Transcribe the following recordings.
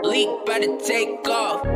Leak better take off.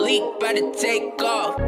Leak better take off.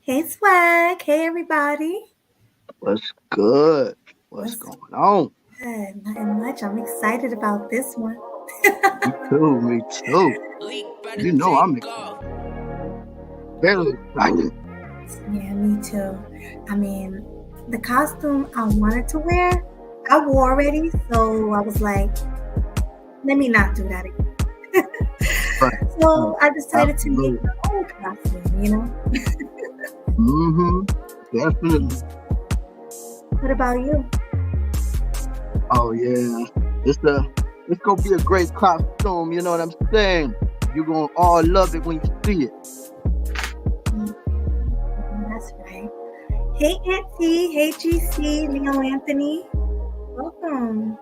Hey Swag, hey everybody. What's good? What's What's going on? good? Nothing much. I'm excited about this one. Me too, me too. Leak better You know I'm take excited. off. Very excited. Yeah, me too. I mean, the costume I wanted to wear, I wore already, so I was like, let me not do that again. Right. So Right. I decided to make Absolutely. my own costume. Mm-hmm. Definitely. What about you? Oh yeah. It's a it's gonna be a great costume, you know what I'm saying? You're gonna all love it when you see it. Mm, that's right. Hey Auntie, hey GC, Leo Anthony. Welcome.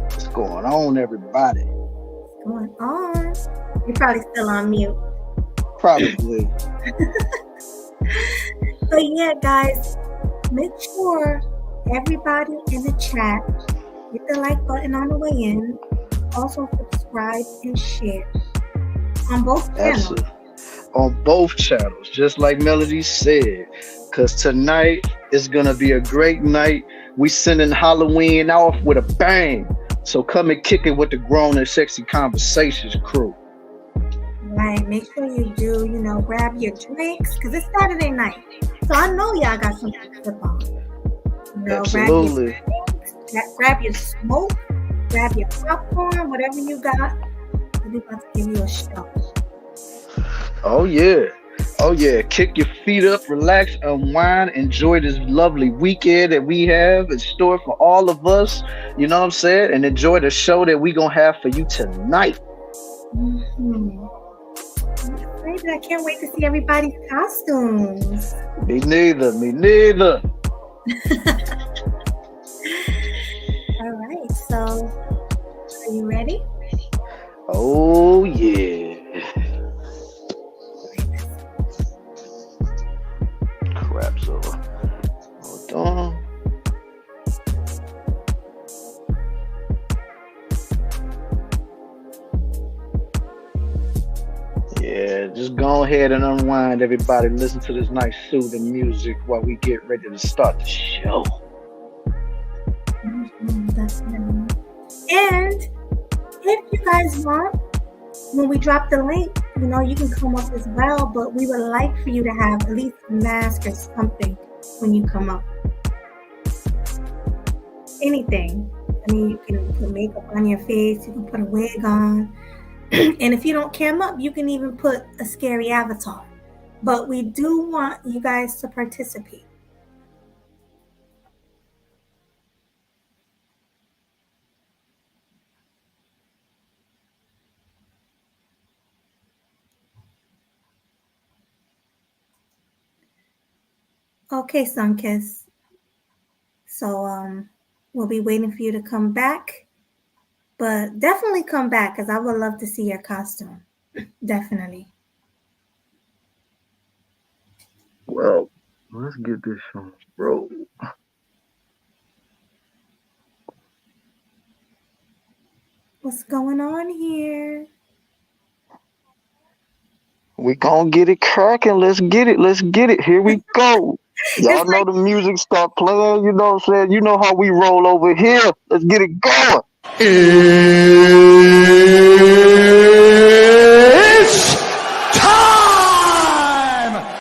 What's going on, everybody? What's going on? You're probably still on mute. Probably. But yeah, guys, make sure everybody in the chat hit the like button on the way in. Also subscribe and share on both channels. Absolutely. On both channels, just like Melody said. Cause tonight is gonna be a great night. We sending Halloween off with a bang. So come and kick it with the grown and sexy conversations crew. Right, make sure you do, grab your drinks because it's Saturday night. So I know y'all got something to sip on. Grab your Absolutely. drinks, grab your smoke, grab your popcorn, whatever you got. We're about to give you a show. Oh yeah. Oh yeah. Kick your feet up, relax, unwind, enjoy this lovely weekend that we have in store for all of us. You know what I'm saying? And enjoy the show that we gonna have for you tonight. Mm-hmm. I'm excited. I can't wait to see everybody's costumes. Me neither. Me neither. All right, so are you ready? Oh yeah. Crap. So hold on. Yeah, just go ahead and unwind, everybody. Listen to this nice soothing music while we get ready to start the show. Definitely. And if you guys want, when we drop the link, you can come up as well, but we would like for you to have at least a mask or something when you come up. Anything. I mean, you can put makeup on your face, you can put a wig on. And if you don't cam up, you can even put a scary avatar. But we do want you guys to participate. Okay, Sunkiss. So we'll be waiting for you to come back. But definitely come back because I would love to see your costume. Definitely. Well, let's get this show, bro. What's going on here? We gonna get it cracking. Let's get it. Let's get it. Here we go. It's Y'all know like the music start playing. You know what I'm saying? You know how we roll over here. Let's get it going. It's time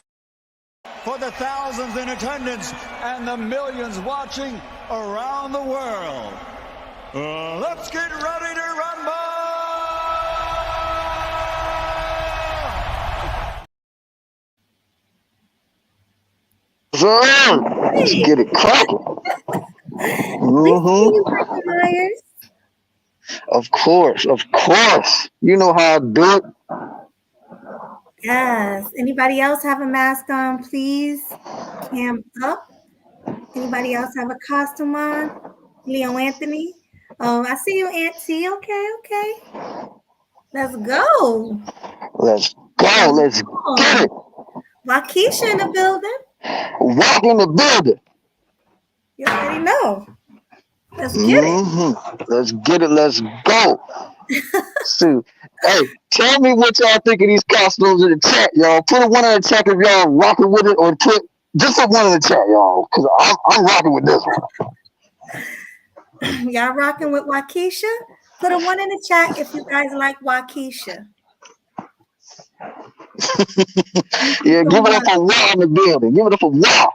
for the thousands in attendance and the millions watching around the world. Let's get ready to rumble! Let's hey, get it cracking. we see you, Mm-hmm. Michael Myers. Of course, of course. You know how I do it. Yes. Anybody else have a mask on, please? Cam up. Anybody else have a costume on? Leo Anthony. Oh, I see you, Auntie. Okay, okay. Let's go. Let's go. Come Let's get on. it. Waukesha in the building. Walk in the building. You already know. Let's get it. Mm-hmm. Let's get it. Let's go. Shoot. Hey, tell me what y'all think of these costumes in the chat, y'all. Put a one in the chat if y'all rocking with it, or just put one in the chat, y'all. Cause I'm rocking with this one. Y'all rocking with Waukesha? Put a one in the chat if you guys like Waukesha. Yeah, give it up for Wow in the building. Give it up for Wow.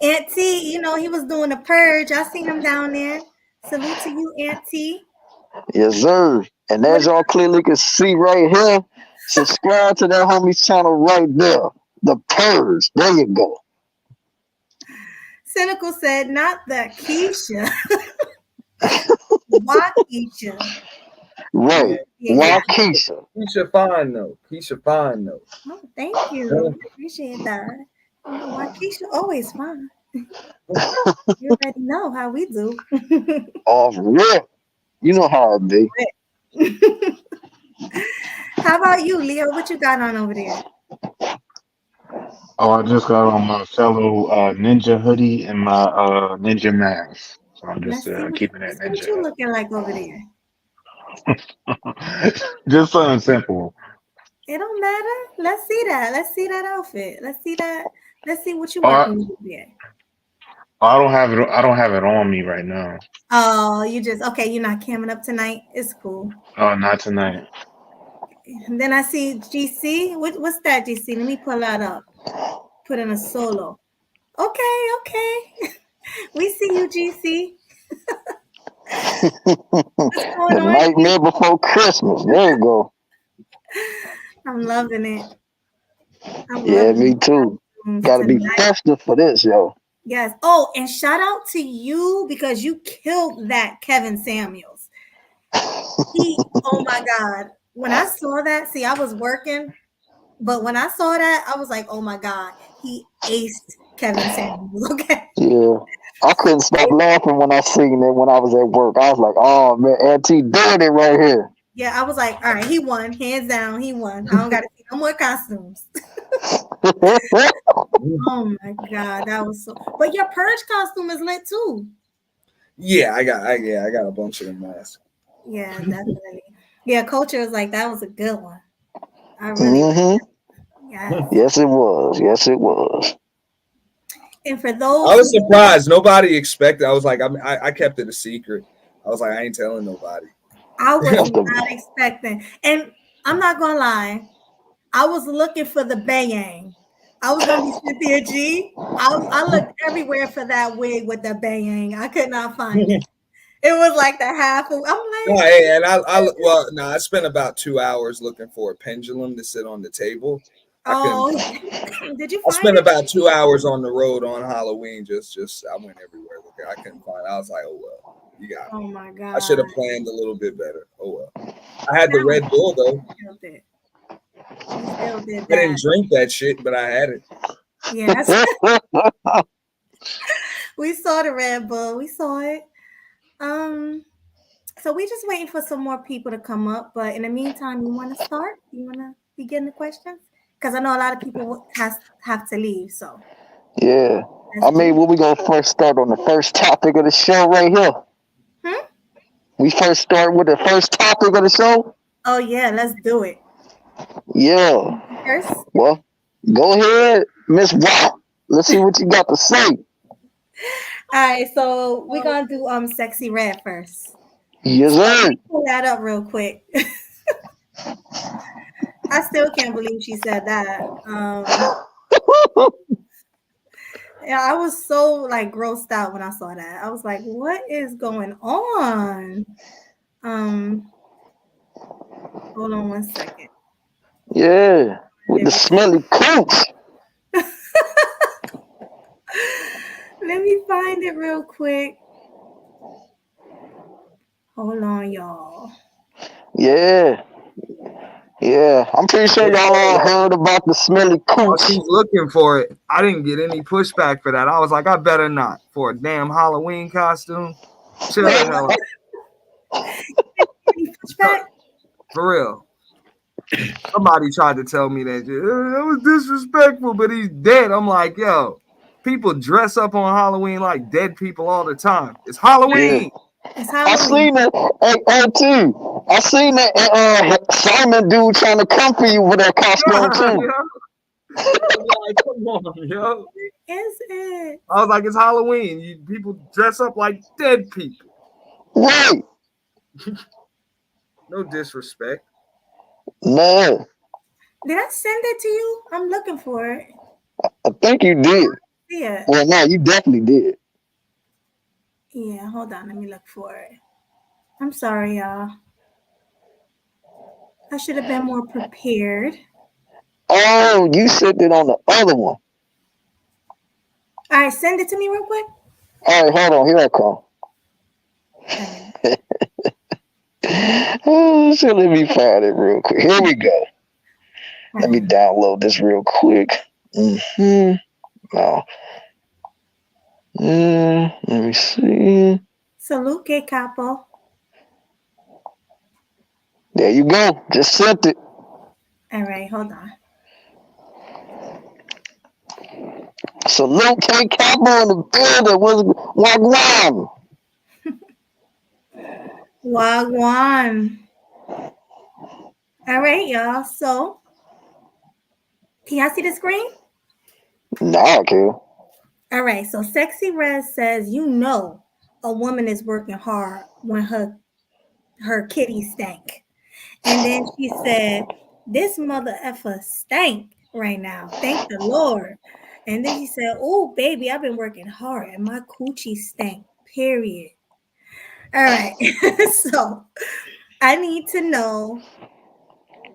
Aunt T, you know, he was doing a purge. I seen him down there. Salute to you, Aunt T. Yes, sir. And as y'all clearly can see right here, subscribe to that homie's channel right there. The Purge. There you go. Cynical said, not the Keisha. Waukesha. Right. Yeah. Waukesha. Keisha fine though. Keisha fine though. Oh, thank you. Appreciate that. Waukesha always fine. You already know how we do. Off rip. You know how it be. How about you, Leo? What you got on over there? Oh, I just got on my fellow ninja hoodie and my ninja mask. So I'm just keeping that What you ninja. looking like over there? Just something simple. It don't matter. Let's see that. Let's see that outfit. Let's see that. Let's see what you Oh, working with there. I don't have it. I don't have it on me right now. Oh, you just okay. You're not camming up tonight. It's cool. Oh, not tonight. And then I see GC. What's that, GC? Let me pull that up. Put in a solo. Okay. We see you, GC. What's going on? Nightmare Before Christmas. There you go. I'm loving it. Yeah, me too. Gotta be festive for this, yo. Yes. Oh, and shout out to you because you killed that Kevin Samuels. Oh my God. When I saw that, see, I was working, but when I saw that, I was like, oh my God, he aced Kevin Samuels. Okay. Yeah. I couldn't stop laughing when I seen it when I was at work. I was like, oh man, Auntie doing it right here. Yeah, I was like, all right, he won. Hands down, he won. I don't gotta see no more costumes. Oh my God, that was so. But your purge costume is lit too. Yeah, I got a bunch of them masks. Yeah, definitely. Yeah, Culture was like that was a good one. I really. Yes, it was. Yes, it was. And for those, I was surprised. Nobody expected. I was like, I kept it a secret. I was like, I ain't telling nobody. I was not expecting, and I'm not gonna lie, I was looking for the bayang. I was gonna be Cynthia G. I looked everywhere for that wig with the bayang. I could not find it. It was like the half. I'm like, no, and I spent about 2 hours looking for a pendulum to sit on the table. Did you? I spent about 2 hours on the road on Halloween. Just I went everywhere looking. I couldn't find it. I was like, oh well, you got it. Oh my God! I should have planned a little bit better. Oh well. I had the Red Bull though. I didn't drink that shit, but I had it. Yes. We saw the Red Bull. We saw it. So we just waiting for some more people to come up. But in the meantime, you want to start? You want to begin the questions? Because I know a lot of people have to leave. So yeah, I mean, we gonna first start on the first topic of the show right here. We first start with the first topic of the show. Oh yeah, let's do it. Yeah. First. Well, go ahead, Miss Wow. Let's see what you got to say. All right, so we're gonna do Sexxy Red first. Yes, sir. Pull that up real quick. I still can't believe she said that. Yeah, I was so like grossed out when I saw that. I was like, "What is going on?" Hold on one second. Yeah, with the smelly cooch. Let me find it real quick. Hold on, y'all. Yeah, I'm pretty sure y'all all heard about the smelly cooch. She's looking for it. I didn't get any pushback for that. I was like, I better not for a damn Halloween costume. Chill the hell out. Pushback? For real. Somebody tried to tell me that was disrespectful, but he's dead. I'm like, yo, people dress up on Halloween like dead people all the time. It's Halloween. It's I Halloween. seen it. Hey, too. I seen that Simon dude trying to come for you with that costume too. Like, come on, yo. Is it? I was like, it's Halloween. People dress up like dead people. Right. No disrespect. No, Did I send it to you? I'm looking for it. I think you did. Yeah. Well, no, you definitely did. Yeah, hold on. Let me look for it. I'm sorry, y'all. I should have been more prepared. Oh, you sent it on the other one. All right, send it to me real quick. All right, hold on. Here I come. All right. Oh, so let me find it real quick. Here we go. Let me All right. download this real quick. No. Let me see. Salute, que capo. There you go. Just sent it. All right, hold on. Salute K Capo in the building. Was Wagwan. Wagwan. All right, y'all. So, can y'all see the screen? No, I can't. All right. So, Sexxy Red says, you know, a woman is working hard when her kitty stank. And then she said, this mother effer stank right now. Thank the Lord. And then she said, oh, baby, I've been working hard and my coochie stank, period. All right. So I need to know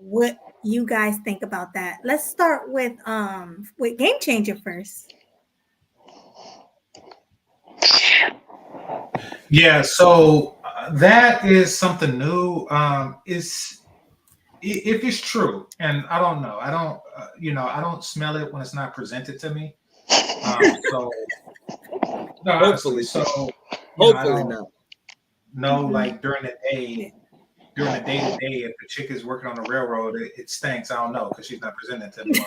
what you guys think about that. Let's start with Game Changer first. Yeah, so that is something new. Is if it's true, and I don't know, I don't, I don't smell it when it's not presented to me. So no, honestly, so I Hopefully don't not. know. Like during the day to day, if the chick is working on the railroad, it stinks. I don't know because she's not presented to me.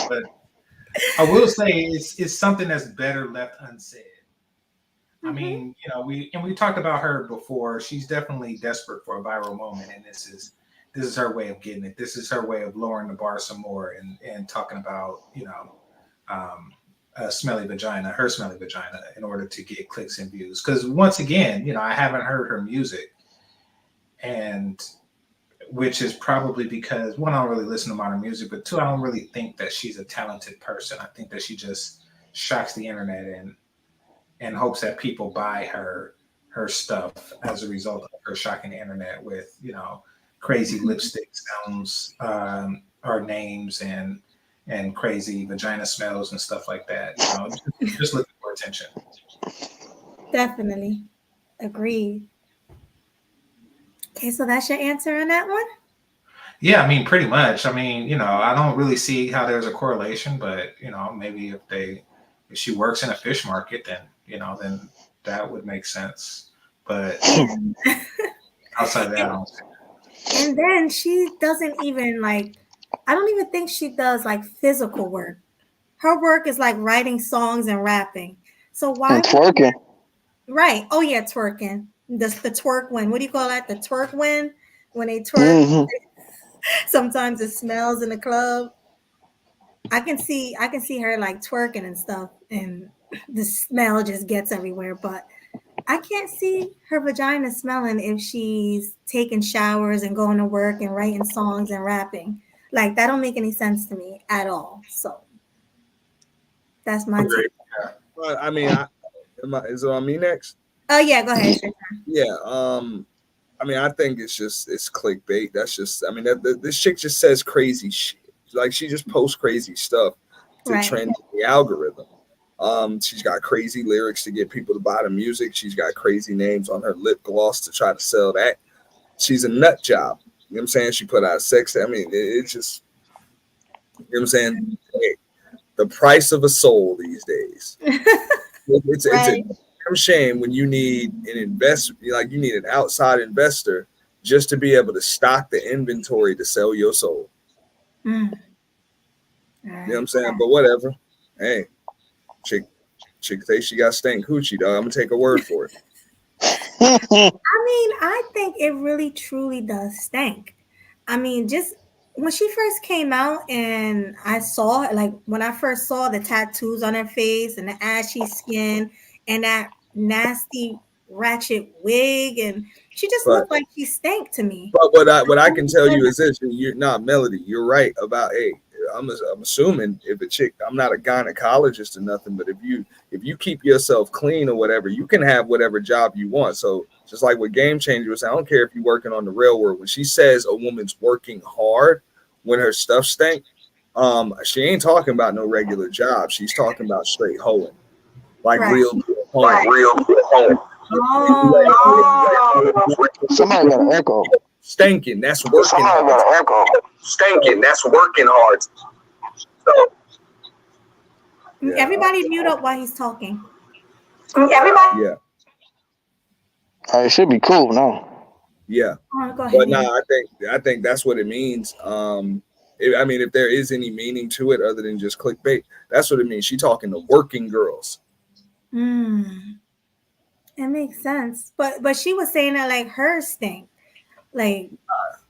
But I will say it's something that's better left unsaid. I mean, we talked about her before. She's definitely desperate for a viral moment, and this is her way of getting it. This is her way of lowering the bar some more and talking about a smelly vagina, her smelly vagina, in order to get clicks and views. Because once again, I haven't heard her music, and which is probably because one, I don't really listen to modern music, but two, I don't really think that she's a talented person. I think that she just shocks the internet and hopes that people buy her stuff as a result of her shocking the internet with crazy lipstick sounds or names and crazy vagina smells and stuff like that. Just looking for attention. Definitely. Agreed. Okay, so that's your answer on that one? Yeah, I mean, pretty much. I mean, I don't really see how there's a correlation, but maybe if she works in a fish market, then then that would make sense. But outside of that, I don't see it. And then she doesn't even I don't even think she does physical work. Her work is writing songs and rapping. So why And twerking. Right. Oh yeah, twerking. The twerk win. What do you call that? The twerk win? When they twerk. Sometimes it smells in the club. I can see her twerking and stuff, and the smell just gets everywhere. But I can't see her vagina smelling if she's taking showers and going to work and writing songs and rapping. That don't make any sense to me at all. So that's my take. Well, I mean, is it on me next? Oh yeah, go ahead. Sure. Yeah. I mean, I think it's clickbait. That's just, I mean, this chick just says crazy shit. She just posts crazy stuff to trend the algorithm. She's got crazy lyrics to get people to buy the music. She's got crazy names on her lip gloss to try to sell that. She's a nut job. You know what I'm saying? She put out sex. I mean, it's just, you know what I'm saying? Hey, the price of a soul these days. It's a damn shame when you need an investor, you need an outside investor just to be able to stock the inventory to sell your soul. You know what I'm saying? But whatever. Hey, chick say she got stank coochie, dog. I'm gonna take a word for it. I think it really truly does stink. I mean, just when she first came out and I saw like when I first saw the tattoos on her face and the ashy skin and that nasty ratchet wig and she just But looked like she stank to me. but what I can tell you is this: you're not Melody. You're right about I'm assuming if a chick, I'm not a gynecologist or nothing, but if you keep yourself clean or whatever, you can have whatever job you want. So just like what Game Changer was saying, I don't care if you're working on the railroad. When she says a woman's working hard when her stuff stank, she ain't talking about no regular job. She's talking about straight hoeing, like Right. real hoeing. Like real hoeing. Somebody got an echo. Stinking, that's working Somebody hard. got an echo. Stinking, that's working hard. So, yeah. Everybody mute up while he's talking. Yeah. It should be cool now. Yeah. Go ahead. But no, I think that's what it means. If there is any meaning to it other than just clickbait, that's what it means. She talking to working girls. It makes sense. But she was saying that like her stink. Like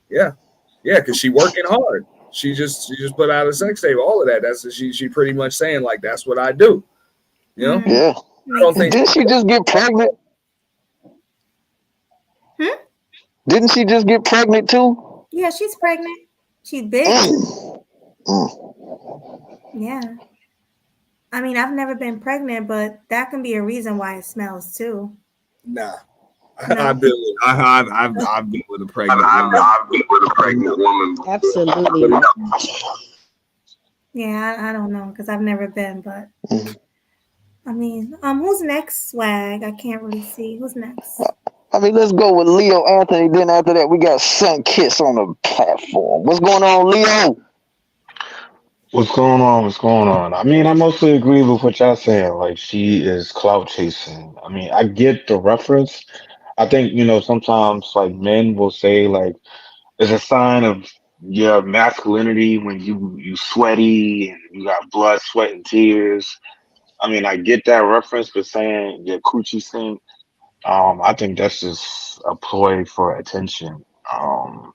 yeah, because she working hard. She just put out a sex tape. All of that. That's she pretty much saying like that's what I do. You know? Yeah. I don't think. Didn't she just get pregnant? Didn't she just get pregnant too? Yeah, she's pregnant. She's big. Yeah. I mean, I've never been pregnant, but that can be a reason why it smells too. Nah. I've been with a pregnant woman. I've been with a pregnant woman. Absolutely. Yeah, I don't know because I've never been, but I mean, who's next? Swag. I can't really see who's next. I mean, let's go with Leo Anthony. Then after that, we got Sun Kiss on the platform. What's going on, Leo? What's going on? What's going on? I mean, I mostly agree with what y'all saying. Like, she is clout chasing. I mean, I get the reference. I think, sometimes like men will say like it's a sign of your masculinity when you sweaty and you got blood, sweat, and tears. I mean, I get that reference, but saying your coochie stink, I think that's just a ploy for attention. I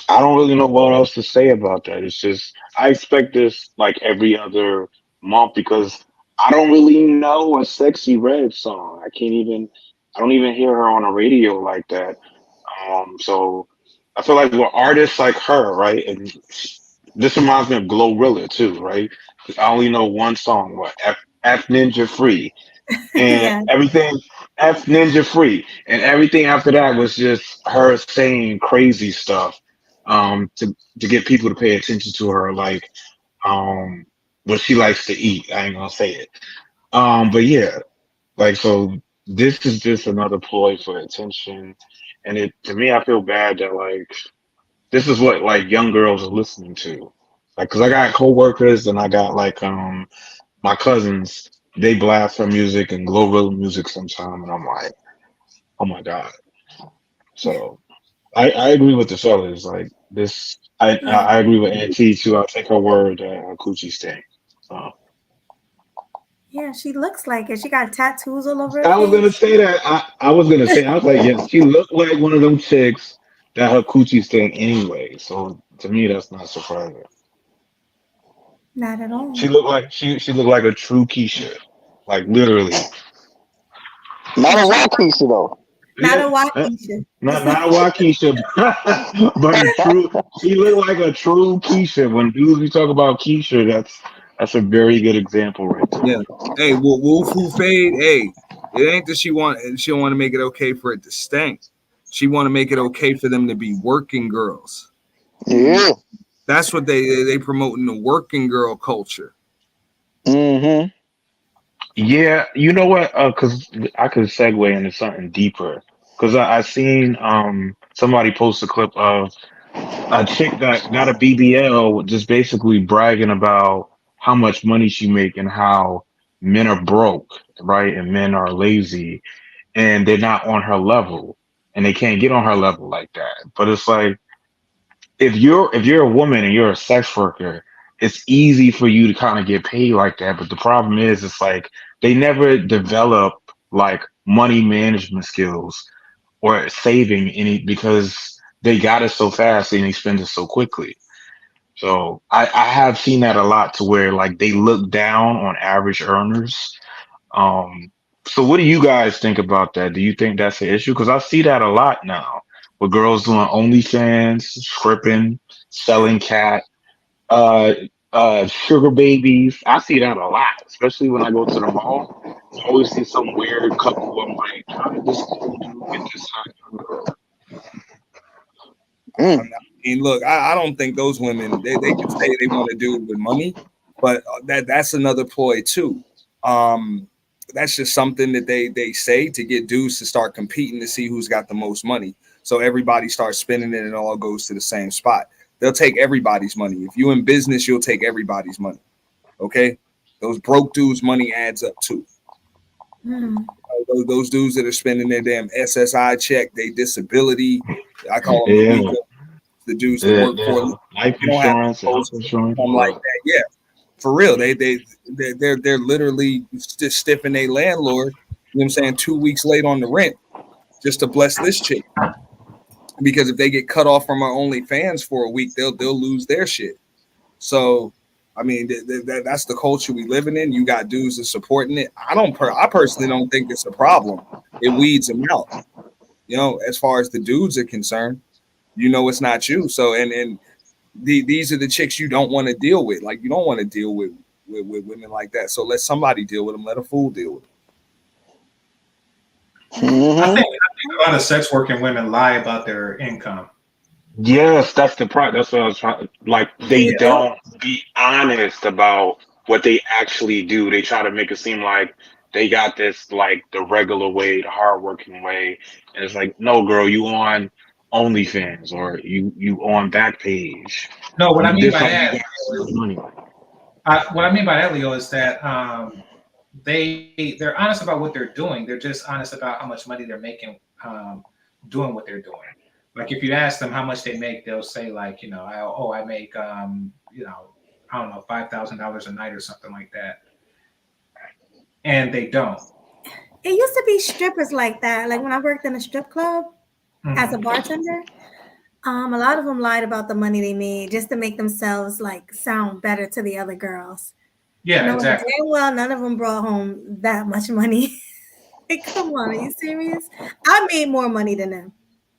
don't really know what else to say about that. It's just I expect this like every other month because I don't really know a Sexxy Red song. I don't even hear her on the radio like that. So I feel like with artists like her, right? And this reminds me of Glorilla too, right? I only know one song, F Ninja Free. And everything F Ninja Free. And everything after that was just her saying crazy stuff to get people to pay attention to her, like what she likes to eat. I ain't gonna say it. But yeah, like so this is just another ploy for attention. And to me, I feel bad that like this is what like young girls are listening to. Like, cause I got coworkers and I got like my cousins, they blast her music and Glorilla music sometime, and I'm like, oh my God. So I agree with the fellas. Like this, I agree with Auntie too. I'll take her word that coochie stink. So. Yeah, she looks like it. She got tattoos all over her I was face. gonna say that. I was gonna say. I was like, yeah, she looked like one of them chicks that her coochie stink anyway. So to me, that's not surprising. Not at all. She looked like she looked like a true Keisha, like literally. Not a Waukesha though. Not a Waukesha. Not a Waukesha, but a true. She looked like a true Keisha. When dudes we talk about Keisha, that's a very good example right there. Yeah. Hey, Wolf Who Fade. Hey, it ain't that she don't want to make it okay for it to stink. She want to make it okay for them to be working girls. Yeah. That's what they promoting, the working girl culture. Mm-hmm. Yeah, you know what? Because I could segue into something deeper. Because I seen somebody post a clip of a chick that got a BBL just basically bragging about how much money she make and how men are broke, right? And men are lazy and they're not on her level and they can't get on her level like that. But it's like if you're a woman and you're a sex worker, it's easy for you to kind of get paid like that. But the problem is it's like they never develop like money management skills or saving any because they got it so fast and they spend it so quickly. So I have seen that a lot to where like they look down on average earners. Um, so what do you guys think about that? Do you think that's an issue? Because I see that a lot now with girls doing OnlyFans, stripping, selling cat, uh, sugar babies. I see that a lot, especially when I go to the mall. I always see some weird couple. I'm like, how did this dude get this hot young girl? I mean, look, I don't think those women they can say they want to do it with money, but that's another ploy too. That's just something that they say to get dudes to start competing to see who's got the most money. So everybody starts spending it and it all goes to the same spot. They'll take everybody's money. If you're in business, you'll take everybody's money. Okay, those broke dudes' money adds up too. Those dudes that are spending their damn SSI check, their disability. I call them the dudes that work for life insurance, health insurance, like that. Yeah, for real. They're literally just stiffing their landlord. You know what I'm saying? 2 weeks late on the rent just to bless this chick. Because if they get cut off from our OnlyFans for a week, they'll lose their shit. So, I mean, that's the culture we living in. You got dudes that supporting it. I personally don't think it's a problem. It weeds them out. You know, as far as the dudes are concerned, you know it's not you. So, and these are the chicks you don't want to deal with. Like, you don't want to deal with women like that. So let somebody deal with them. Let a fool deal with them. I think a lot of sex working women lie about their income. Yes, that's the problem. That's what I was trying. Like they don't be honest about what they actually do. They try to make it seem like they got this like the regular way, the hardworking way, and it's like, no, girl, you on OnlyFans or you on Backpage. No, what I mean by that, Leo, is that they're honest about what they're doing. They're just honest about how much money they're making doing what they're doing. Like if you ask them how much they make, they'll say like, you know, I make you know, I don't know, $5,000 a night or something like that. And they don't. It used to be strippers like that. Like when I worked in a strip club as a bartender, a lot of them lied about the money they made just to make themselves like sound better to the other girls. Yeah, exactly. Well, none of them brought home that much money. Like, come on, are you serious? I made more money than them,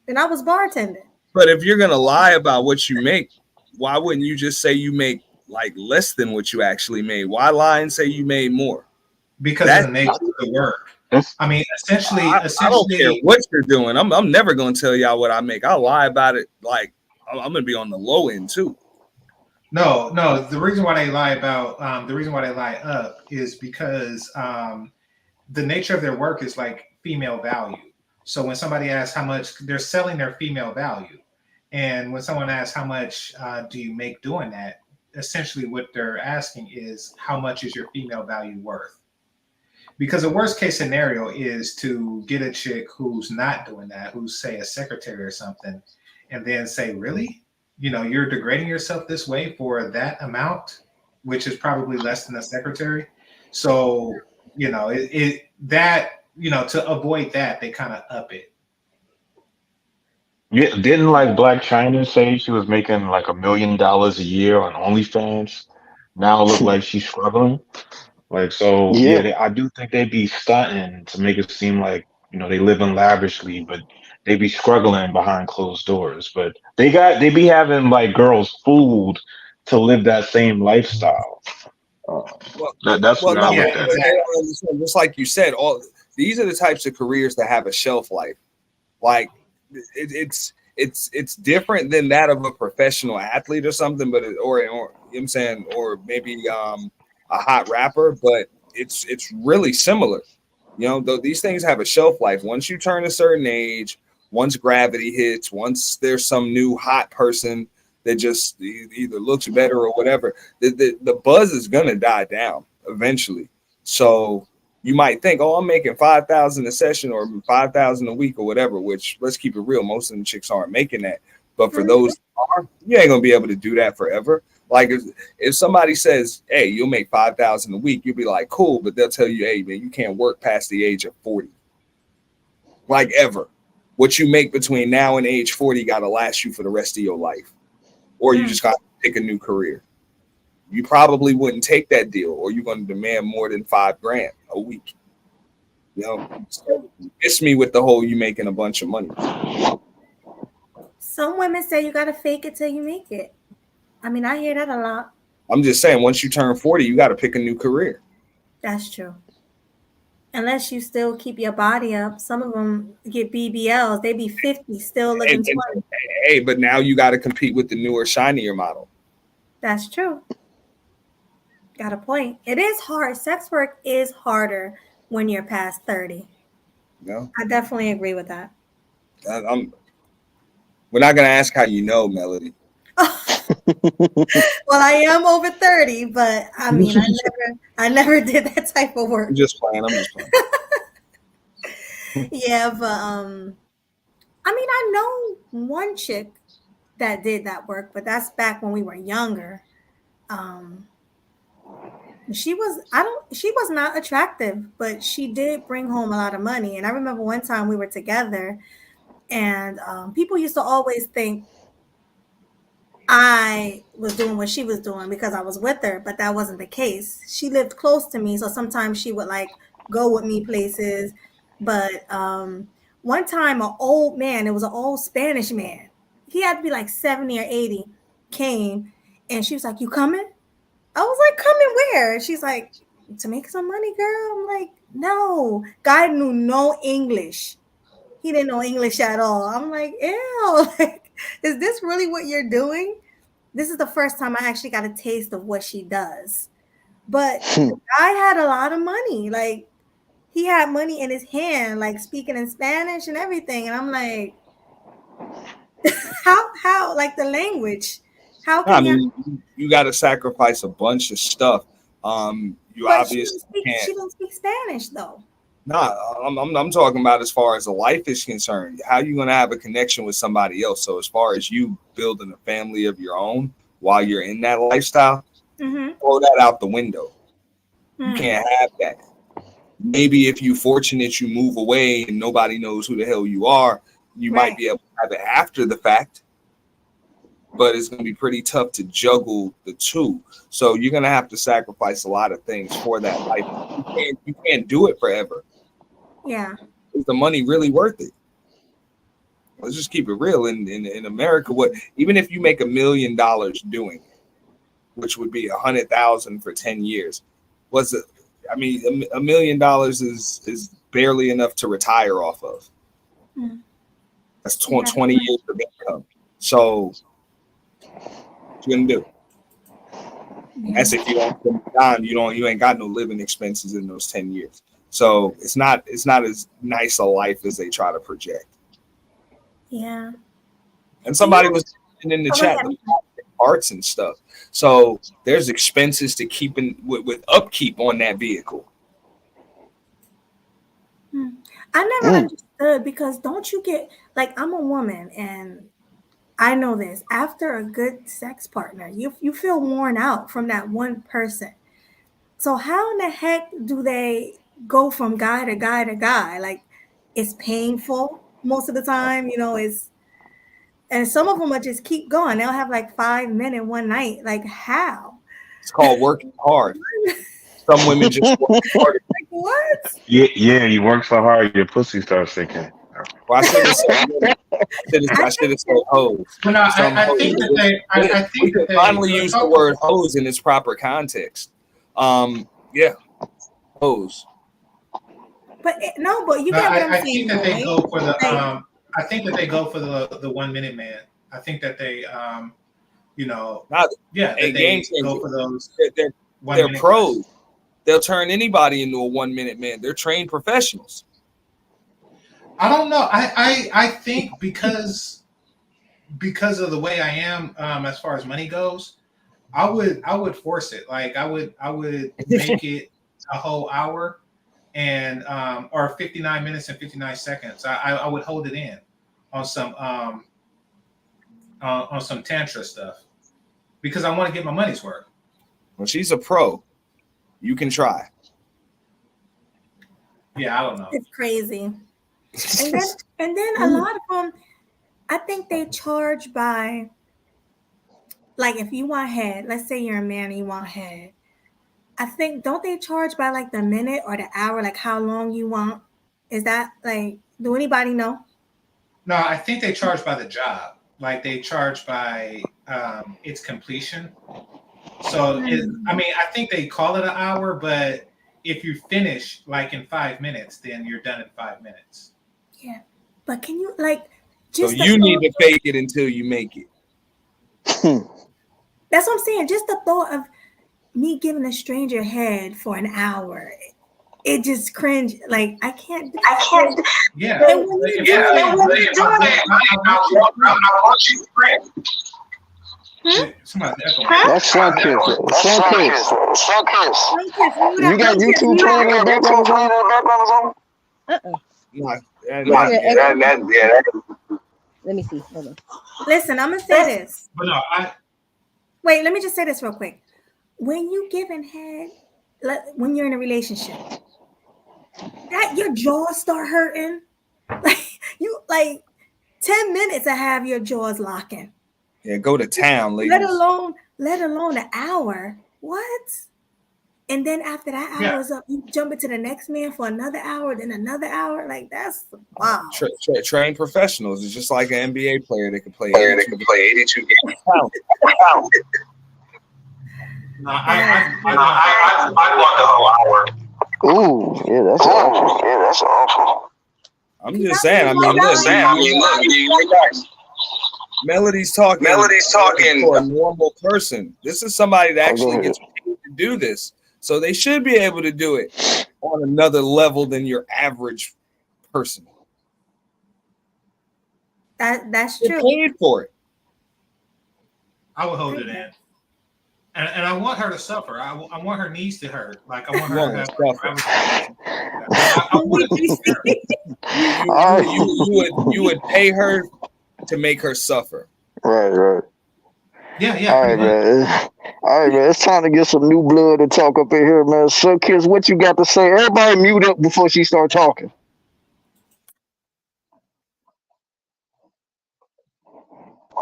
and I was bartending. But if you're gonna lie about what you make, why wouldn't you just say you make like less than what you actually made? Why lie and say you made more? Because of the nature of the work. I mean, essentially, I don't care what you're doing. I'm never gonna tell y'all what I make. I'll lie about it. Like I'm gonna be on the low end too. No. The reason why they lie up is because the nature of their work is like female value. So when somebody asks how much, they're selling their female value. And when someone asks how much do you make doing that, essentially what they're asking is how much is your female value worth? Because the worst case scenario is to get a chick who's not doing that, who's say a secretary or something, and then say, really? You know, you're degrading yourself this way for that amount, which is probably less than a secretary. So, you know, to avoid that, they kind of up it. Yeah, didn't like Black China say she was making like $1 million a year on OnlyFans? Now look like she's struggling. Like so, I do think they be stunting to make it seem like you know they living lavishly, but they be struggling behind closed doors. But they be having like girls fooled to live that same lifestyle. That's what I look at. Exactly. Just like you said, all these are the types of careers that have a shelf life. Like it's different than that of a professional athlete or something, but or you know what I'm saying, or maybe a hot rapper, but it's really similar. You know, though these things have a shelf life. Once you turn a certain age, once gravity hits, once there's some new hot person that just either looks better or whatever, the buzz is gonna die down eventually. So you might think, oh, I'm making $5,000 a session or $5,000 a week or whatever, which let's keep it real, most of the chicks aren't making that. But for those that are, you ain't gonna be able to do that forever. Like if somebody says, "Hey, you'll make 5,000 a week," you'll be like, "Cool," but they'll tell you, "Hey, man, you can't work past the age of 40, like ever. What you make between now and age 40 got to last you for the rest of your life, or you just got to pick a new career." You probably wouldn't take that deal, or you're going to demand more than $5,000 a week. So miss me with the whole you making a bunch of money. Some women say you gotta fake it till you make it. I mean, I hear that a lot. I'm just saying, once you turn 40, you got to pick a new career. That's true. Unless you still keep your body up. Some of them get BBLs. They be 50, still looking 20. Hey, but now you got to compete with the newer, shinier model. That's true. Got a point. It is hard. Sex work is harder when you're past 30. No, I definitely agree with that. We're not gonna ask how you know, Melody. Well, I am over 30, but I mean, I never did that type of work. I'm just playing. Yeah, but I mean, I know one chick that did that work, but that's back when we were younger. She was not attractive, but she did bring home a lot of money. And I remember one time we were together, and people used to always think I was doing what she was doing because I was with her, but that wasn't the case. She lived close to me, so sometimes she would like go with me places. But one time, an old man, it was an old Spanish man. He had to be like 70 or 80, came, and she was like, "You coming?" I was like, "Coming where?" She's like, "To make some money, girl." I'm like, "No." Guy knew no English. He didn't know English at all. I'm like, "Ew, like, is this really what you're doing?" This is the first time I actually got a taste of what she does. But the guy had a lot of money. Like, he had money in his hand, like speaking in Spanish and everything. And I'm like, how, like the language? How can you got to sacrifice a bunch of stuff. You but obviously can't. She didn't speak Spanish though. Nah, I'm talking about as far as the life is concerned. How you gonna have a connection with somebody else? So as far as you building a family of your own while you're in that lifestyle, throw that out the window. You can't have that. Maybe if you're fortunate, you move away and nobody knows who the hell you are, you might be able to have it after the fact. But it's going to be pretty tough to juggle the two. So you're going to have to sacrifice a lot of things for that life. You can't do it forever. Yeah. Is the money really worth it? Let's just keep it real. In America, even if you make $1 million doing it, which would be 100,000 for 10 years, I mean, $1 million is barely enough to retire off of. That's 20 years of income. So what you gonna do? That's if you don't spend time, you ain't got no living expenses in those 10 years. So it's not as nice a life as they try to project. Yeah. And somebody was in the chat parts and stuff. So there's expenses to keeping with upkeep on that vehicle. I never understood, because don't you get, like, I'm a woman and I know this, after a good sex partner, you feel worn out from that one person. So how in the heck do they go from guy to guy to guy? Like, it's painful most of the time, and some of them will just keep going. They'll have like 5 minutes one night. Like, how? It's called working hard. Some women just work harder. Like, what? Yeah, you work so hard, your pussy starts sinking. Well, I should have said hose. Well, no, I think that we can finally use the word hose in its proper context. Yeah, hose. But you get what I'm saying. I think that they go for the. I think that they go for the 1 minute man. I think that they, they go for those. They're pros. They'll turn anybody into a 1 minute man. They're trained professionals. I don't know. I think because of the way I am, as far as money goes, I would force it. Like I would make it a whole hour and or 59 minutes and 59 seconds. I would hold it in on some tantra stuff. because I want to get my money's worth. Well, she's a pro. You can try. Yeah, I don't know. It's crazy. And then a lot of them, I think they charge by, like, if you want head, let's say you're a man and you want head. I think, don't they charge by like the minute or the hour, like how long you want? Is that like, do anybody know? No, I think they charge by the job. Like they charge by its completion. So, I think they call it an hour, but if you finish like in 5 minutes, then you're done in 5 minutes. Yeah, but can you like just? So you need to fake it until you make it. That's what I'm saying. Just the thought of me giving a stranger head for an hour, it just cringe. Like I can't. Yeah. I want you to cringe. That's Sunkiss. You got YouTube playing in the background? Let me see. Hold on. Listen, I'm gonna say this. But no, wait. Let me just say this real quick. When you giving head, when you're in a relationship, that your jaws start hurting. Like 10 minutes to have your jaws locking. Yeah, go to town, ladies. Let alone an hour. What? And then after that hour is up, you jump into the next man for another hour, then another hour. Like that's wow. Trained professionals. It's just like an NBA player. They can play 82 games. No, I want the whole hour. Ooh, yeah, that's awful. I'm just saying. I mean, look, Melody's talking for a normal person. This is somebody that actually gets paid to do this, so they should be able to do it on another level than your average person. That's They're true. paid for it. I would hold it in. And I want her to suffer. I want her knees to hurt. Like I want her to have. You would pay her to make her suffer. Right. Yeah. All right, man. It's time to get some new blood to talk up in here, man. So, kids, what you got to say? Everybody mute up before she start talking.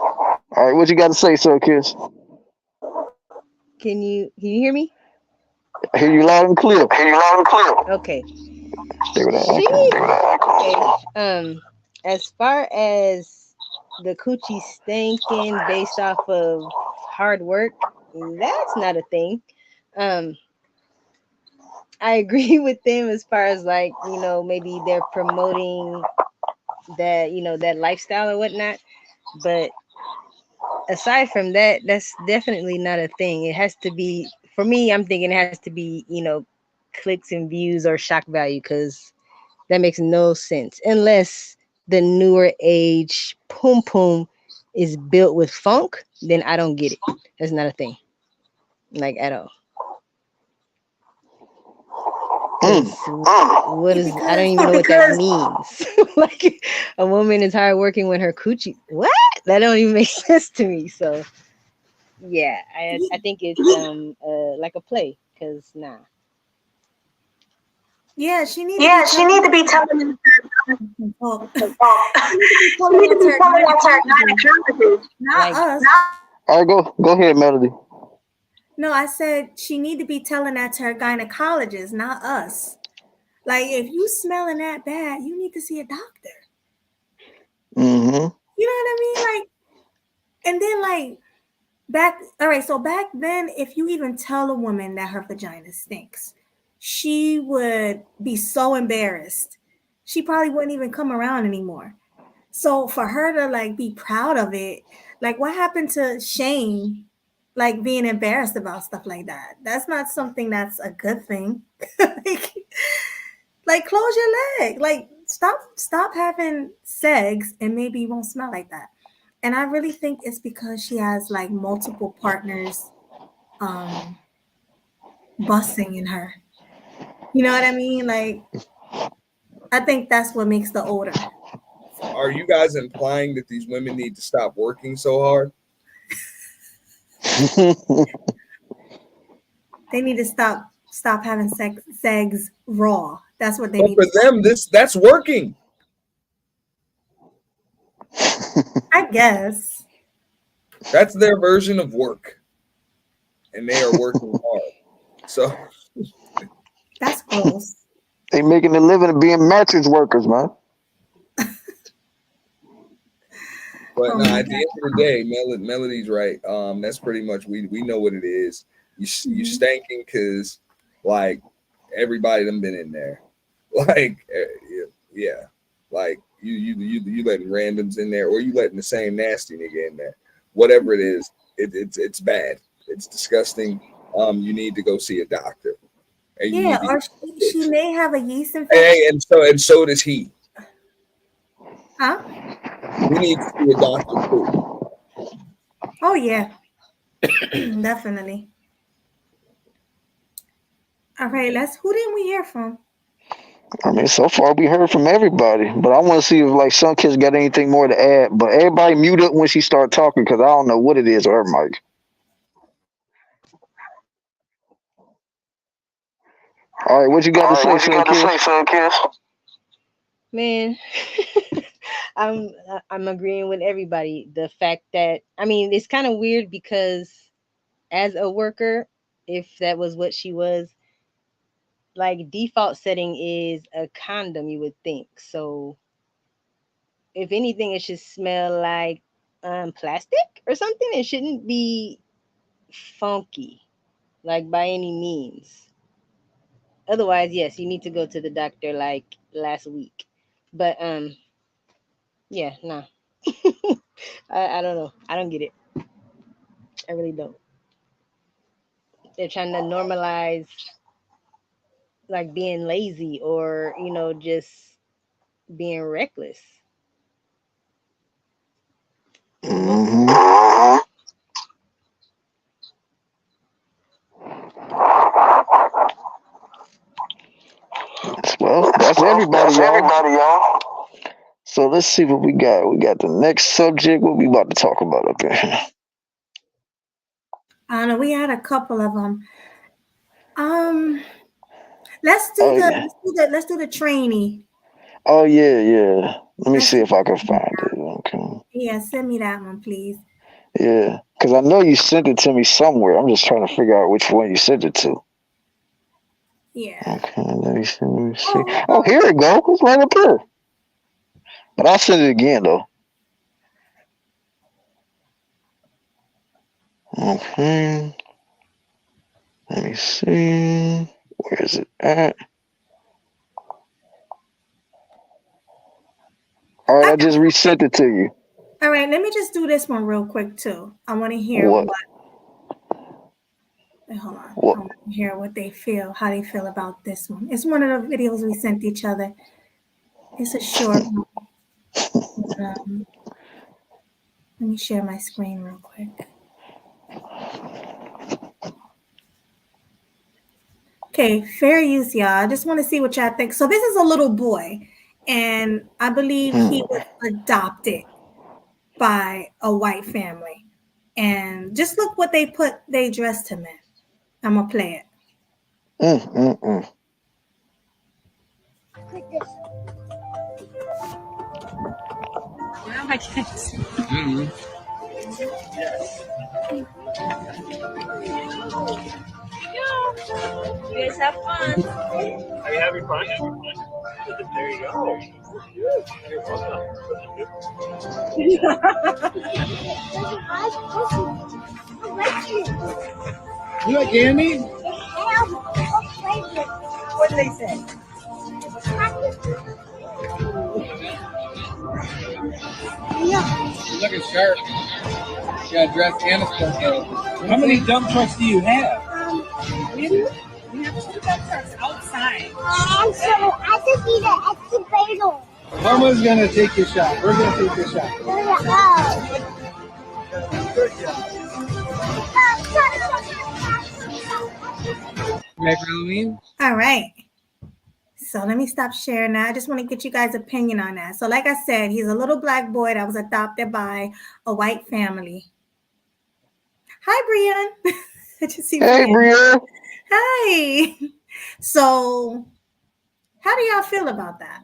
All right, what you got to say, so kids? Can you hear me? I hear you loud and clear. Okay. Okay. As far as the coochie stinking based off of hard work, that's not a thing. I agree with them as far as like, maybe they're promoting that, that lifestyle or whatnot. But aside from that, that's definitely not a thing. It has to be, for me, I'm thinking it has to be, clicks and views or shock value, because that makes no sense unless the newer age poom poom is built with funk. Then I don't get it. That's not a thing, like at all. What is? I don't even know what that means. Like a woman is hard working when her coochie. What? That don't even make sense to me. So yeah, I think it's like a play, because nah. Yeah, she needs to be telling them. Not us. All right, go ahead, Melody. No, I said she need to be telling that to her gynecologist, not us. Like, if you smelling that bad, you need to see a doctor. Mm-hmm. You know what I mean? Like, and then like back then, if you even tell a woman that her vagina stinks, she would be so embarrassed. She probably wouldn't even come around anymore. So for her to like be proud of it, like what happened to shame? Like being embarrassed about stuff like that. That's not something that's a good thing. like close your leg. Like stop having sex and maybe you won't smell like that. And I really think it's because she has like multiple partners busting in her. You know what I mean? Like I think that's what makes the odor. Are you guys implying that these women need to stop working so hard? They need to stop having sex raw. That's what they But need. for them, that's working. I guess. That's their version of work. And they are working hard. So that's gross. They making a living of being mattress workers, man. But at the end of the day, Melody's right. That's pretty much we know what it is. You stanking because like everybody done been in there, like yeah, like you letting randoms in there, or you letting the same nasty nigga in there. Whatever it is, it's bad. It's disgusting. You need to go see a doctor. And or she may have a yeast infection. Hey, and so does he. Huh? We need to see a doctor too. Oh yeah, definitely. All right, who didn't we hear from? I mean, so far we heard from everybody, but I want to see if like some kids got anything more to add. But everybody mute up when she start talking because I don't know what it is or her mic. All right, what you got to say, son, kids? Man, I'm agreeing with everybody. The fact that it's kind of weird because as a worker, if that was what she was, like default setting is a condom, you would think. So if anything, it should smell like plastic or something. It shouldn't be funky, like by any means. Otherwise, yes, you need to go to the doctor like last week. But yeah, no. I don't know. I don't get it. I really don't. They're trying to normalize like being lazy or, just being reckless. Mm-hmm. Well, that's everybody, y'all. So let's see what we got. We got the next subject. What we about to talk about up there? I don't know. We had a couple of them. Let's do the trainee. Oh yeah. Let me see if I can find it. Okay. Yeah, send me that one, please. Yeah, because I know you sent it to me somewhere. I'm just trying to figure out which one you sent it to. Yeah. Okay, let me see. Oh, here it go. It's right up here. But I'll send it again though. Okay. Let me see. Where is it at? All right, I just resent it to you. All right, let me just do this one real quick too. I want to hear what. Hold on. I want to hear what they feel, how they feel about this one. It's one of the videos we sent each other. It's a short one. Let me share my screen real quick. Okay, fair use, y'all. I just want to see what y'all think. So this is a little boy, and I believe he was adopted by a white family. And just look what they dressed him in. I'm gonna play it. Where are my kids? You guys have fun. Are you having fun? There you go. You're welcome. You like candy? What did they say? You're looking sharp. You got a dress and a skirt. How many dump trucks do you have? We have 2 dump trucks outside. So I just need an excavator. Mama's gonna take your shot. We're gonna take your shot. Good job. Make Halloween? All right. So let me stop sharing that. I just want to get you guys' opinion on that. So like I said, he's a little black boy that was adopted by a white family. Hi, Brienne. I just see Hey, Brienne. Brielle. Hi. So, how do y'all feel about that?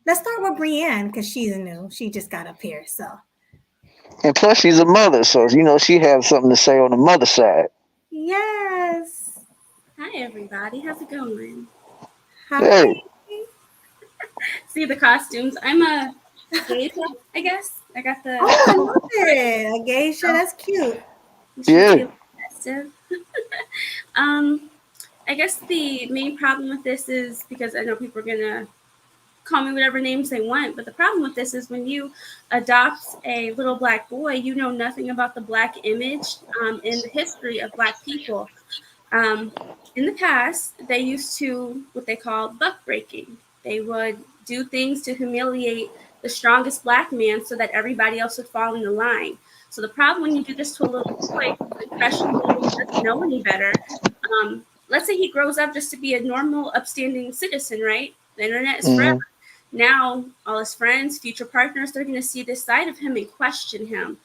Let's start with Brienne because she's new. She just got up here. So, And plus, she's a mother, so she has something to say on the mother side. yes. Hi, everybody. How's it going? Hi. Hey, See the costumes. I'm a geisha, I guess. I got the. Oh, I love it. A geisha. That's cute. It's trying to be yeah. a little festive. um, I guess the main problem with this is because I know people are gonna call me whatever names they want, but the problem with this is when you adopt a little black boy, you know nothing about the black image in the history of black people. Um, in the past, they used to what they call buck breaking. They would do things to humiliate the strongest black man so that everybody else would fall in the line. So the problem when you do this to a little boy who's impressionable, who doesn't know any better, let's say he grows up just to be a normal, upstanding citizen, right? The internet is forever. Mm-hmm. Now, all his friends, future partners, they're going to see this side of him and question him.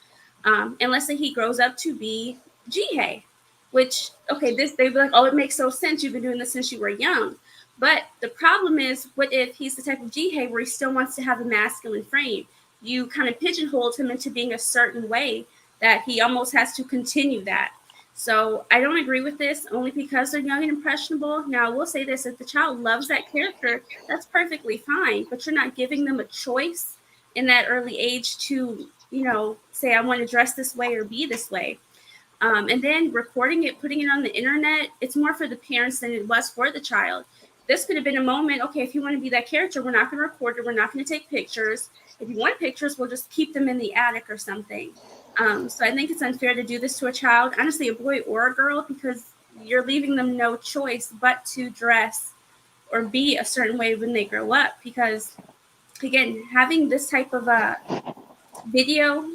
And let's say he grows up to be Jihei, which, okay, this they'd be like, oh, it makes no sense. You've been doing this since you were young. But the problem is, what if he's the type of Jihei where he still wants to have a masculine frame? You kind of pigeonholed him into being a certain way that he almost has to continue that. So I don't agree with this only because they're young and impressionable. Now, I will say this, if the child loves that character, that's perfectly fine, but you're not giving them a choice in that early age to, say, I want to dress this way or be this way. And then recording it, putting it on the internet, it's more for the parents than it was for the child. This could have been a moment, okay, if you want to be that character, we're not going to record it. We're not going to take pictures. If you want pictures, we'll just keep them in the attic or something. So I think it's unfair to do this to a child, honestly, a boy or a girl, because you're leaving them no choice but to dress or be a certain way when they grow up. Because, again, having this type of video,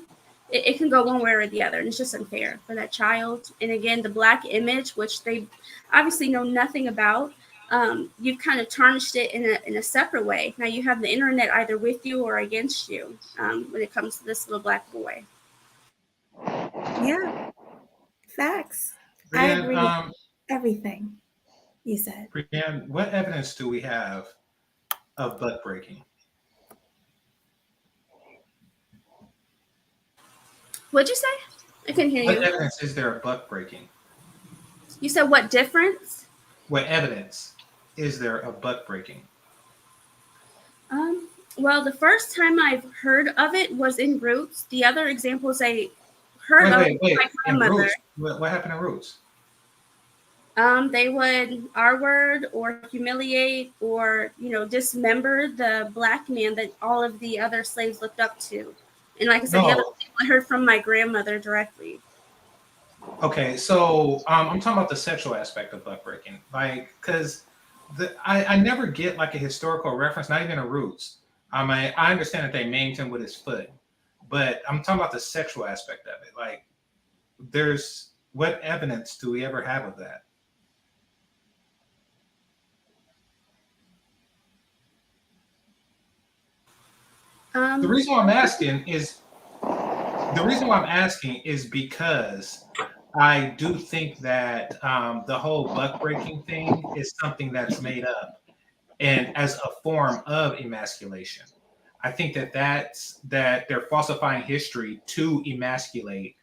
it can go one way or the other, and it's just unfair for that child. And again, the black image, which they obviously know nothing about, you've kind of tarnished it in a separate way. Now you have the internet either with you or against you when it comes to this little black boy. Yeah. Facts. I Brienne, agree with everything you said. Brienne, what evidence do we have of butt breaking? What'd you say? I couldn't hear What you. evidence is there of butt breaking? You said what difference? What evidence is there of butt breaking? Well, the first time I've heard of it was in Roots. The other examples I heard of Wait. my In grandmother. Roots, what happened in Roots? They would R-word or humiliate or, dismember the black man that all of the other slaves looked up to. And like I said, the other thing I heard from my grandmother directly. Okay, so I'm talking about the sexual aspect of butt breaking, like because I never get like a historical reference, not even a Roots. I understand that they maimed him with his foot, but I'm talking about the sexual aspect of it. Like, what evidence do we ever have of that? The reason why I'm asking is because I do think that the whole butt breaking thing is something that's made up and as a form of emasculation. I think that they're falsifying history to emasculate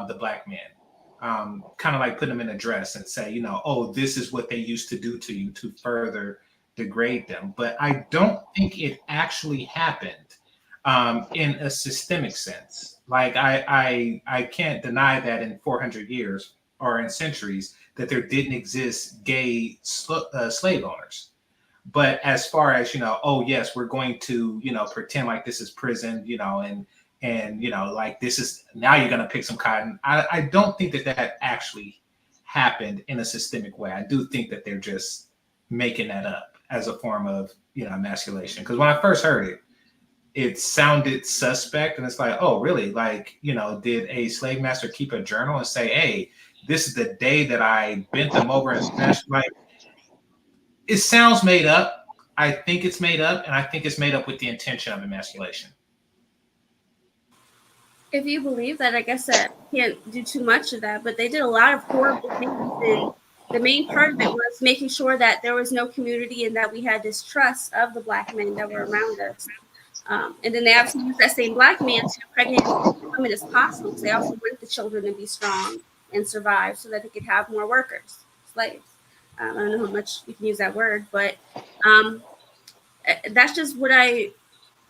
the black man, kind of like put them in a dress and say, oh, this is what they used to do to you to further degrade them. But I don't think it actually happened in a systemic sense. Like I can't deny that in 400 years or in centuries that there didn't exist gay slave owners. But as far as, oh yes, we're going to, pretend like this is prison, and like this is, now you're going to pick some cotton. I don't think that actually happened in a systemic way. I do think that they're just making that up as a form of, emasculation. Because when I first heard it, it sounded suspect, and it's like, oh, really? Like, did a slave master keep a journal and say, hey, this is the day that I bent them over and smashed? Like, it sounds made up. I think it's made up, and I think it's made up with the intention of emasculation. if you believe that, I guess that can't do too much of that. But they did a lot of horrible things, and the main part of it was making sure that there was no community and that we had distrust of the black men that were around us. And then they obviously used that same black man to impregnate as many women as possible because they also wanted the children to be strong and survive so that they could have more workers, slaves. I don't know how much you can use that word, but that's just what I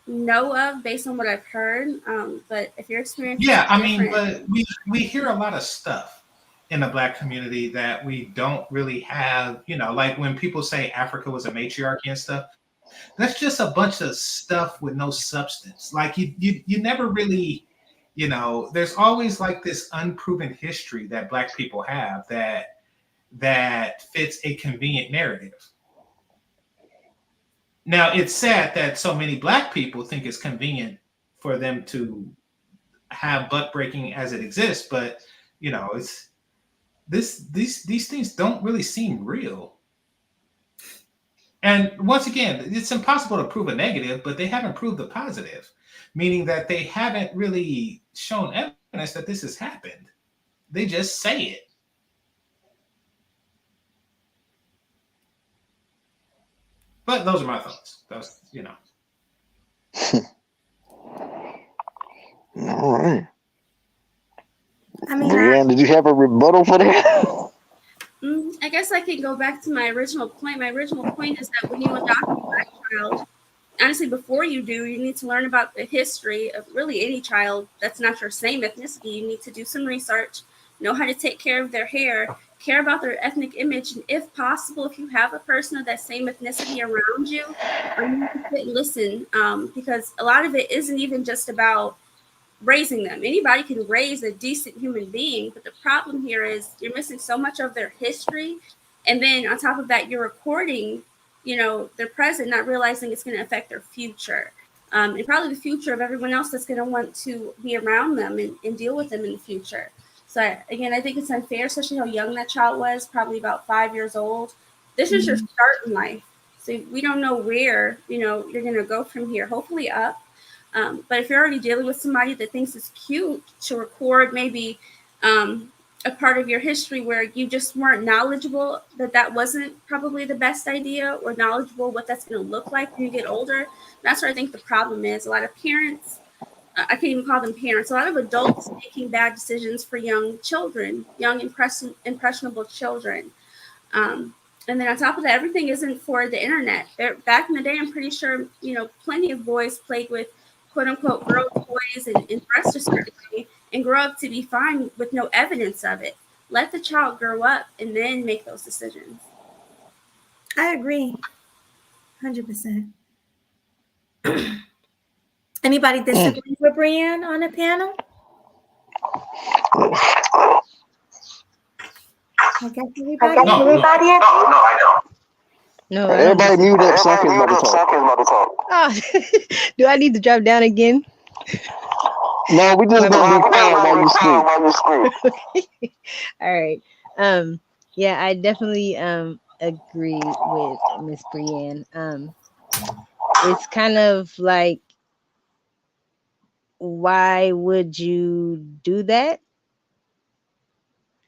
know of based on what I've heard. But if your experience is Yeah, I mean, different, but we hear a lot of stuff in the black community that we don't really have, like when people say Africa was a matriarchy and stuff, that's just a bunch of stuff with no substance. Like you never really, there's always like this unproven history that black people have that fits a convenient narrative. Now, it's sad that so many black people think it's convenient for them to have butt breaking as it exists, but it's these things don't really seem real. And once again, it's impossible to prove a negative, but they haven't proved the positive, meaning that they haven't really shown evidence that this has happened. They just say it. But those are my thoughts. Those, All right. I mean, Brianne, did you have a rebuttal for that? I guess I can go back to my original point. My original point is that when you adopt a black child, honestly, before you do, you need to learn about the history of really any child that's not your same ethnicity. You need to do some research, know how to take care of their hair, care about their ethnic image, and if possible, if you have a person of that same ethnicity around you, you need to sit and listen, because a lot of it isn't even just about raising them. Anybody can raise a decent human being, but the problem here is you're missing so much of their history, and then on top of that, you're recording, their present, not realizing it's going to affect their future, and probably the future of everyone else that's going to want to be around them and deal with them in the future. So again, I think it's unfair, especially how young that child was, probably about 5 years old. This is your start in life, so we don't know where you're going to go from here. Hopefully up. But if you're already dealing with somebody that thinks it's cute to record maybe a part of your history where you just weren't knowledgeable, that wasn't probably the best idea, or knowledgeable what that's going to look like when you get older, that's where I think the problem is. A lot of parents, I can't even call them parents, a lot of adults making bad decisions for young children, young impressionable children. And then on top of that, everything isn't for the internet. Back in the day, I'm pretty sure, plenty of boys played with quote unquote girl toys and dressed a certain way and grow up to be fine with no evidence of it. Let the child grow up and then make those decisions. I agree. 100%. Anybody disagree with Brianne on the panel? I guess everybody. No, I don't. No, Everybody mute up. Socket's about to talk. Oh, do I need to drop down again? No, we just gonna be quiet while you speak. All right. Yeah, I definitely agree with Miss Brianne. It's kind of like, why would you do that?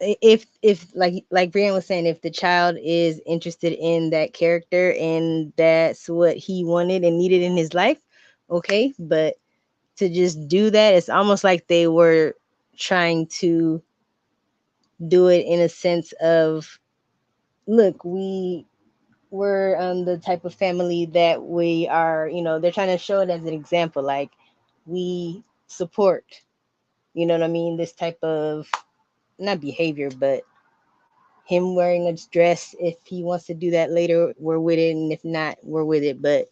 If like Brianne was saying, if the child is interested in that character and that's what he wanted and needed in his life, okay. But to just do that, it's almost like they were trying to do it in a sense of, look, we're the type of family that we are, they're trying to show it as an example, like we support, you know what I mean, this type of, not behavior, but him wearing a dress. If he wants to do that later, we're with it, and if not, we're with it. But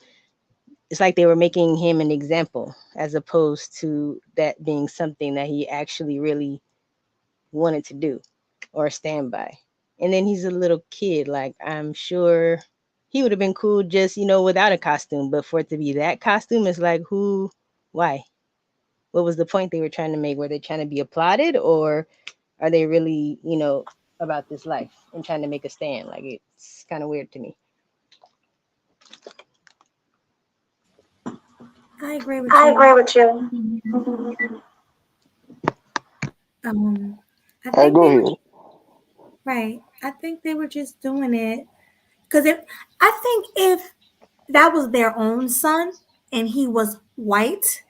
it's like they were making him an example as opposed to that being something that he actually really wanted to do or stand by. And then he's a little kid. Like, I'm sure he would have been cool just, without a costume. But for it to be that costume, it's like, why? What was the point they were trying to make? Were they trying to be applauded, or are they really, about this life and trying to make a stand? Like, it's kind of weird to me. I agree with you. I All right, think go they were ahead. right. I think they were just doing it because if that was their own son and he was white,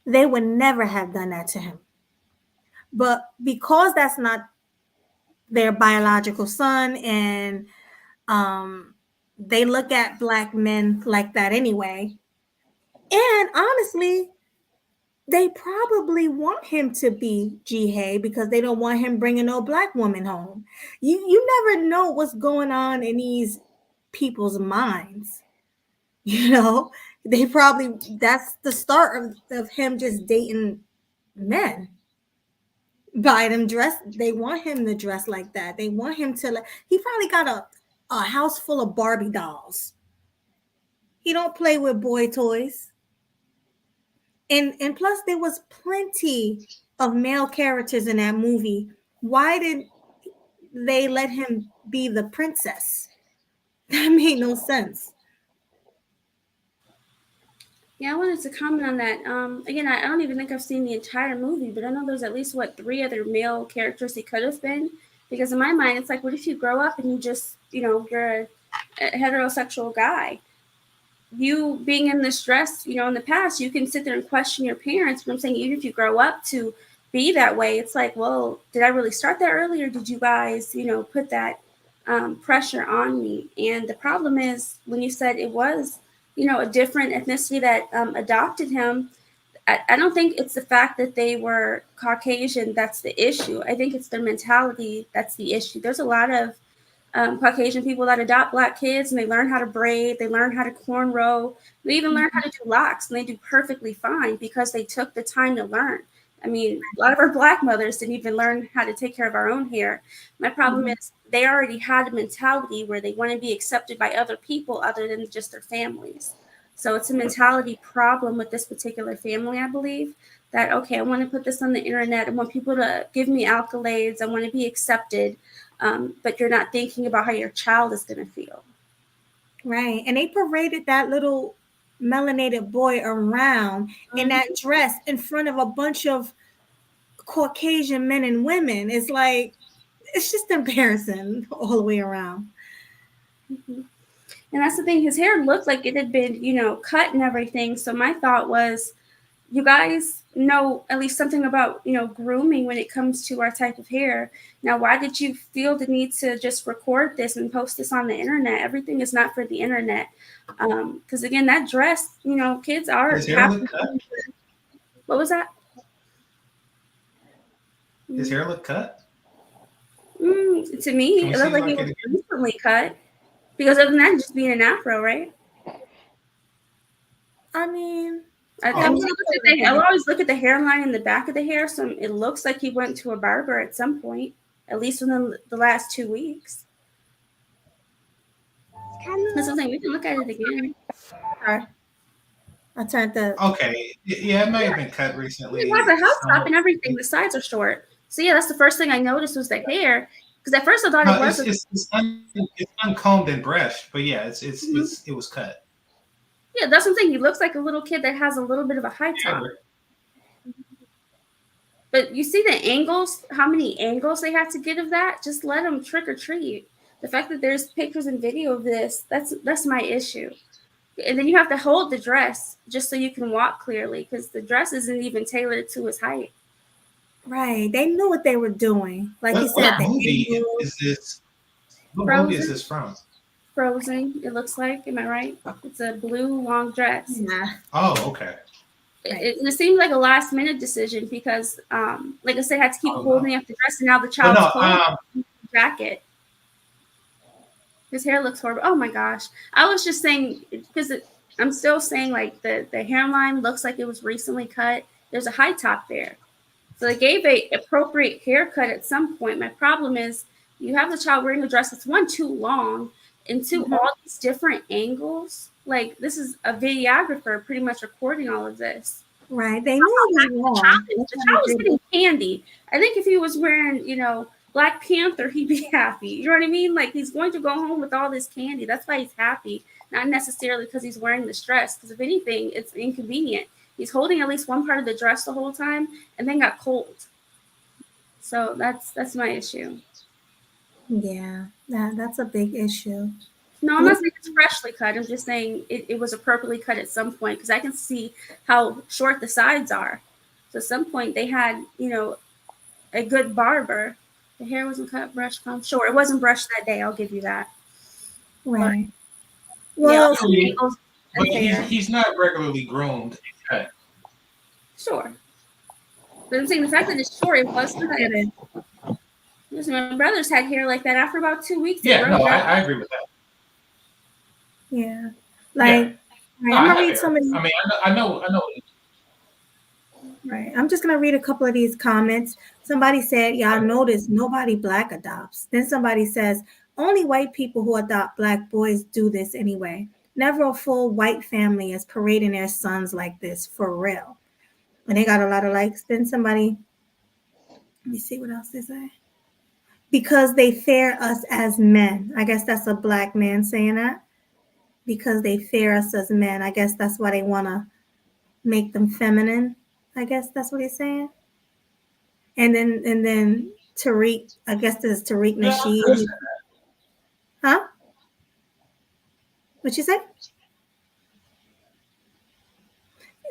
they would never have done that to him. But because that's not their biological son, and they look at black men like that anyway, and honestly, they probably want him to be Jihei because they don't want him bringing no black woman home. You never know what's going on in these people's minds. You know, they probably that's the start of him just dating men. Buy them dress. They want him to dress like that. They want him to. He probably got a house full of Barbie dolls. He don't play with boy toys. And plus there was plenty of male characters in that movie. Why did they let him be the princess? That made no sense. Yeah, I wanted to comment on that. Again, I don't even think I've seen the entire movie, but I know there's at least three other male characters he could have been. Because in my mind, it's like, what if you grow up and you just, you're a heterosexual guy? You being in this dress, in the past, you can sit there and question your parents. But I'm saying, even if you grow up to be that way, it's like, well, did I really start that early, or did you guys, put that pressure on me? And the problem is, when you said it was, a different ethnicity that adopted him, I don't think it's the fact that they were Caucasian that's the issue. I think it's their mentality that's the issue. There's a lot of Caucasian people that adopt black kids, and they learn how to braid, they learn how to cornrow, they even learn how to do locks, and they do perfectly fine because they took the time to learn. I mean, a lot of our black mothers didn't even learn how to take care of our own hair. My problem is they already had a mentality where they want to be accepted by other people other than just their families. So it's a mentality problem with this particular family, I believe, that, okay, I want to put this on the internet. I want people to give me accolades. I want to be accepted. But you're not thinking about how your child is going to feel. Right. And they paraded that little melanated boy around in that dress in front of a bunch of Caucasian men and women. It's like, it's just embarrassing all the way around. Mm-hmm. And that's the thing. His hair looked like it had been, cut and everything. So my thought was, you guys know at least something about, grooming when it comes to our type of hair. Now, why did you feel the need to just record this and post this on the internet? Everything is not for the internet. Because again, that dress, kids are His hair look cut? What was that? His hair look cut? To me, it looked like it was recently cut. Because other than that, just being an afro, right? I mean, I'll always look at the hairline in the back of the hair, so it looks like he went to a barber at some point, at least within the last 2 weeks. That's something we can look at it again. Sorry. I turned the Okay, yeah, it may have been cut recently. It has a house top and everything. The sides are short. So yeah, that's the first thing I noticed was the hair. Because at first I thought it was. It's uncombed and brushed, but yeah, it was cut. Yeah, that's something. He looks like a little kid that has a little bit of a high top. But you see the angles, how many angles they have to get of that? Just let them trick or treat. The fact that there's pictures and video of this, that's my issue. And then you have to hold the dress just so you can walk clearly, because the dress isn't even tailored to his height. Right. They knew what they were doing. Like you said, what movie is this? What movie is this from? Frozen, it looks like. Am I right? It's a blue long dress. Yeah. Oh, okay. It seemed like a last minute decision because, like I said, I had to keep holding up the dress, and now the child's cold jacket. His hair looks horrible. Oh my gosh! I was just saying because I'm still saying like the hairline looks like it was recently cut. There's a high top there, so they gave a appropriate haircut at some point. My problem is you have the child wearing a dress that's one too long and two all these different angles. Like this is a videographer pretty much recording all of this. Right. They knew it was wrong. The child was getting candy. I think if he was wearing, Black Panther, he'd be happy. You know what I mean? Like he's going to go home with all this candy. That's why he's happy, not necessarily because he's wearing this dress. Because if anything, it's inconvenient. He's holding at least one part of the dress the whole time, and then got cold. So that's my issue. Yeah, that's a big issue. No, I'm not saying it's freshly cut. I'm just saying it was appropriately cut at some point because I can see how short the sides are. So at some point they had, a good barber. The hair wasn't cut, brushed, combed. Sure, it wasn't brushed that day. I'll give you that. Right. But, yeah, Well, but he's not regularly groomed. Okay. Sure. But I'm saying the fact that it's short, it was cut. Listen, my brothers had hair like that after about 2 weeks. Yeah, no, I agree with that. Yeah. Like, yeah. I'm gonna read some of these. I mean, I know. Right. I'm just gonna read a couple of these comments. Somebody said, "Y'all notice nobody black adopts." Then somebody says, "Only white people who adopt black boys do this anyway. Never a full white family is parading their sons like this for real." And they got a lot of likes. Then somebody, let me see what else they say. Because they fear us as men. I guess that's a black man saying that. Because they fear us as men. I guess that's why they want to make them feminine. I guess that's what he's saying. And then Tariq, I guess this is Tariq Nasheed. Huh? What you say?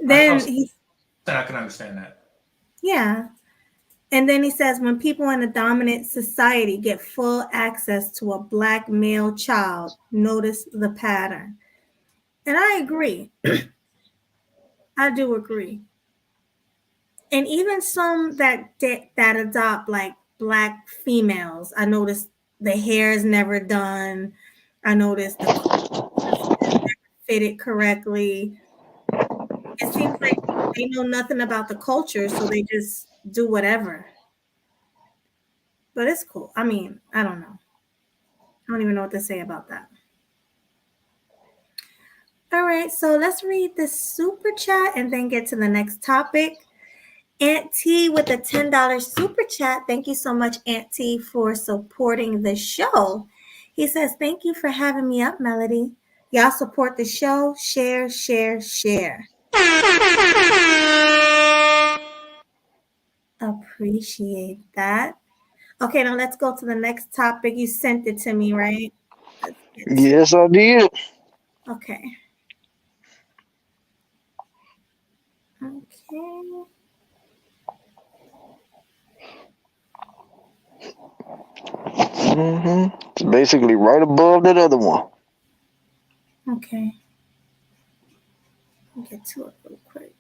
Then I can understand that. Yeah. And then he says, when people in a dominant society get full access to a black male child, notice the pattern. And I agree. I do agree. And even some that adopt like black females, I noticed the hair is never done. I noticed the clothes never fitted correctly. It seems like they know nothing about the culture, so they just do whatever. But it's cool. I mean, I don't know. I don't even know what to say about that. All right, so let's read this super chat and then get to the next topic. Aunt T with a $10 super chat. Thank you so much, Aunt T, for supporting the show. He says, thank you for having me up, Melody. Y'all support the show. Share, share, share. Appreciate that. Okay, now let's go to the next topic. You sent it to me, right? Yes, I did. Okay. Okay. It's basically right above that other one. Okay. I'll get to it real quick.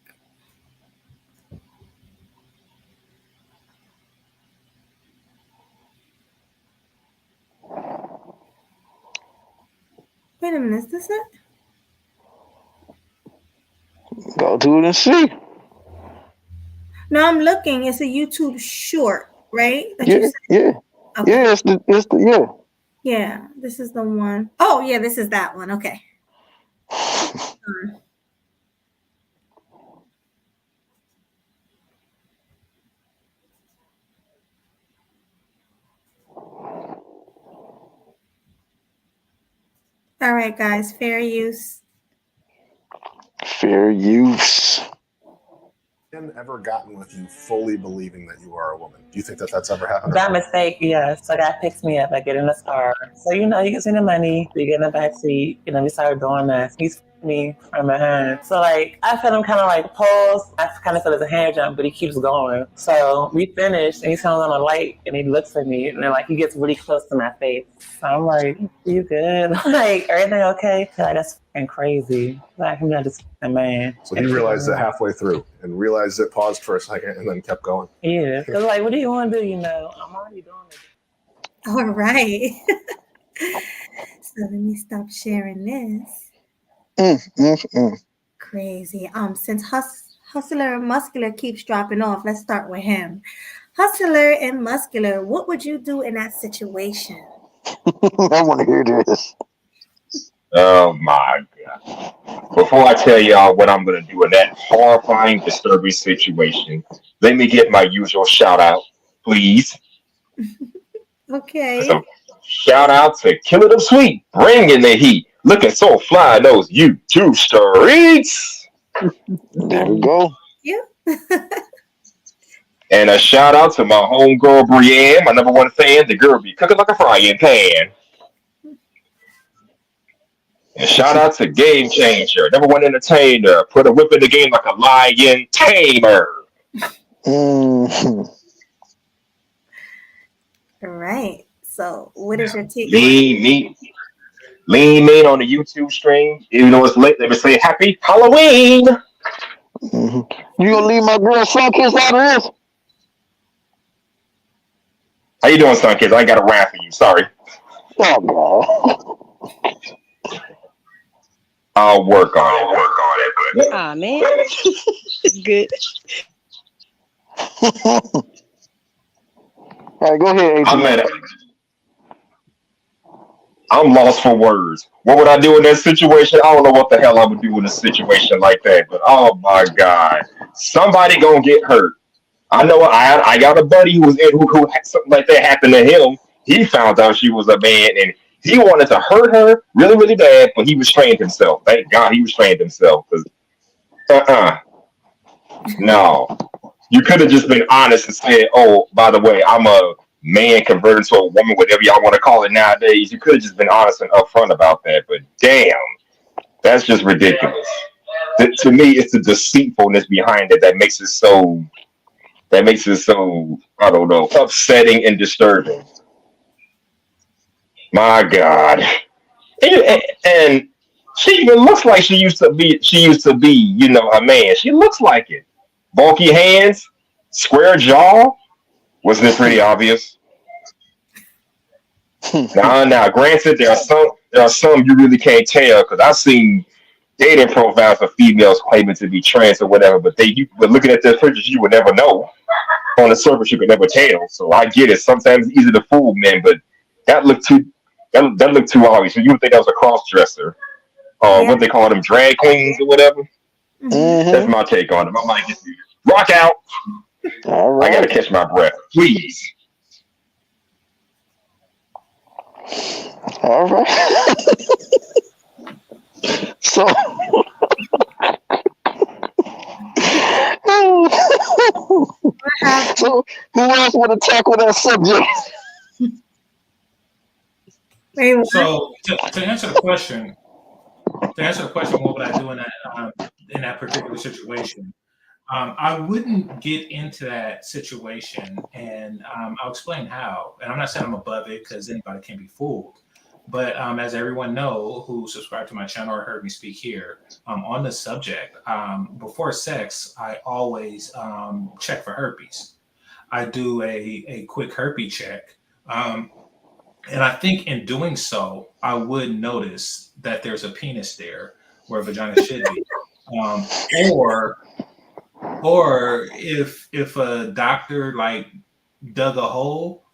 Wait a minute, is this it? Go to it and see. No, I'm looking. It's a YouTube short, right? Yeah. Okay. Yeah, it's the. Yeah, this is the one. Oh, yeah, this is that one. Okay. All right, guys, fair use. Fair use. Ever gotten with you fully believing that you are a woman? Do you think that that's ever happened? By mistake, yes. So that picks me up. I get in the car. So, he gets me the money. We get in the back seat. We start doing that. He's me from behind. So, I feel him kind of pause. I kind of feel it's a hand jump, but he keeps going. So we finish, and he turns on a light, and he looks at me, and then, he gets really close to my face. So I'm like, you good? Everything okay? That's fucking crazy. I'm not just a man. So he realized it halfway through and realized it, paused for a second, and then kept going. Yeah. Because, what do you want to do? I'm already doing it. All right. So let me stop sharing this. Crazy. Since Hustler and Muscular keeps dropping off, let's start with him. Hustler and Muscular, what would you do in that situation? I want to hear this. Oh my God. Before I tell y'all what I'm going to do in that horrifying, disturbing situation, let me get my usual shout out, please. Okay. So, shout out to Killer the Sweet, bringing the heat. Looking so fly in those YouTube streets. There we go. Yeah. And a shout out to my homegirl Brienne, my number one fan. The girl be cooking like a frying pan. And shout out to Game Changer, number one entertainer. Put a whip in the game like a lion tamer. Mhm. All right. So, what is your take? Lean meat. Lean mean on the YouTube stream. Even though it's late, let me say happy Halloween. Mhm. You gonna leave my girl Sunkiss out of this? How you doing, son kids? I ain't got a rap for you. Sorry. Oh no. I'll work on it. Work on it. Ah man, it's good. All right, go ahead, I'm AT. at it. I'm lost for words. What would I do in that situation? I don't know what the hell I would do in a situation like that. But oh my god, somebody gonna get hurt. I know I got a buddy who had something like that happen to him. He found out she was a man and he wanted to hurt her really, really bad, but he restrained himself. Thank God he restrained himself. Cause no. You could have just been honest and said, "Oh, by the way, I'm a man converted to a woman, whatever y'all want to call it nowadays." You could have just been honest and upfront about that. But damn, that's just ridiculous. To me, it's the deceitfulness behind it that makes it so. That makes it so, I don't know, upsetting and disturbing. My God, and she even looks like she used to be. She used to be, a man. She looks like it. Bulky hands, square jaw. Wasn't it pretty obvious? Now, granted, there are some you really can't tell because I've seen dating profiles of females claiming to be trans or whatever, but looking at their pictures, you would never know. On the surface, you could never tell. So I get it. Sometimes it's easy to fool men, but that looked too that looked too obvious. So you would think that was a cross dresser, Yeah. what they call them, drag queens or whatever. Mm-hmm. That's my take on it. I'm like, rock out. All I gotta right. catch my breath, please. All right. So, so who else want to tackle that subject? Wait, what? So to answer the question, what would I do in that particular situation? I wouldn't get into that situation, and I'll explain how. And I'm not saying I'm above it because anybody can be fooled. But as everyone know who subscribed to my channel or heard me speak here on the subject, before sex, I always check for herpes. I do a quick herpes check. And I think in doing so, I would notice that there's a penis there where a vagina should be. Or if a doctor like dug a hole,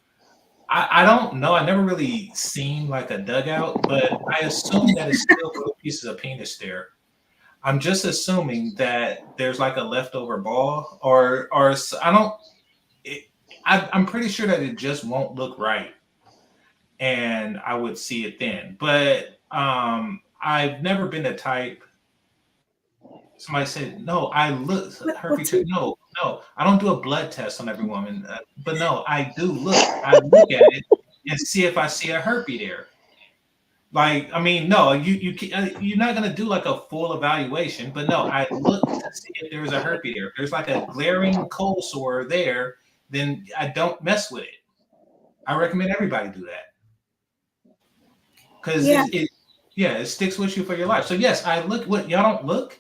I don't know. I never really seen like a dugout, but I assume that it's still little pieces of penis there. I'm just assuming that there's like a leftover ball, or I don't. I'm pretty sure that it just won't look right, and I would see it then. But I've never been the type. Somebody said, no, I look, herpes check. No, I don't do a blood test on every woman. But no, I do look. I look at it and see if I see a herpes there. Like, I mean, no, you're not going to do like a full evaluation, but no, I look to see if there's a herpes there. If there's like a glaring cold sore there, then I don't mess with it. I recommend everybody do that. Because it sticks with you for your life. So yes, I look. What, y'all don't look?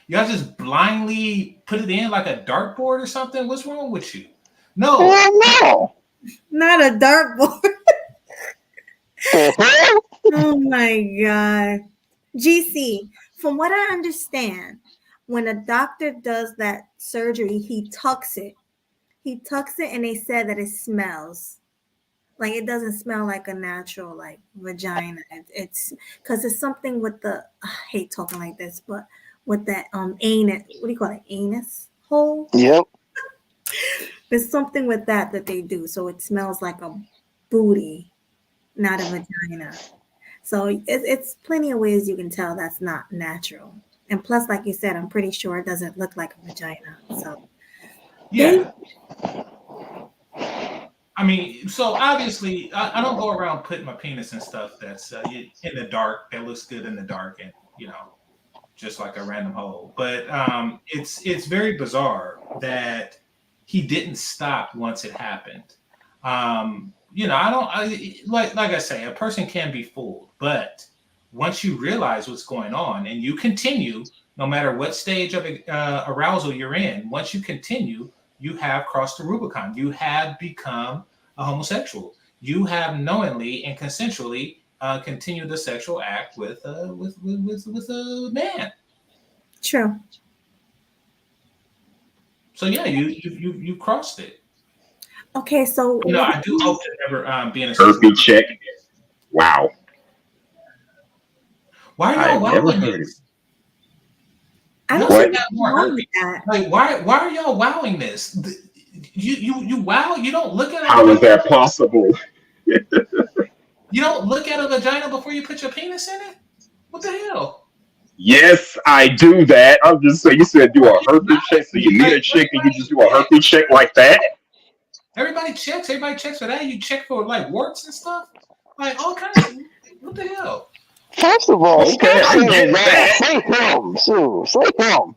Y'all just blindly put it in like a dartboard or something? What's wrong with you? No. No. Not a dartboard. Oh my God. GC, from what I understand, when a doctor does that surgery, he tucks it. He tucks it and they said that it smells. Like it doesn't smell like a natural like vagina. It's because it's something with the I hate talking like this, but with that anus, what do you call it? Anus hole? Yep. There's something with that they do. So it smells like a booty, not a vagina. So it's plenty of ways you can tell that's not natural. And plus, like you said, I'm pretty sure it doesn't look like a vagina. So Yeah. I mean, so obviously, I don't go around putting my penis in stuff that's in the dark, that looks good in the dark, and just like a random hole. But it's very bizarre that he didn't stop once it happened. Like I say, a person can be fooled, but once you realize what's going on and you continue, no matter what stage of arousal you're in, once you continue, you have crossed the Rubicon. You have become a homosexual. You have knowingly and consensually continued the sexual act with a man. True. So yeah, you crossed it. Okay, so I do hope to never be in a Herpes check. Wow. Why are y'all wowing this? I don't What? see what's wrong with that. Like, why are y'all wowing this? You wow? You don't look at it. How is that possible? You don't look at a vagina before you put your penis in it? What the hell? Yes, I do that. I'm just saying, you said do a herpes check, so you meet a chick and you just do a herpes check like that? Everybody checks for that. You check for like warts and stuff, like all kinds of. What the hell? First of all, Okay, I get that. say him. Say him.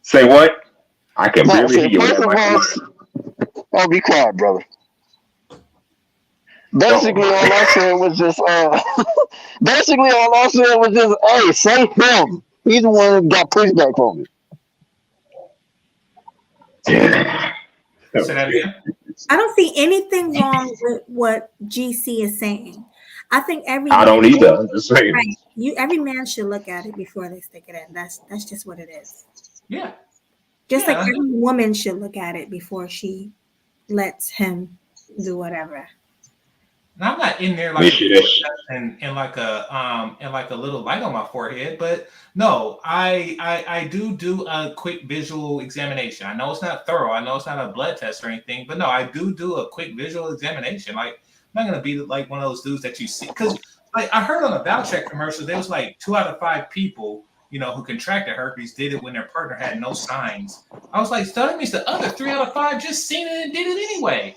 Say what? I can barely hear you with that mic. Oh, be quiet, brother. Basically, all I said was just, hey, say him. He's the one who got pushback from me. Say that again. I don't see anything wrong with what GC is saying. I think I don't either. I'm just saying. Right. Every man should look at it before they stick it in. That's just what it is. Yeah. Just like every woman should look at it before she lets him do whatever. And I'm not in there like and like a little light on my forehead, but no, I do a quick visual examination. I know it's not thorough. I know it's not a blood test or anything, but no, I do a quick visual examination. Like, I'm not gonna be like one of those dudes that you see, because like I heard on the Valtrex commercial, there was like 2 out of 5 people, who contracted herpes did it when their partner had no signs. I was like, so that means the other 3 out of 5 just seen it and did it anyway.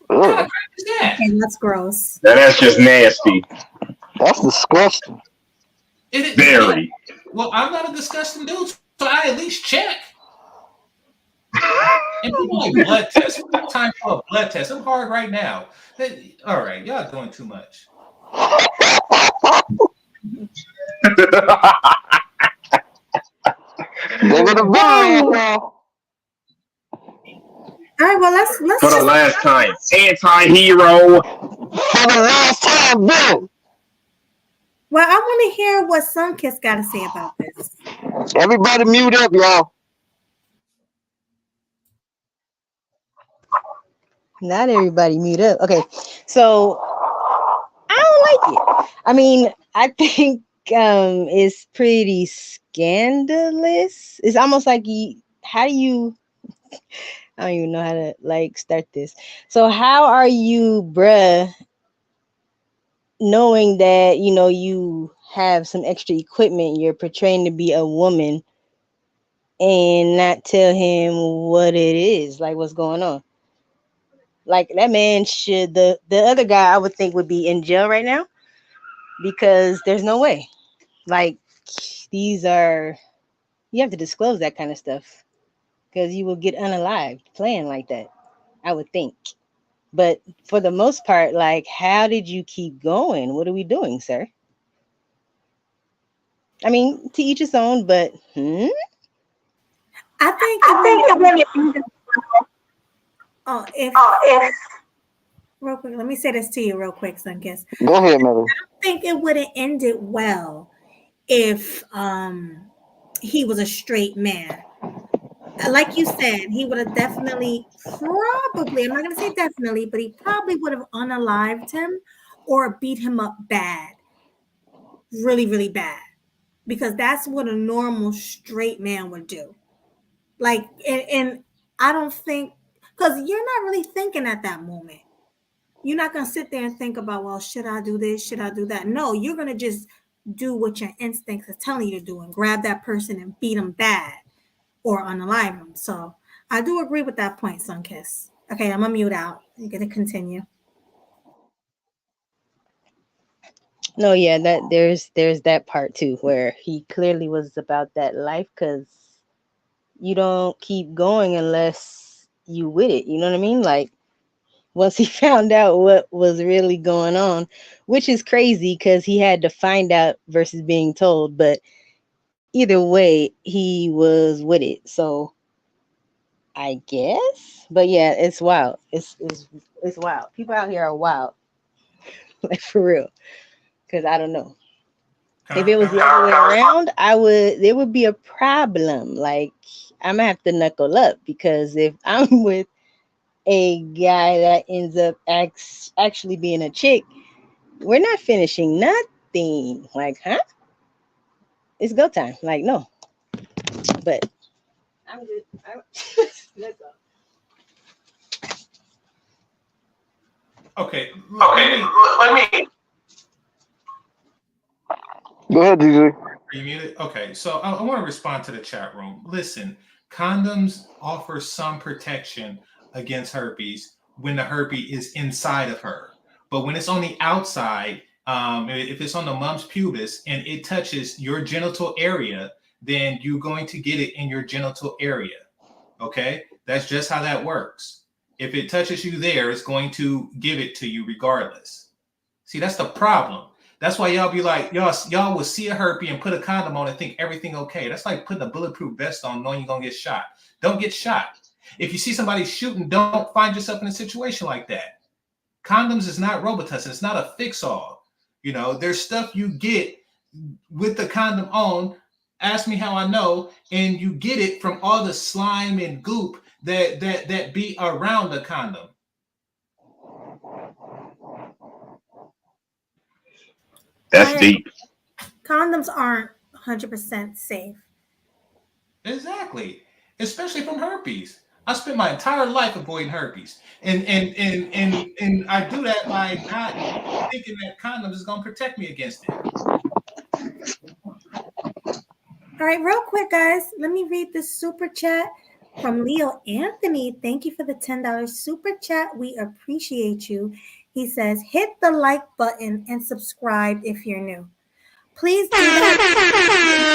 What kind of crap is that? Okay, that's gross. That's just nasty. That's disgusting. It is very. Well, I'm not a disgusting dude, so I at least check. And people like blood tests. We have time for a blood test. I'm hard right now. All right, y'all doing too much. All right, well, let's for the last time. Anti-hero. For the last time, Bill. Well, I want to hear what Sunkiss got to say about this. Everybody mute up, y'all. Not everybody mute up. Okay, so I don't like it. I mean, I think it's pretty scandalous. It's almost like how do you? I don't even know how to like start this. So how are you, bruh, knowing that you have some extra equipment, you're portraying to be a woman, and not tell him what it is, like what's going on? Like that man should, the other guy I would think would be in jail right now, because there's no way. Like you have to disclose that kind of stuff, because you will get unalived playing like that, I would think. But for the most part, like, how did you keep going? What are we doing, sir? I mean, to each his own, but I think it if real quick, let me say this to you real quick, Sunkiss. Go ahead, Mother. I think it would have ended well if he was a straight man. Like you said, he would have definitely, probably, I'm not going to say definitely, but he probably would have unalived him or beat him up bad. Really, really bad. Because that's what a normal straight man would do. Like, and I don't think, because you're not really thinking at that moment. You're not going to sit there and think about, well, should I do this? Should I do that? No, you're going to just do what your instincts are telling you to do and grab that person and beat them bad or unalive them. So I do agree with that point, Sunkiss. Okay, I'm gonna mute out. You're gonna continue. No, yeah, that there's that part too where he clearly was about that life, because you don't keep going unless you with it. You know what I mean? Like once he found out what was really going on, which is crazy because he had to find out versus being told. But either way, he was with it. So I guess. But yeah, it's wild. It's wild. People out here are wild. Like for real. Because I don't know. If it was the other way around, there would be a problem. Like I'm gonna have to knuckle up, because if I'm with a guy that ends up actually being a chick, we're not finishing nothing. Like, huh? It's go time. Like, no. But I'm good. Let's go. Okay, let me. Go ahead, DJ. Are you muted? Okay, so I want to respond to the chat room. Listen, condoms offer some protection against herpes when the herpes is inside of her. But when it's on the outside, if it's on the mum's pubis and it touches your genital area, then you're going to get it in your genital area. Okay? That's just how that works. If it touches you there, it's going to give it to you regardless. See, that's the problem. That's why y'all be like, y'all will see a herpes and put a condom on and think everything okay. That's like putting a bulletproof vest on knowing you're going to get shot. Don't get shot. If you see somebody shooting, don't find yourself in a situation like that. Condoms is not Robitussin. It's not a fix-all. You know, there's stuff you get with the condom on. Ask me how I know. And you get it from all the slime and goop that be around the condom. That's deep. Condoms aren't 100% safe. Exactly. Especially from herpes. I spent my entire life avoiding herpes. And I do that by not thinking that condoms is gonna protect me against it. All right, real quick, guys, let me read this super chat from Leo Anthony. Thank you for the $10 super chat. We appreciate you. He says, hit the like button and subscribe if you're new. Please do that.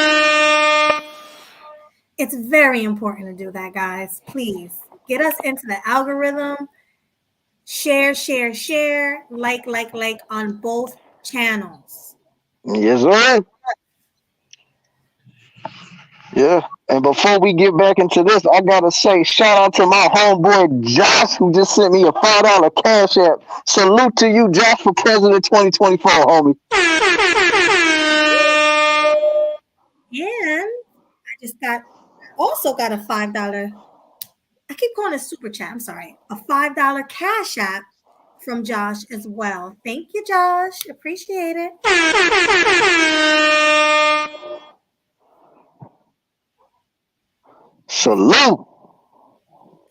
It's very important to do that, guys. Please get us into the algorithm. Share, like on both channels. Yes, sir. Yeah. And before we get back into this, I gotta say, shout out to my homeboy Josh, who just sent me a $5 cash app. Salute to you, Josh, for President 2024, homie. And I just also got a $5. I keep calling it super chat. I'm sorry. A $5 cash app from Josh as well. Thank you, Josh. Appreciate it. Salute.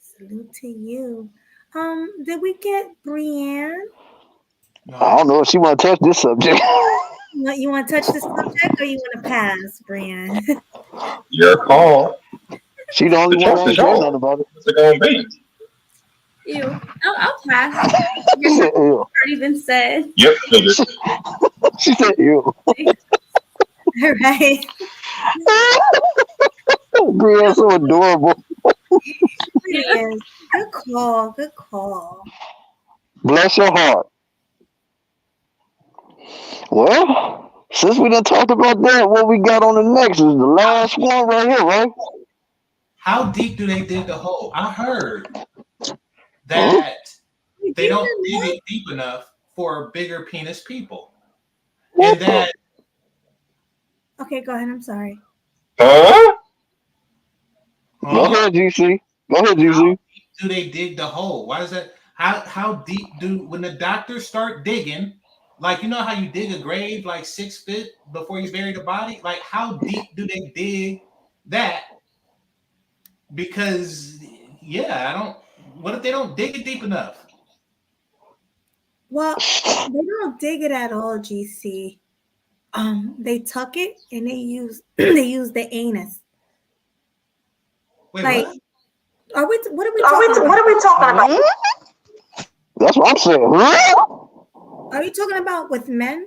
Salute to you. Did we get Brienne? I don't know if she want to touch this subject. You want to touch this subject, or you want to pass, Brienne? Your call. She the only one that ain't saying nothing about it. What's it gonna be? Ew. I'll pass. It's already been said. Yep. She said ew. All right. Brienne's so adorable. Brienne, good call. Good call. Bless your heart. Well, since we done talked about that, what we got on the next is the last one right here, right? How deep do they dig the hole? I heard that they don't dig it deep enough for bigger penis people. And that. Okay, go ahead. I'm sorry. Go ahead, GC. Go ahead, GC. How deep do they dig the hole? Why is that? How deep when the doctors start digging? Like, you know how you dig a grave like 6 feet before you bury the body? Like, how deep do they dig that? Because, what if they don't dig it deep enough? Well, they don't dig it at all, GC. They tuck it and they use the anus. Wait, like, what? Are we? What are we talking about? What are we talking about? That's what I'm saying. Are you talking about with men?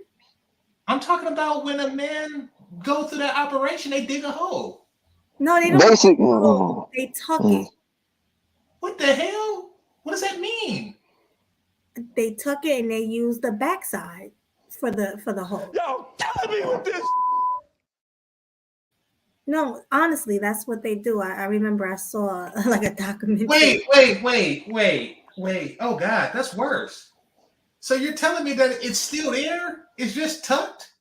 I'm talking about when a man go through that operation, they dig a hole. No, they don't. They tuck it. What the hell? What does that mean? They tuck it and they use the backside for the hole. Yo, killing me with this. No, honestly, that's what they do. I remember I saw like a documentary. Wait. Oh God, that's worse. So you're telling me that it's still there? It's just tucked?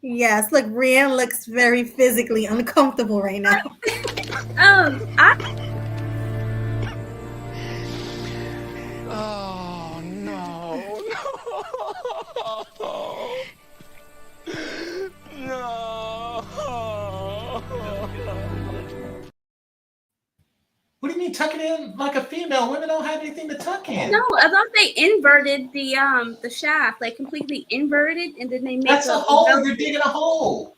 Yes, look, Brienne looks very physically uncomfortable right now. Oh no. What do you mean tuck it in like a female? Women don't have anything to tuck in. No, I thought they inverted the shaft, like completely inverted, and then they make That's a hole. You're digging a hole.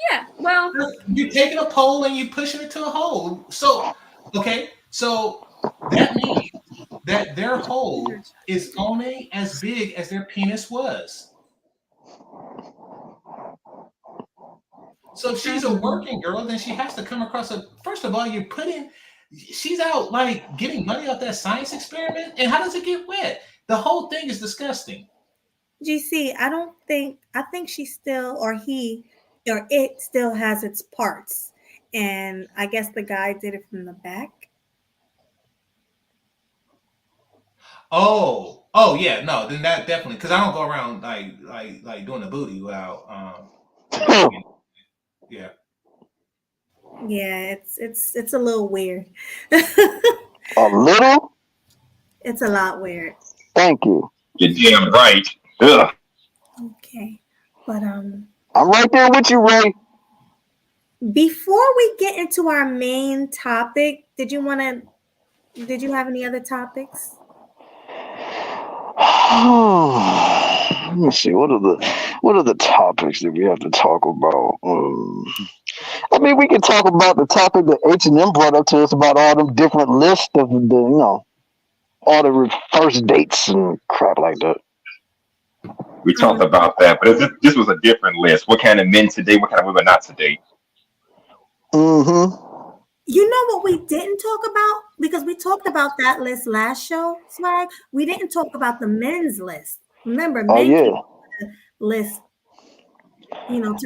Yeah, well, you're taking a pole and you're pushing it to a hole. So, okay, so that means that their hole is only as big as their penis was. So if she's a working girl, then she has to come across a. First of all, she's out like getting money off that science experiment, and how does it get wet? The whole thing is disgusting. GC, I think she still, or he, or it still has its parts, and I guess the guy did it from the back. Oh yeah, no, then that definitely, because I don't go around like doing the booty without yeah. Yeah, it's a little weird. A little? It's a lot weird. Thank you. You're damn right. Ugh. Okay, but I'm right there with you, Ray. Before we get into our main topic, did you have any other topics? Let me see. What are the topics that we have to talk about? I mean, we can talk about the topic that H&M brought up to us about all them different lists of all the first dates and crap like that. We talked about that, but this was a different list. What kind of men today? What kind of women not today? Mm-hmm. You know what we didn't talk about? Because we talked about that list last show, Swag. We didn't talk about the men's list. Remember, men came up with a list, to women's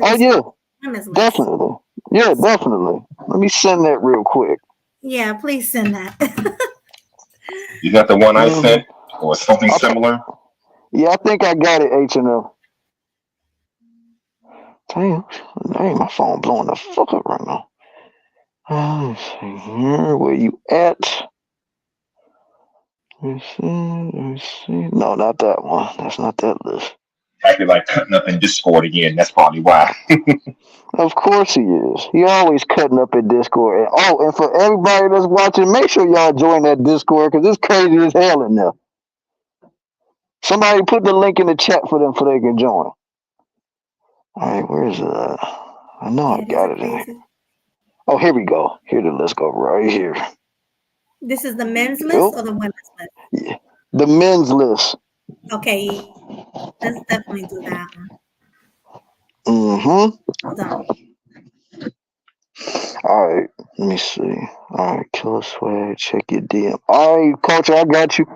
list. Definitely. Yeah, definitely. Let me send that real quick. Yeah, please send that. Is that the one I sent, or something similar? Yeah, I think I got it, H&M. Damn, my phone blowing the fuck up right now. Let's see here. Where you at? Let's see. No, not that one. That's not that list. Acting like cutting up in Discord again. That's probably why. Of course he is. He always cutting up in Discord. And for everybody that's watching, make sure y'all join that Discord because it's crazy as hell in there. Somebody put the link in the chat for them so they can join. All right, where's that? I know I got it in here. Oh, here we go. Here the list go right here. This is the men's list or the women's list? Yeah, the men's list. Okay, let's definitely do that one. Mm-hmm. Hold on. All right, let me see. All right, Killer Swag, check your DM. All right, Culture, I got you.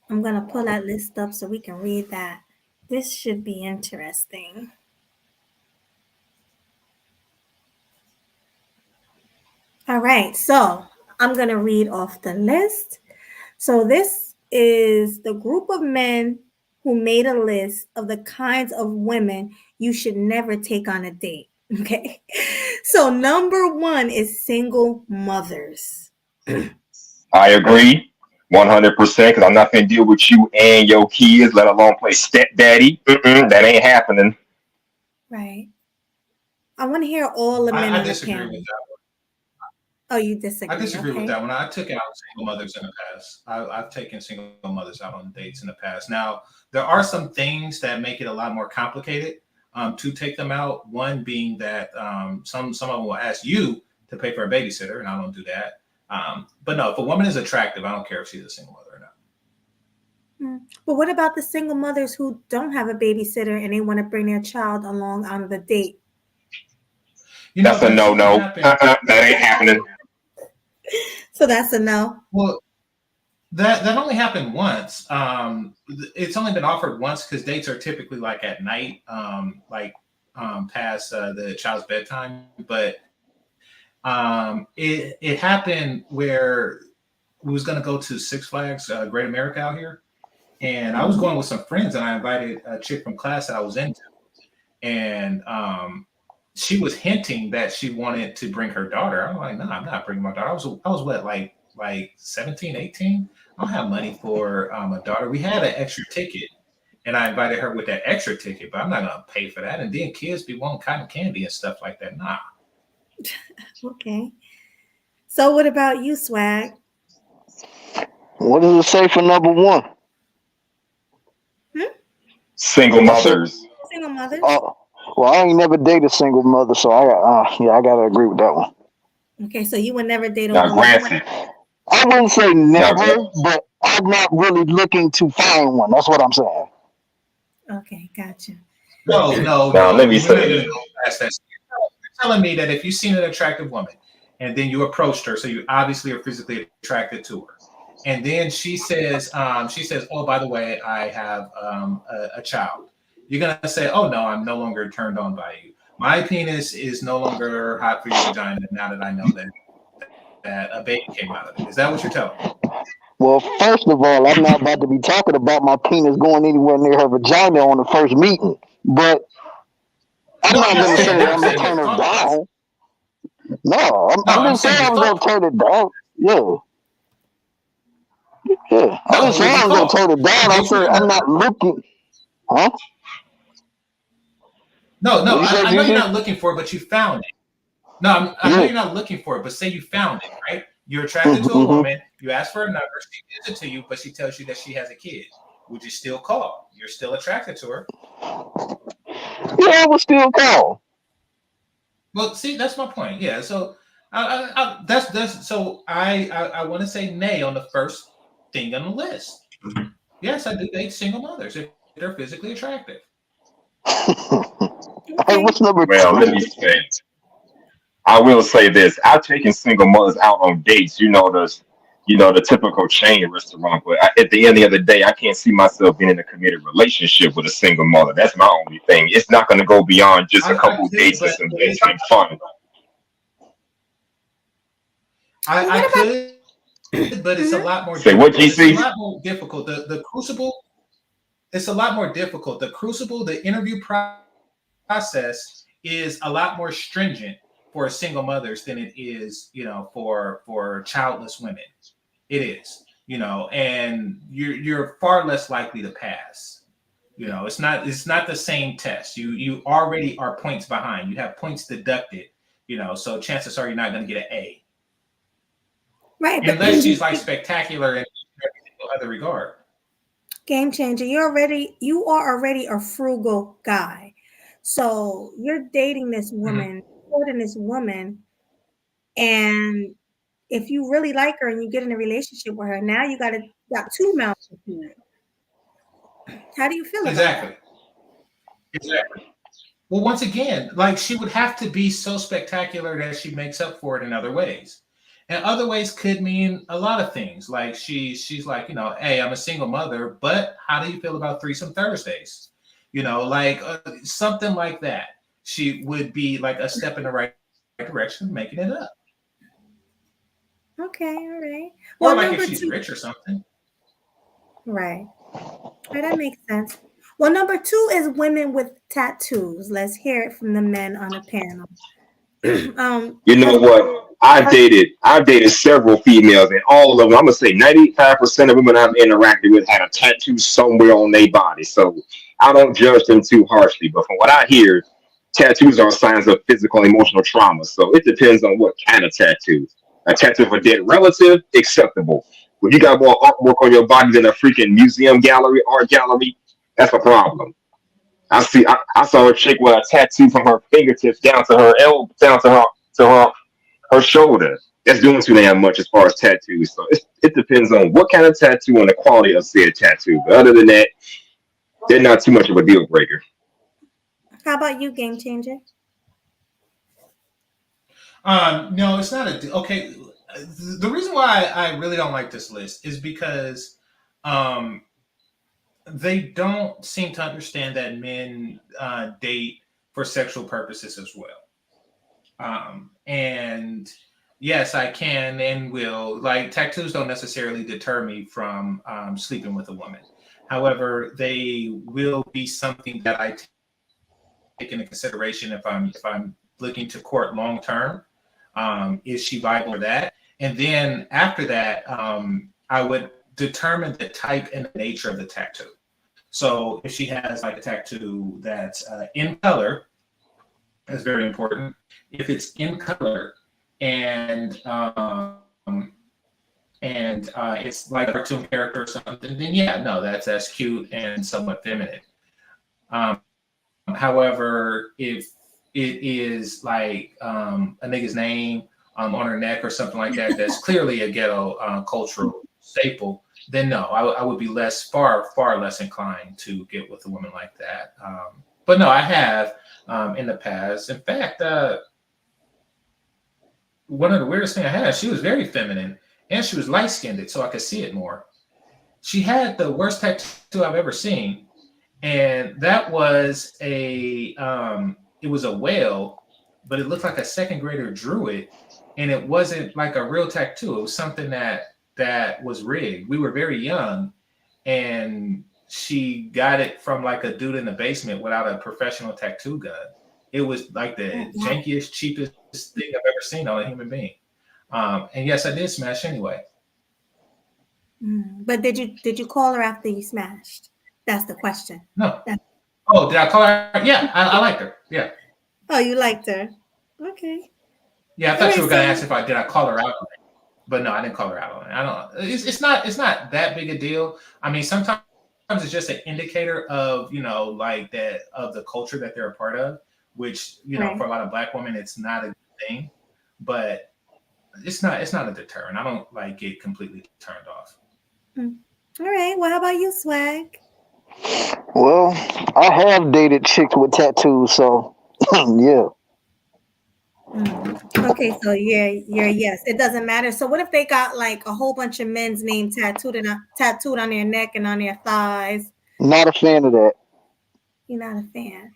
I'm going to pull that list up so we can read that. This should be interesting. All right, so I'm going to read off the list. So this is the group of men who made a list of the kinds of women you should never take on a date. Okay, so number 1 is single mothers. I agree 100% because I'm not going to deal with you and your kids, let alone play stepdaddy. That ain't happening. Right. I want to hear all the men I on the disagree panel. with that one. Oh, you I disagree. disagree with Okay. that one. I took out single mothers in the past. I've taken single mothers out on dates in the past. Now, there are some things that make it a lot more complicated to take them out. One being that some of them will ask you to pay for a babysitter, and I don't do that. But no, if a woman is attractive, I don't care if she's a single mother or not. But what about the single mothers who don't have a babysitter and they want to bring their child along on the date? That's a no-no. That ain't happening. So that's a no. Well, that only happened once. It's only been offered once because dates are typically like at night, past the child's bedtime. But it happened where we was going to go to Six Flags Great America out here, and I was going with some friends, and I invited a chick from class that I was into, and she was hinting that she wanted to bring her daughter. I'm like, no, I'm not bringing my daughter. I was what, like 17, 18? I don't have money for a daughter. We had an extra ticket, and I invited her with that extra ticket, but I'm not gonna pay for that. And then kids be wanting cotton candy and stuff like that. Nah. Okay. So what about you, Swag? What does it say for number one? Single mothers. Single mothers? Oh, well, I ain't never dated a single mother, so I gotta agree with that one. Okay, so you would never date a Now, woman. granted, I wouldn't say never, but I'm not really looking to find one. That's what I'm saying. Okay, gotcha. No. Now, let me We're not say gonna this. go past that. You're telling me that if you've seen an attractive woman and then you approached her, so you obviously are physically attracted to her, and then she says, "Oh, by the way, I have a child." You're gonna say, "Oh no, I'm no longer turned on by you. My penis is no longer hot for your vagina now that I know that a baby came out of it." Is that what you're telling me? Well, first of all, I'm not about to be talking about my penis going anywhere near her vagina on the first meeting, but I'm not gonna say I'm gonna turn her down. No, I'm just saying I'm gonna turn it down. Yeah. I didn't say I'm gonna turn it down. I said I'm not looking. Huh? No, What'd you say, I know GG? you're not looking for it, but you found it. No, I know you're not looking for it, but say you found it, right? You're attracted to a woman, you ask for a number, she gives it to you, but she tells you that she has a kid. Would you still call? You're still attracted to her. Yeah, I would still call. Well, see, that's my point. Yeah, so I want to say nay on the first thing on the list. Yes, I do date single mothers if they're physically attractive. Hey, what's number Well, two? let me say, I will say this. I've taken single mothers out on dates, the typical chain restaurant. But at the end of the day, I can't see myself being in a committed relationship with a single mother. That's my only thing. It's not going to go beyond just a couple of dates and some dates and fun. I could, but it's a lot more Say difficult. what, GC? It's a lot more difficult. The crucible, it's a lot more difficult. The crucible, the interview process is a lot more stringent for single mothers than it is, for childless women. It is, and you're far less likely to pass. It's not the same test. You already are points behind. You have points deducted, so chances are you're not going to get an A. Right. Unless she's like spectacular in every single other regard. Game changer. You are already a frugal guy. So you're dating this woman, courting this woman, and if you really like her and you get in a relationship with her, now you got two mouths to feed. How do you feel about that? Exactly. Well, once again, like she would have to be so spectacular that she makes up for it in other ways. And other ways could mean a lot of things. Like she's like, hey, I'm a single mother, but how do you feel about threesome Thursdays? Something like that. She would be like a step in the right direction, making it up. Okay, all right. Or like if she's rich or something. Right. That makes sense. Well, number two is women with tattoos. Let's hear it from the men on the panel. You know what? I've dated several females, and all of them, I'm gonna say 95% of women I've interacted with had a tattoo somewhere on their body. So I don't judge them too harshly. But from what I hear, tattoos are signs of physical and emotional trauma. So it depends on what kind of tattoos. A tattoo of a dead relative, acceptable. If you got more artwork on your body than a freaking museum gallery, art gallery, that's a problem. I saw a chick with a tattoo from her fingertips down to her elbow, down to her shoulder. That's doing too damn much as far as tattoos. So it depends on what kind of tattoo and the quality of said tattoo. But other than that, they're not too much of a deal breaker. How about you, Game Changer? No, it's not okay. The reason why I really don't like this list is because they don't seem to understand that men date for sexual purposes as well. And yes, I can and will. Like, tattoos don't necessarily deter me from sleeping with a woman. However, they will be something that I take into consideration if I'm looking to court long term. Is she viable for that? And then after that, I would determine the type and the nature of the tattoo. So if she has like a tattoo that's in color, that's very important. If it's in color and it's like a cartoon character or something, then yeah, no, that's cute and somewhat feminine. However, if it is like a nigga's name on her neck or something like that, that's clearly a ghetto cultural staple, then no, I would be far less inclined to get with a woman like that. But no, I have in the past. In fact, one of the weirdest things I had, she was very feminine and she was light-skinned, so I could see it more. She had the worst tattoo I've ever seen, and that was it was a whale, but it looked like a second grader drew it, and it wasn't like a real tattoo. It was something that was rigged. We were very young, and she got it from like a dude in the basement without a professional tattoo gun. It was like the jankiest, cheapest thing I've ever seen on a human being. And yes, I did smash anyway. But did you call her after you smashed? That's the question. No. Oh, did I call her? Yeah, I liked her. Yeah. Oh, you liked her. Okay. Yeah, I thought you were going to ask if I call her out on it. But no, I didn't call her out on it. I don't. It's not that big a deal. I mean, sometimes it's just an indicator of like that of the culture that they're a part of. Which for a lot of Black women, it's not a good thing. But it's not a deterrent. I don't like get completely turned off. All right. Well, how about you, Swag? Well, I have dated chicks with tattoos, so yeah. Okay, so you're yes. It doesn't matter. So what if they got like a whole bunch of men's name tattooed on their neck and on their thighs? Not a fan of that. You're not a fan.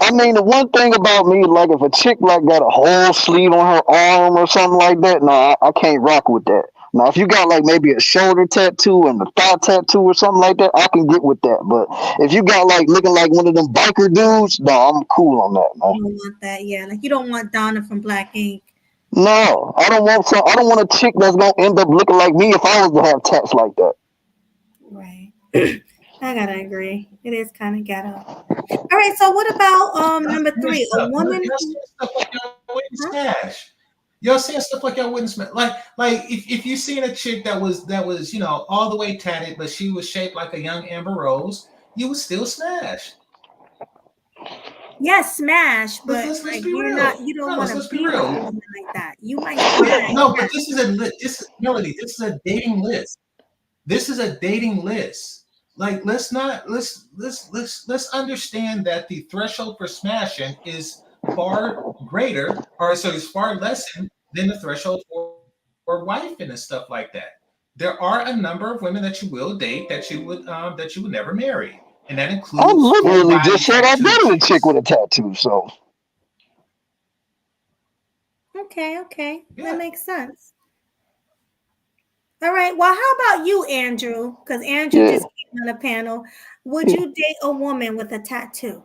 I mean, the one thing about me, like if a chick like got a whole sleeve on her arm or something like that, no, I can't rock with that. Now, if you got like maybe a shoulder tattoo and a thigh tattoo or something like that, I can get with that. But if you got like looking like one of them biker dudes, no, I'm cool on that, man. You don't want that, yeah. Like you don't want Donna from Black Ink. No, I don't want a chick that's gonna end up looking like me if I was to have tats like that. Right. I gotta agree. It is kind of ghetto. All right. So what about number 3? A woman. Y'all saying stuff like y'all wouldn't smash. Like if you seen a chick that was all the way tatted, but she was shaped like a young Amber Rose, you would still smash. Yes, smash, but let's like, be you're real. not. You don't want to be real. like that. You might. Smash. No, but this is Melody. This is a dating list. This is a dating list. Like let's understand that the threshold for smashing is far greater, or so it's far less than the threshold for wife and stuff like that. There are a number of women that you will date that you would never marry, and that includes. I literally just said I dated a chick with a tattoo, so. Okay, that makes sense. All right. Well, how about you, Andrew? Because Andrew just came on the panel. Would you date a woman with a tattoo?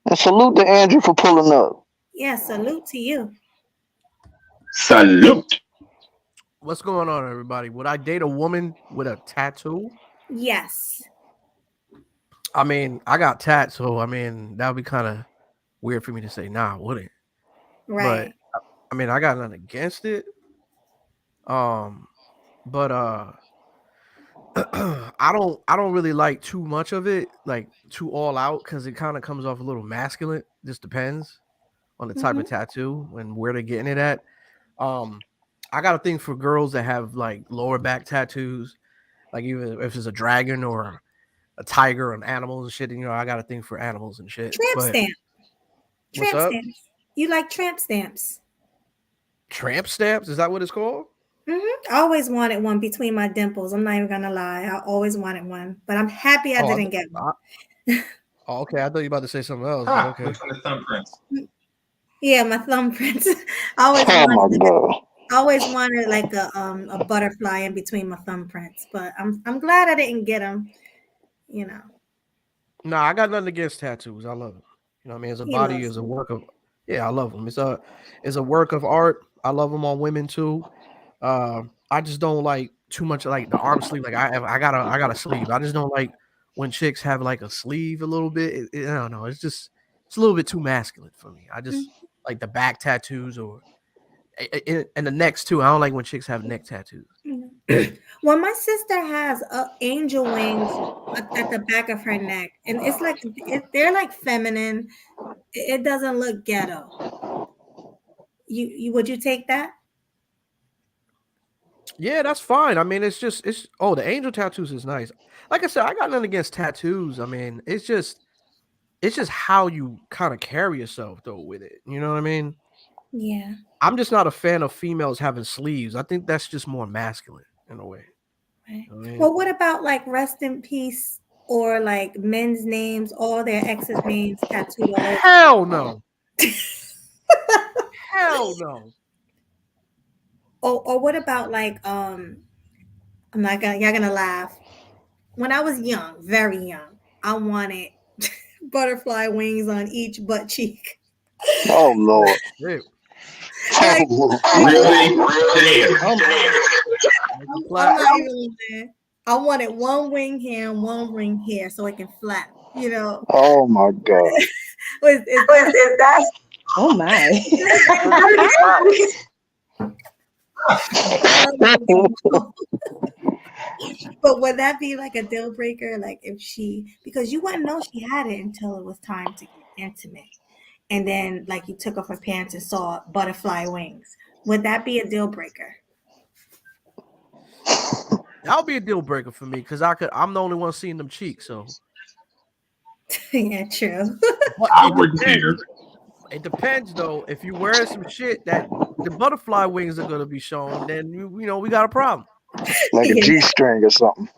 And salute to Andrew for pulling up. Yeah, salute to you. Salute. What's going on, everybody? Would I date a woman with a tattoo? Yes. I mean, I got tats, so I mean that would be kind of weird for me to say nah, I wouldn't. Right. But I mean, I got nothing against it. But I don't really like too much of it, like too all out, because it kind of comes off a little masculine. Just depends on the type of Mhm. tattoo and where they're getting it at. Um, I got a thing for girls that have like lower back tattoos, like even if it's a dragon or a tiger and animals and shit. I got a thing for animals and shit. Tramp But stamp. what's Tramp up? stamps. You like tramp stamps? Tramp stamps? Is that what it's called? I always wanted one between my dimples. I'm not even gonna lie. I always wanted one, but I'm happy I Oh, didn't get one. oh, okay. I thought you were about to say something else, but Ha! okay. Between the thumbprints. Yeah, my thumbprints. I always Oh my wanted god. I always wanted like a butterfly in between my thumbprints, but I'm glad I didn't get them. You know, Nah, I got nothing against tattoos. I love them. You know what I mean? As a he body, loves is a them. work of, yeah, I love them. It's a work of art. I love them on women too. I just don't like too much like the arm sleeve. Like I got a sleeve. I just don't like when chicks have like a sleeve a little bit. I don't know. It's a little bit too masculine for me. I just like the back tattoos or and the necks too. I don't like when chicks have neck tattoos. Well, my sister has angel wings at the back of her neck, and it's like they're like feminine. It doesn't look ghetto. You would you take that? Yeah, that's fine. I mean, it's the angel tattoos is nice. Like I said, I got nothing against tattoos. I mean, it's just how you kind of carry yourself though with it. You know what I mean? Yeah. I'm just not a fan of females having sleeves. I think that's just more masculine in a way. Right. You know what I mean? Well, what about like rest in peace or like men's names, all their exes' names tattooed all over? Hell no. Hell no. Or what about like I'm not gonna y'all gonna laugh. When I was young, very young, I wanted butterfly wings on each butt cheek. Oh lord. Shit. Like, Really? Damn. I'm not even there. I wanted one wing here and one wing here so it can flap. You know, Oh my god. is that Oh my. But would that be like a deal breaker? Like if because you wouldn't know she had it until it was time to get intimate. And then like you took off her pants and saw butterfly wings. Would that be a deal breaker? That'll be a deal breaker for me because I'm the only one seeing them cheeks. So Yeah, true. but I wouldn't care. it depends though. If you wear some shit that the butterfly wings are gonna be shown, then we got a problem. Like a Yeah. G-string or something.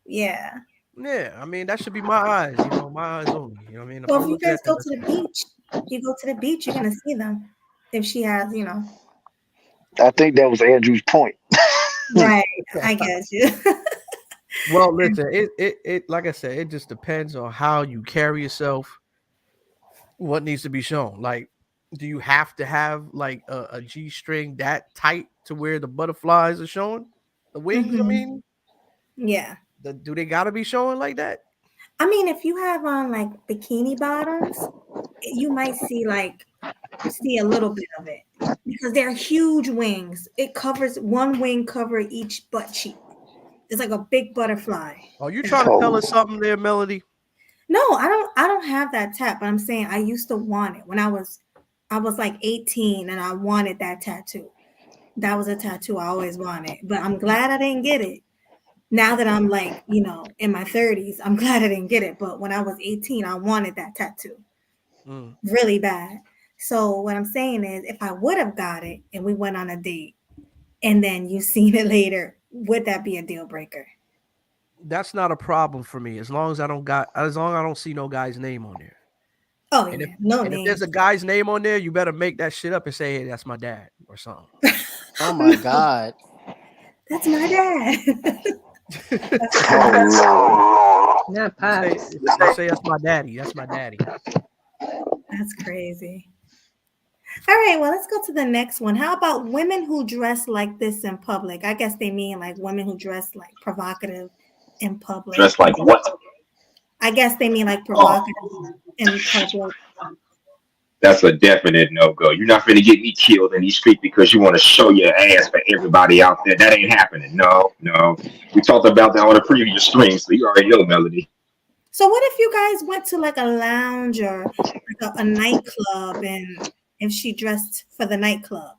Yeah. Yeah, I mean that should be my eyes. My eyes only. You know what I mean? If Well, I'm if you looking guys at go that, to the beach, you go to the beach, you're gonna see them. If she has, I think that was Andrew's point. right. I guess you. well, listen, it like I said, it just depends on how you carry yourself. What needs to be shown? Like, do you have to have like a G string that tight to where the butterflies are showing? The wings, I Mhm. mean, Yeah. do they gotta be showing like that? I mean, if you have on like bikini bottoms, you might see a little bit of it because they're huge wings. It covers one wing cover each butt cheek. It's like a big butterfly. Are you trying to tell us something there, Melody? No, I don't have that tat, but I'm saying I used to want it when I was like 18 and I wanted that tattoo. That was a tattoo I always wanted, but I'm glad I didn't get it. Now that I'm like, in my 30s, I'm glad I didn't get it. But when I was 18, I wanted that tattoo really bad. So what I'm saying is if I would have got it and we went on a date and then you seen it later, would that be a deal breaker? That's not a problem for me as long as I don't see no guy's name on there. Oh And yeah, no if there's names. a guy's name on there, you better make that shit up and say, hey, that's my dad or something. Oh my god. That's my dad. Oh Lord. Not Say, pops. say that's my daddy. That's my daddy. That's crazy. All right, well, let's go to the next one. How about women who dress like this in public? I guess they mean like women who dress like provocative in public. Dressed like what? I guess they mean like Oh, provocative in public. That's a definite no go. You're not gonna get me killed in these streets because you want to show your ass for everybody out there. That ain't happening. No, no. We talked about that on a previous stream, so you already know, Melody. So what if you guys went to like a lounge or like a nightclub, and if she dressed for the nightclub,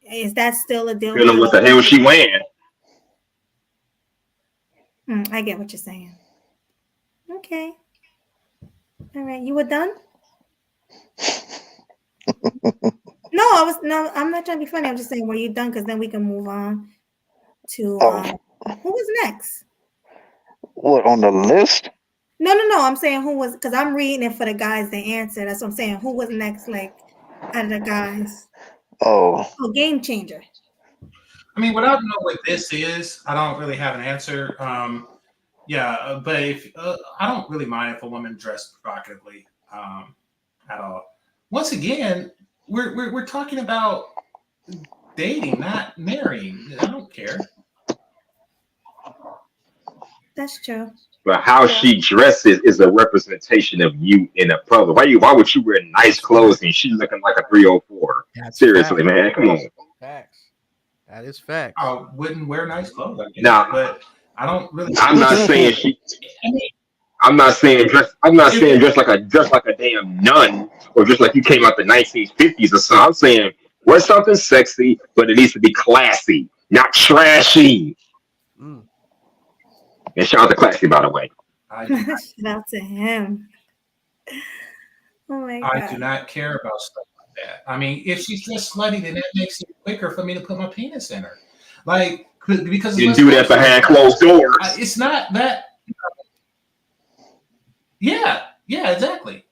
is that still a deal You know breaker? what the hell she wearing? I get what you're saying. Okay. All right. You were done? No, I'm not trying to be funny. I'm just saying, were you done? Because then we can move on to who was next? What on the list? No. I'm saying who was, because I'm reading it for the guys to answer. That's what I'm saying. Who was next, like out of the guys? Oh, game changer. I mean, without knowing what this is, I don't really have an answer. But if I don't really mind if a woman dressed provocatively at all. Once again, we're talking about dating, not marrying. I don't care. That's true. But how she dresses is a representation of you in a public. Why would you wear nice clothes and she's looking like a 304? Seriously, man, come on. Facts. That is facts. I wouldn't wear nice clothes, I guess, Nah. but I don't really. I'm not saying she. I'm not saying dress. I'm not saying dress like a damn nun or just like you came out the 1950s or something. I'm saying wear something sexy, but it needs to be classy, not trashy. And shout out to Classy, by the way. Shout out to him. Oh my God. I do not care about stuff like that. I mean, if she's dressed slutty, then that makes it quicker for me to put my penis in her. Like, because you do that behind closed doors. It's not that. Yeah, exactly.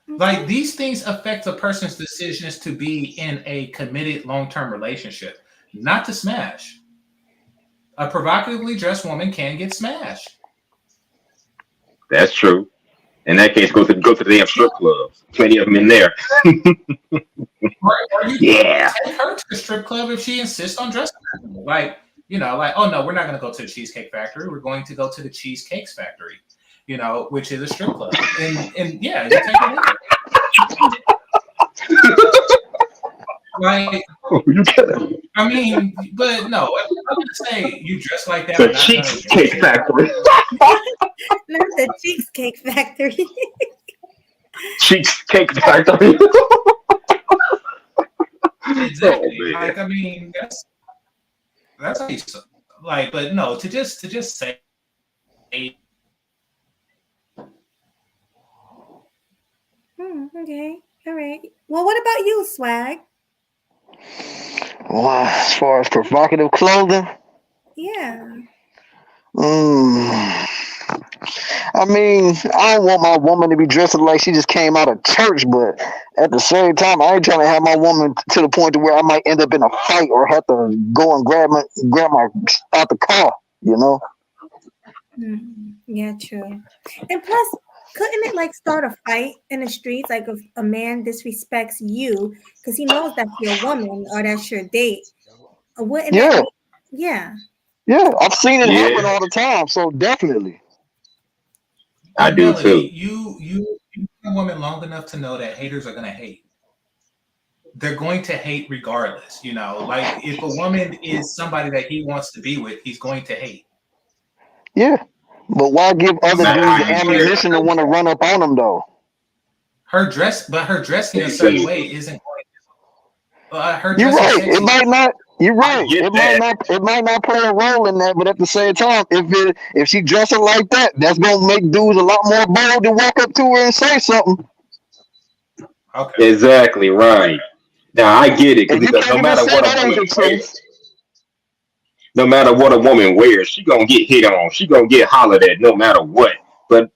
Like, these things affect a person's decisions to be in a committed long-term relationship, not to smash. A provocatively dressed woman can get smashed. That's true. In that case, go to the damn strip clubs. Plenty of them in there. Or you Yeah. take her to the strip club if she insists on dressing. Like, oh no, we're not going to go to the Cheesecake Factory. We're going to go to the Cheesecakes Factory, which is a strip club. And yeah, you take her there. Like, I mean, but no, I'm gonna say you dress like that. The Cheesecake Factory. Not the Cheesecake Factory. Cheesecake Factory. Exactly. Oh, like, I mean, that's how you, like, but no, to just say. Okay. All right. Well, what about you, Swag? Well, as far as provocative clothing, Yeah. I mean, I don't want my woman to be dressed like she just came out of church, but at the same time, I ain't trying to have my woman to the point to where I might end up in a fight or have to go and grab my out the car, Yeah, true. And plus, couldn't it like start a fight in the streets? Like if a man disrespects you because he knows that's your woman or that's your date. Wouldn't that be, yeah. Yeah, I've seen it happen all the time, so definitely. I do too. You a woman long enough to know that haters are gonna hate. They're going to hate regardless, Like if a woman is somebody that he wants to be with, he's going to hate. Yeah, but why give other dudes ammunition to want to run up on them though? Her dressing a certain way isn't going to. Her You're right. sexy. It might not. You're right. It might not play a role in that, but at the same time, if she dressing like that, that's gonna make dudes a lot more bold to walk up to her and say something. Okay. Exactly right. Now I get it because no matter what a woman wears, no matter what a woman wears, she gonna get hit on. She gonna get hollered at no matter what. But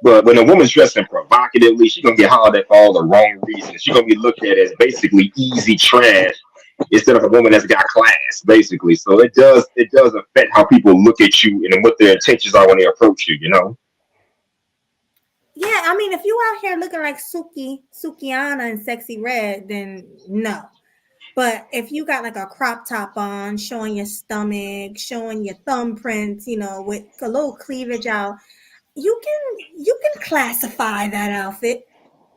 when a woman's dressing provocatively, she gonna get hollered at for all the wrong reasons. She gonna be looked at as basically easy trash instead of a woman that's got class, basically. So it does affect how people look at you and what their intentions are when they approach you. Yeah, I mean, if you out here looking like Sukiana and Sexxy Red, then no. But if you got like a crop top on, showing your stomach, showing your thumbprints, with a little cleavage out, you can classify that outfit.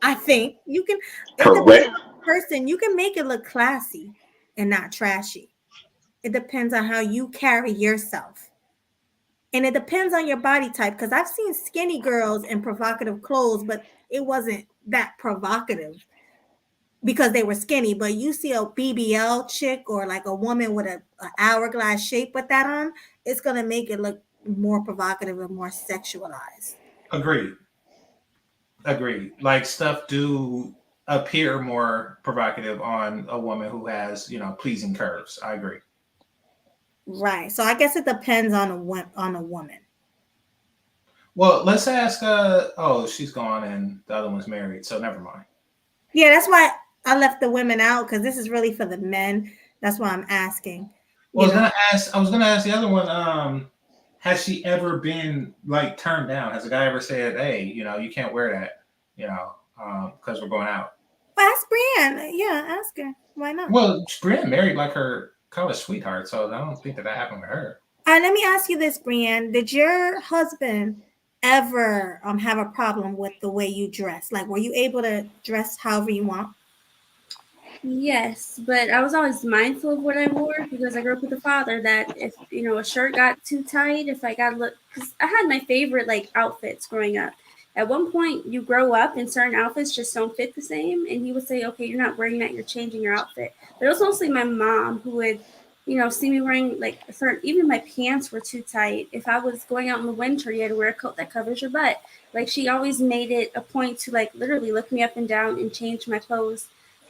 I think you can. It depends Correct. on the person. You can make it look classy and not trashy. It depends on how you carry yourself. And it depends on your body type. Because I've seen skinny girls in provocative clothes, but it wasn't that provocative because they were skinny. But you see a BBL chick or like a woman with a hourglass shape with that on, it's gonna make it look more provocative and more sexualized. Agreed. Agreed. Like stuff do appear more provocative on a woman who has, pleasing curves. I agree. Right. So I guess it depends on a woman. Well, let's ask. Oh, she's gone, and the other one's married, so never mind. Yeah, that's why I left the women out because this is really for the men. That's why I'm asking. Well, I was gonna ask the other one. Has she ever been like turned down? Has a guy ever said, "Hey, you can't wear that," because we're going out? Well, ask Brienne. Yeah, ask her. Why not? Well, Brienne married like her college sweetheart, so I don't think that happened with her. Let me ask you this, Brienne. Did your husband ever have a problem with the way you dress? Like, were you able to dress however you want? Yes, but I was always mindful of what I wore because I grew up with a father that if a shirt got too tight, if I got because I had my favorite like outfits growing up. At one point, you grow up and certain outfits just don't fit the same, and he would say, "Okay, you're not wearing that. You're changing your outfit." But it was mostly my mom who would, see me wearing like a certain. Even my pants were too tight. If I was going out in the winter, you had to wear a coat that covers your butt. Like she always made it a point to like literally look me up and down and change my clothes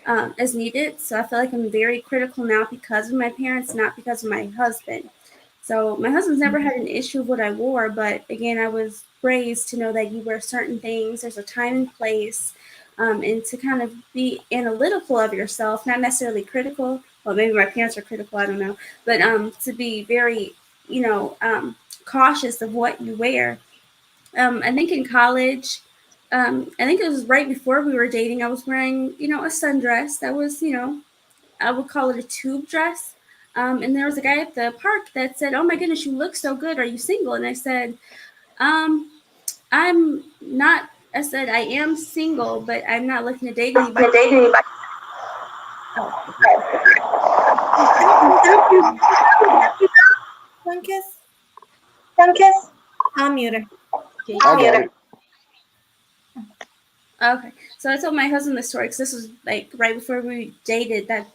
as needed. So I feel like I'm very critical now because of my parents, not because of my husband. So my husband's never had an issue with what I wore, but again, I was raised to know that you wear certain things, there's a time and place, and to kind of be analytical of yourself, not necessarily critical. Well, maybe my parents are critical, I don't know, but to be very, cautious of what you wear. I think in college, I think it was right before we were dating. I was wearing, a sundress that was, I would call it a tube dress. And there was a guy at the park that said, "Oh my goodness, you look so good. Are you single?" And I said, um, "I'm not." I said, "I am single, but I'm not looking to date anybody." Oh. One kiss. One kiss. I'll mute her. I got it. Okay, so I told my husband this story because this was like right before we dated. That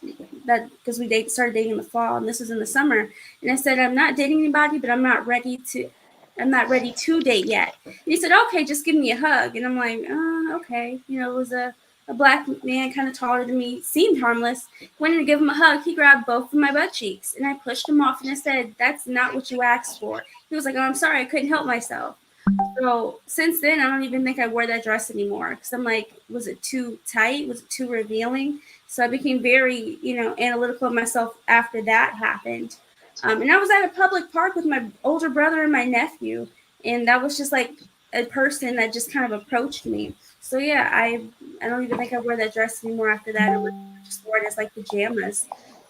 because we started dating in the fall, and this was in the summer. And I said, "I'm not dating anybody, but I'm not ready to date yet." And he said, "Okay, just give me a hug." And I'm like, "Okay." It was a black man, kind of taller than me, seemed harmless. Went in to give him a hug. He grabbed both of my butt cheeks, and I pushed him off. And I said, "That's not what you asked for." He was like, "Oh, I'm sorry, I couldn't help myself." So since then, I don't even think I wore that dress anymore because I'm like, was it too tight? Was it too revealing? So I became very, analytical of myself after that happened. And I was at a public park with my older brother and my nephew, and that was just like a person that just kind of approached me. So yeah, I don't even think I wear that dress anymore after that. It was just wore it as like pajamas.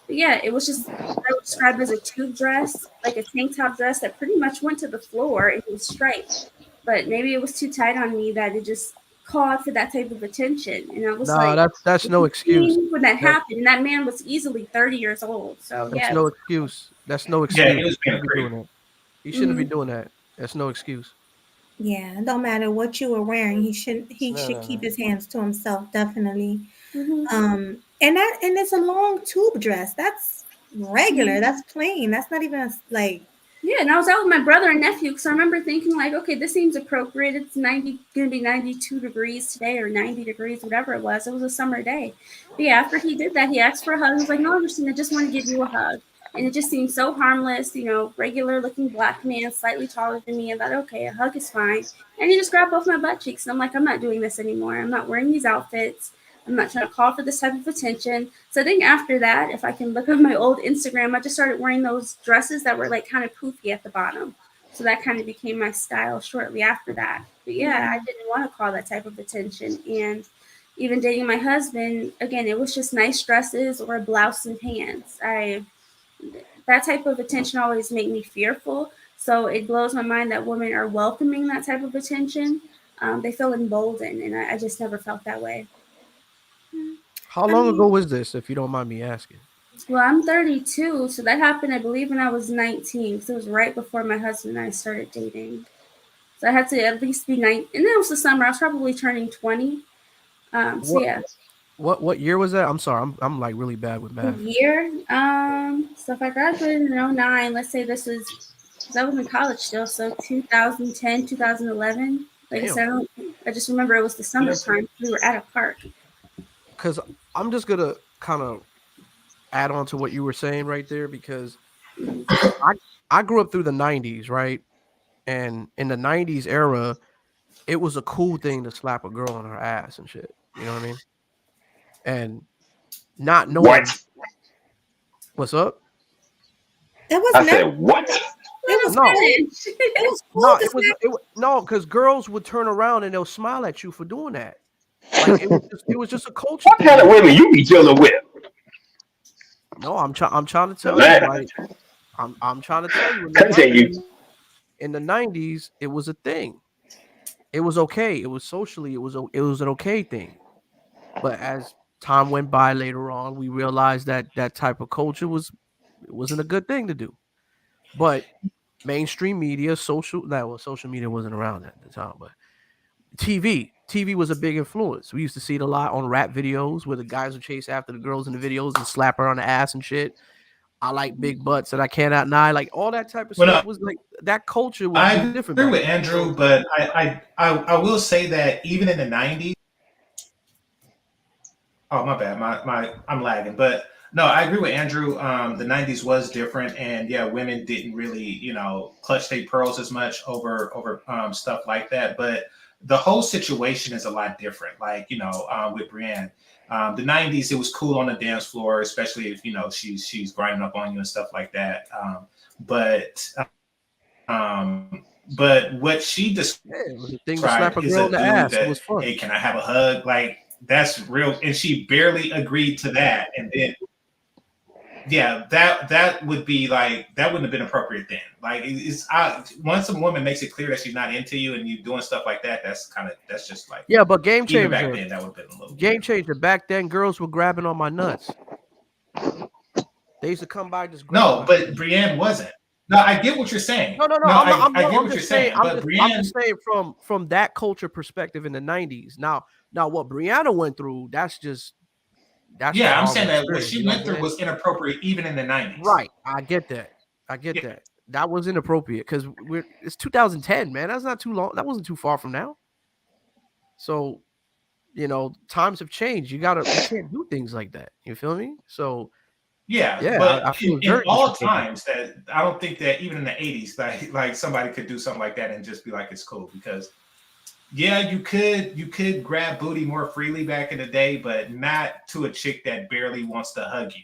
But yeah, it was just I would describe as a tube dress, like a tank top dress that pretty much went to the floor and it was striped. But maybe it was too tight on me that it just called for that type of attention. And I was No, like, that's no excuse. when that happened, and that man was easily 30 years old. So That's yeah. no excuse. That's no excuse. Yeah, he was He being shouldn't be doing that. He shouldn't be doing that. That's no excuse. Yeah, it don't matter what you were wearing. He should keep his hands to himself, definitely. And it's a long tube dress. That's regular. That's plain. That's not even like. Yeah, and I was out with my brother and nephew because I remember thinking like, okay, this seems appropriate. It's going to be 92 degrees today or 90 degrees, whatever it was. It was a summer day. But yeah, after he did that, he asked for a hug. I was like, "No, Christine, I just want to give you a hug." And it just seemed so harmless, regular looking black man, slightly taller than me. I thought, okay, a hug is fine. And he just grabbed both my butt cheeks. And I'm like, I'm not doing this anymore. I'm not wearing these outfits. I'm not trying to call for this type of attention. So I think after that, if I can look at my old Instagram, I just started wearing those dresses that were like kind of poofy at the bottom. So that kind of became my style shortly after that. But yeah, I didn't want to call that type of attention. And even dating my husband, again, it was just nice dresses or a blouse and pants. That type of attention always made me fearful So it blows my mind that women are welcoming that type of attention. They feel emboldened, and I just never felt that way. How long ago was this, if you don't mind me asking? Well, I'm 32, so that happened, I believe, when I was 19, because it was right before my husband and I started dating. So I had to at least be 9, and then it was the summer. I was probably turning 20. So yeah. What year was that? I'm sorry, I'm like really bad with The math. year, so if I graduated in 09, let's say this was, because I was in college still, so 2010, 2011. Like I said, I just remember it was the summertime. We were at a park. Because I'm just gonna kind of add on to what you were saying right there, because I grew up through the 90s, right? And in the 90s era, it was a cool thing to slap a girl on her ass and shit. You know what I mean? And not knowing what's up. It was I said what? It was No, it was cool no, to it was no, because girls would turn around and they'll smile at you for doing that. Like it was just a culture What thing. kind of women you be dealing with? No, I'm trying to tell you, Atlanta. like I'm trying to tell you, Continue. in the 90s, it was a thing. It was okay. It was socially, it was an okay thing. But as time went by later on, we realized that that type of culture wasn't a good thing to do. But mainstream media, social media wasn't around at the time, but TV was a big influence. We used to see it a lot on rap videos where the guys would chase after the girls in the videos and slap her on the ass and shit. I like big butts and I cannot deny. Like all that type of stuff was like that culture was I different agree back with then. Andrew, but I will say that even in the 90s. Oh, my bad. I'm lagging. But no, I agree with Andrew. The 90s was different, and yeah, women didn't really, clutch their pearls as much over stuff like that. But the whole situation is a lot different. Like, with Brienne. The 90s, it was cool on the dance floor, especially if, she's grinding up on you and stuff like that. But what she it was a thing to slap a described is girl a in the dude ass. It that, was fun. hey, can I have a hug? Like, that's real. And she barely agreed to that. And then, yeah, that would be like, that wouldn't have been appropriate then. Like, once a woman makes it clear that she's not into you and you doing stuff like that, that's just like, Yeah, but game even back changer. then, that would have been a little Game changer. Back then, girls were grabbing on my nuts. They used to come by just grab. No, but Brienne wasn't. No, I get what you're saying. No. I get what you're saying. I'm But I'm just saying from that culture perspective in the 90s. Now what Brianna went through, that's just a yeah, I'm saying horrible that what experience. she You know went what I'm through saying? was inappropriate even in the 90s. Right. I get that. That was inappropriate because it's 2010, man. That's not too long. That wasn't too far from now. So, times have changed. You can't do things like that. You feel me? So Yeah, yeah, but I feel in very all disrespectful. times that I don't think that even in the 80s, like somebody could do something like that and just be like it's cool because yeah, you could grab booty more freely back in the day, but not to a chick that barely wants to hug you.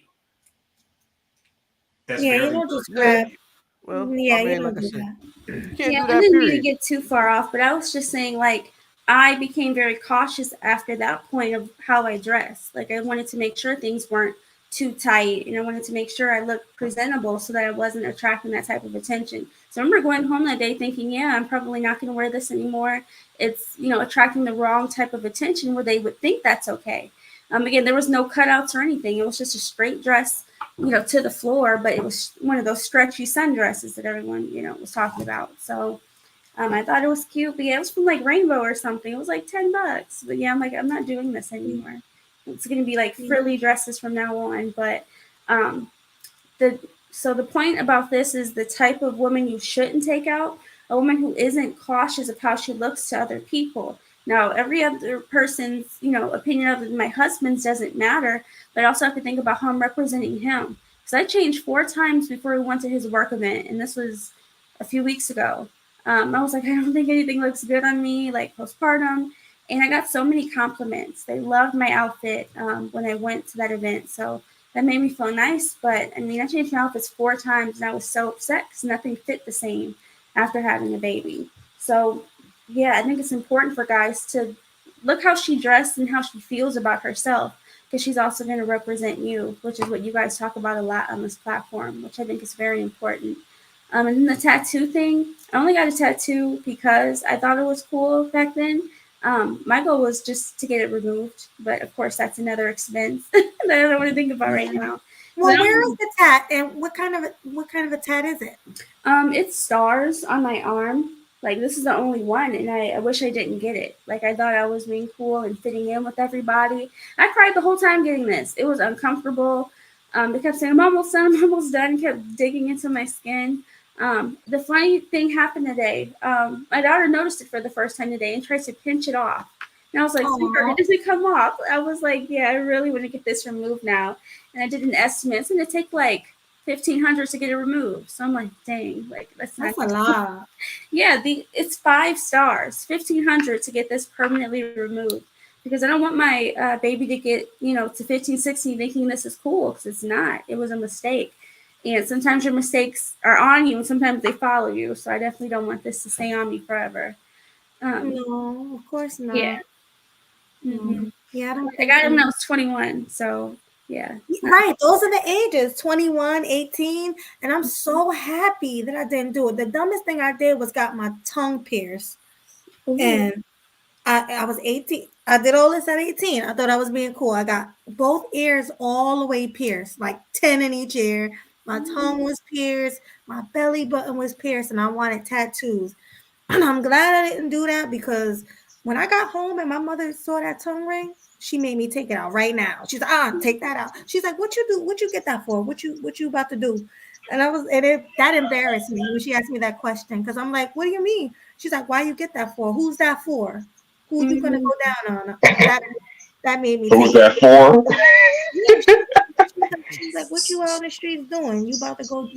That's you barely don't just to grab. hug you. Well, Yeah, I you mean, don't like I do said, that. you can't Yeah, do I that, didn't mean to period. get too far off, but I was just saying, like, I became very cautious after that point of how I dressed. Like, I wanted to make sure things weren't too tight, and I wanted to make sure I looked presentable so that I wasn't attracting that type of attention. So I remember going home that day thinking, yeah, I'm probably not going to wear this anymore. It's, attracting the wrong type of attention where they would think that's okay. Again, there was no cutouts or anything. It was just a straight dress, to the floor, but it was one of those stretchy sundresses that everyone, was talking about. So I thought it was cute, but yeah, it was from like Rainbow or something. It was like $10. But yeah, I'm like, I'm not doing this anymore. It's gonna be like frilly dresses from now on. But um the point about this is the type of woman you shouldn't take out, a woman who isn't cautious of how she looks to other people. Now, every other person's, opinion other than my husband's doesn't matter, but I also have to think about how I'm representing him. Because I changed 4 times before we went to his work event, and this was a few weeks ago. I was like, I don't think anything looks good on me, like postpartum. And I got so many compliments. They loved my outfit when I went to that event. So that made me feel nice. But I mean, I changed my outfits 4 times and I was so upset because nothing fit the same after having a baby. So yeah, I think it's important for guys to look how she dressed and how she feels about herself because she's also going to represent you, which is what you guys talk about a lot on this platform, which I think is very important. And the tattoo thing, I only got a tattoo because I thought it was cool back then. My goal was just to get it removed, but of course that's another expense that I don't want to think about right now. Well, where is the tat, and what kind of a tat is it? It's stars on my arm. Like, this is the only one, and I wish I didn't get it. Like, I thought I was being cool and fitting in with everybody. I cried the whole time getting this. It was uncomfortable. They kept saying, I'm almost done, I'm almost done, and kept digging into my skin. The funny thing happened today. My daughter noticed it for the first time today and tried to pinch it off. And I was like, sweetheart, it doesn't come off. I was like, yeah, I really want to get this removed now. And I did an estimate. It's going to take like $1,500 to get it removed. So I'm like, dang, like that's a lot. Yeah, it's 5 stars, $1,500 to get this permanently removed, because I don't want my baby to get, to 15, 16 thinking this is cool, because it's not. It was a mistake. And sometimes your mistakes are on you and sometimes they follow you. So I definitely don't want this to stay on me forever. No, of course not. Yeah. Mm-hmm. Yeah, I don't I got him when I was 21. So yeah. Right. Those are the ages, 21, 18. And I'm so happy that I didn't do it. The dumbest thing I did was got my tongue pierced. Ooh. And I was 18. I did all this at 18. I thought I was being cool. I got both ears all the way pierced, like 10 in each ear. My tongue was pierced. My belly button was pierced. And I wanted tattoos. And I'm glad I didn't do that, because when I got home and my mother saw that tongue ring, she made me take it out right now. She's like, take that out. She's like, what you do? What you get that for? What you about to do? And that embarrassed me when she asked me that question, because I'm like, what do you mean? She's like, why you get that for? Who's that for? Who you gonna go down on? That made me. Who's that for? She's like, what you out on the streets doing? You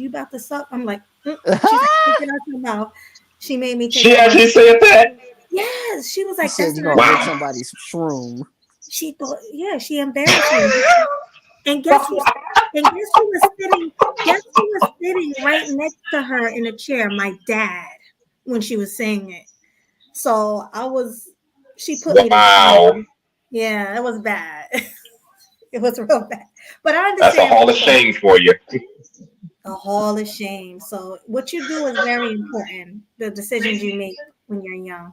about to suck? I'm like, She's like, take it out your mouth. She made me take She actually said that? Yes. She was like, said that's you not gonna lick somebody's shroom. She thought, yeah, she embarrassed me. And guess who was sitting right next to her in a chair? My dad, when she was saying it. So she put me to. Yeah, it was bad. It was real bad. But I understand. That's a hall of shame for you. A hall of shame. So what you do is very important. The decisions you make when you're young.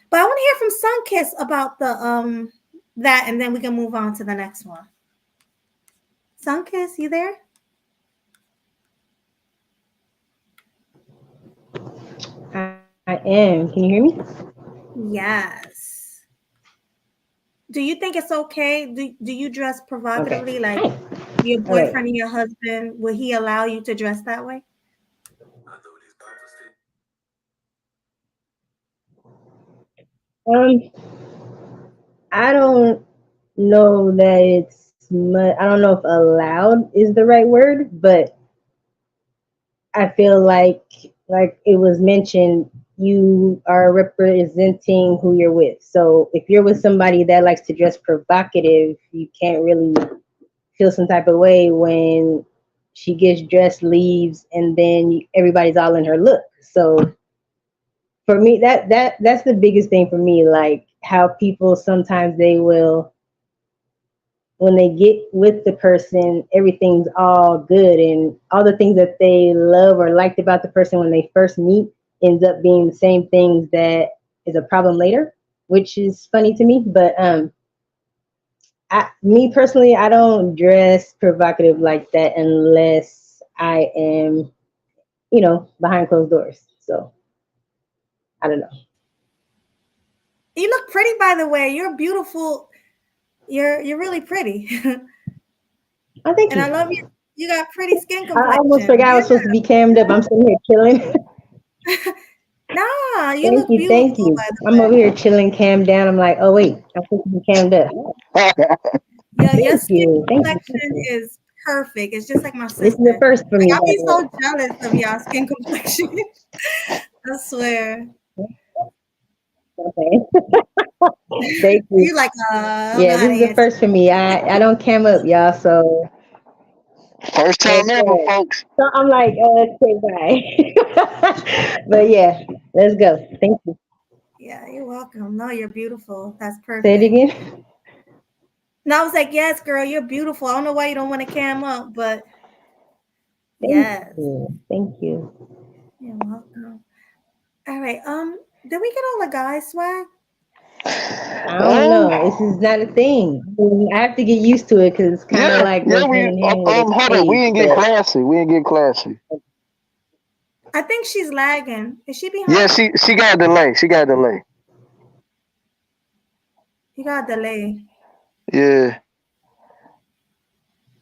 But I want to hear from Sunkiss about the that, and then we can move on to the next one. Sunkiss, you there? I am. Can you hear me? Yes. Do you think it's okay? Do you dress provocatively? Okay. Like your boyfriend and your husband, will he allow you to dress that way? I don't know that it's much. I don't know if allowed is the right word, but I feel like it was mentioned, you are representing who you're with. So if you're with somebody that likes to dress provocative, you can't really feel some type of way when she gets dressed, leaves, and then everybody's all in her look. So for me, that's the biggest thing for me, like how people sometimes they will, when they get with the person, everything's all good, and all the things that they love or liked about the person when they first meet ends up being the same things that is a problem later, which is funny to me. But me personally, I don't dress provocative like that unless I am, behind closed doors. So I don't know. You look pretty, by the way. You're beautiful. You're really pretty. I think. And I love you. You got pretty skin complexion. I almost forgot I was supposed to be cammed up. I'm sitting here chilling. Nah, you thank look you, beautiful. thank you. I'm over here chilling, cammed down. I'm like, oh wait, I'm supposed to be cammed up. Yeah, your skin complexion is perfect. It's just like my sister. This is the first for me. I'll be so jealous of y'all skin complexion. I swear. Okay. Thank you. You like yeah, this is the first for me. I don't cam up, y'all. So first time ever, folks. So I'm like, okay, bye. But yeah, let's go. Thank you. Yeah, you're welcome. No, you're beautiful. That's perfect. Say it again. No, I was like, yes, girl, you're beautiful. I don't know why you don't want to cam up, but Yes. Thank you. You're welcome. All right. Did we get all the guys swag? I don't know. This is not a thing. I have to get used to it because it's kind of like Yeah, goes hand in hand with hold on. We age. didn't get classy. We didn't get classy. I think she's lagging. Is she behind? Yeah, she got a delay. She got a delay. You got a delay. Yeah.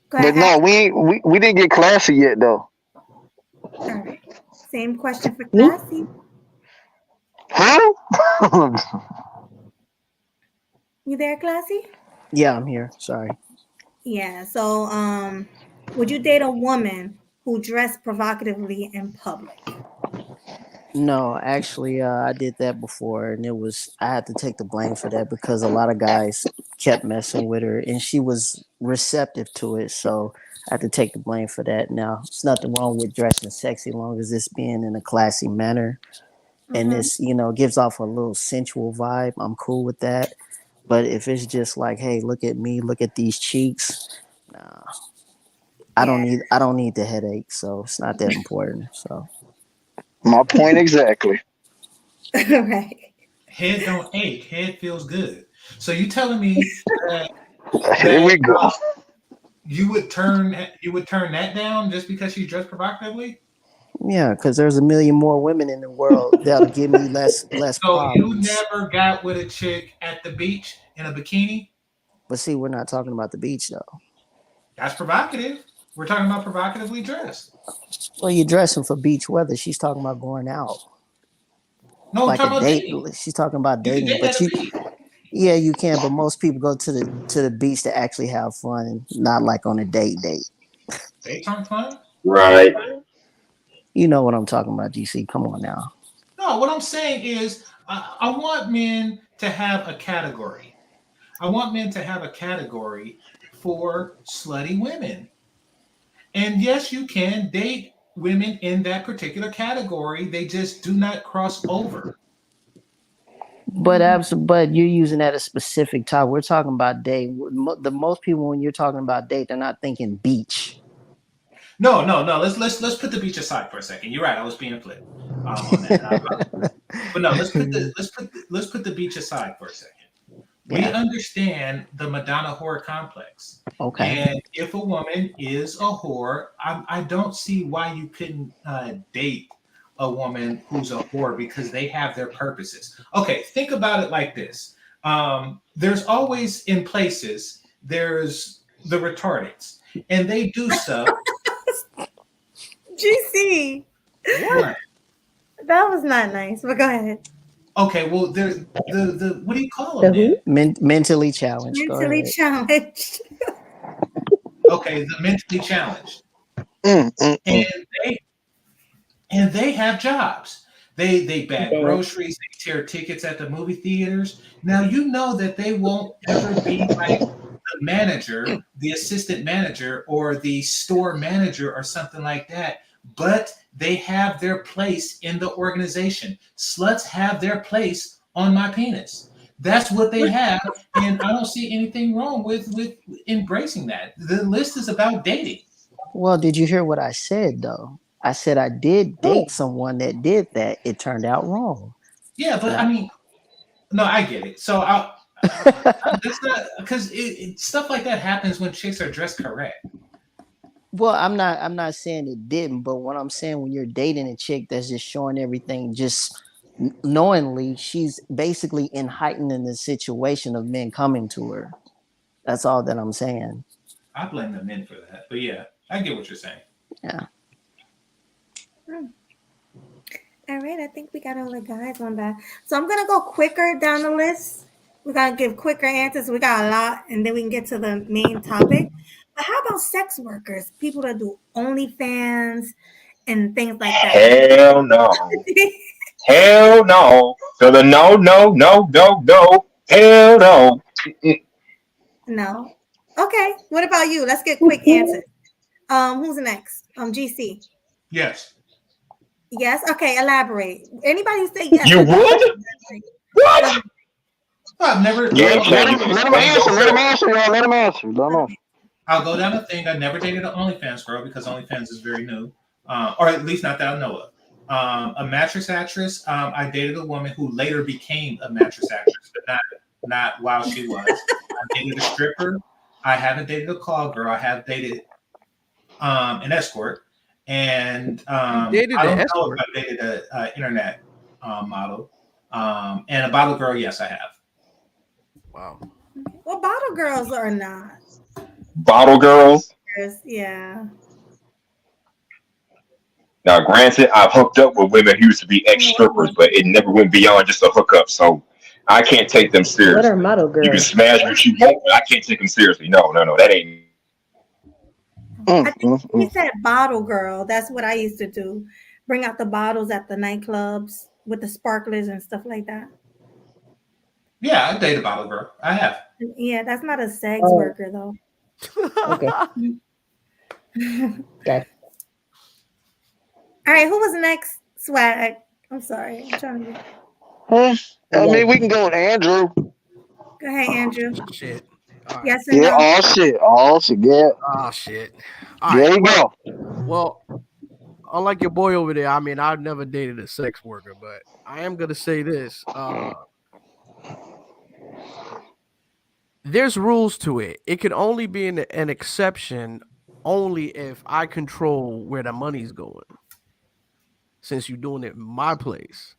Go But ahead. no, we didn't get classy yet though. All right. Same question for classy. Huh? You there, classy? Yeah, I'm here. Sorry. Yeah. So, would you date a woman who dressed provocatively in public? No, actually, I did that before, and I had to take the blame for that because a lot of guys kept messing with her, and she was receptive to it. So I had to take the blame for that. Now, there's nothing wrong with dressing sexy, long as it's being in a classy manner, and this, gives off a little sensual vibe. I'm cool with that. But if it's just like, hey, look at me, look at these cheeks, nah, I don't need the headache, so it's not that important. So. My point exactly. Right. Head don't ache. Head feels good. So you telling me that Here we go. You would turn that down just because she's dressed provocatively? Yeah, because there's a million more women in the world that'll give me less So problems. you never got with a chick at the beach in a bikini? But see, we're not talking about the beach though. That's provocative. We're talking about provocatively dressed. Well, you're dressing for beach weather. She's talking about going out. No, like I'm talking a about date. dating. She's talking about You can dating, date but at a beach. yeah, you can. But most people go to the beach to actually have fun, not like on a date. Dates aren't fun. Right. You know what I'm talking about, GC? Come on now. No, what I'm saying is I want men to have a category. I want men to have a category for slutty women. And yes, you can date women in that particular category. They just do not cross over. But you're using that as specific time. We're talking about date. The most people, when you're talking about date, they're not thinking beach. No. Let's put the beach aside for a second. You're right. I was being flip on that. But no, let's put the beach aside for a second. We understand the Madonna whore complex. Okay. And if a woman is a whore, I don't see why you couldn't date a woman who's a whore because they have their purposes. Okay, think about it like this. There's always in places, there's the retardeds, and they do stuff. GC. What? That was not nice, but go ahead. Okay, well, the what do you call them then? Mentally challenged. Mentally challenged. Okay, the mentally challenged. And they have jobs. They bag groceries, they tear tickets at the movie theaters. Now you know that they won't ever be like the manager, the assistant manager, or the store manager or something like that. But they have their place in the organization. Sluts have their place on my penis. That's what they have, and I don't see anything wrong with embracing that. The list is about dating. Well, did you hear what I said though? I said I did date someone that did that. It turned out wrong. Yeah, but I mean, no, I get it. So that's not because stuff like that happens when chicks are dressed correct. Well, I'm not saying it didn't, but what I'm saying, when you're dating a chick that's just showing everything, just knowingly, she's basically heightening the situation of men coming to her. That's all that I'm saying. I blame the men for that, but yeah, I get what you're saying. Yeah. All right, I think we got all the guys on that. So I'm gonna go quicker down the list. We gotta give quicker answers. We got a lot, and then we can get to the main topic. But how about sex workers? People that do OnlyFans and things like that. Hell no. Hell no. So the no. Hell no. No. Okay. What about you? Let's get quick answers. Who's next? GC. Yes. Yes. Okay. Elaborate. Anybody who say yes? You would? What? I've never. Let him answer. Let him answer. I'll go down the thing. I never dated an OnlyFans girl because OnlyFans is very new, or at least not that I know of. A mattress actress. I dated a woman who later became a mattress actress, but not while she was. I dated a stripper. I haven't dated a call girl. I have dated an escort, and I don't know if I dated an internet model. And a bottle girl, yes, I have. Wow. Well, bottle girls are not. Bottle girls. Yeah. Now, granted, I've hooked up with women who used to be ex strippers, but it never went beyond just a hookup. So I can't take them seriously. What are model girls? You can smash what you want, but I can't take them seriously. No, that ain't. I think he said bottle girl. That's what I used to do. Bring out the bottles at the nightclubs with the sparklers and stuff like that. Yeah, I dated a bottle girl. I have. Yeah, that's not a sex worker though. Okay. Okay. All right, who was next? Swag. I'm sorry. I'm trying to I mean, we can go with Andrew. Go ahead, Andrew. Shit. Yes or Yeah, no? all shit, yeah. Oh shit. All There you well, go. Well, unlike your boy over there, I mean, I've never dated a sex worker, but I am gonna say this. There's rules to it. It can only be an exception only if I control where the money's going. Since you're doing it in my place.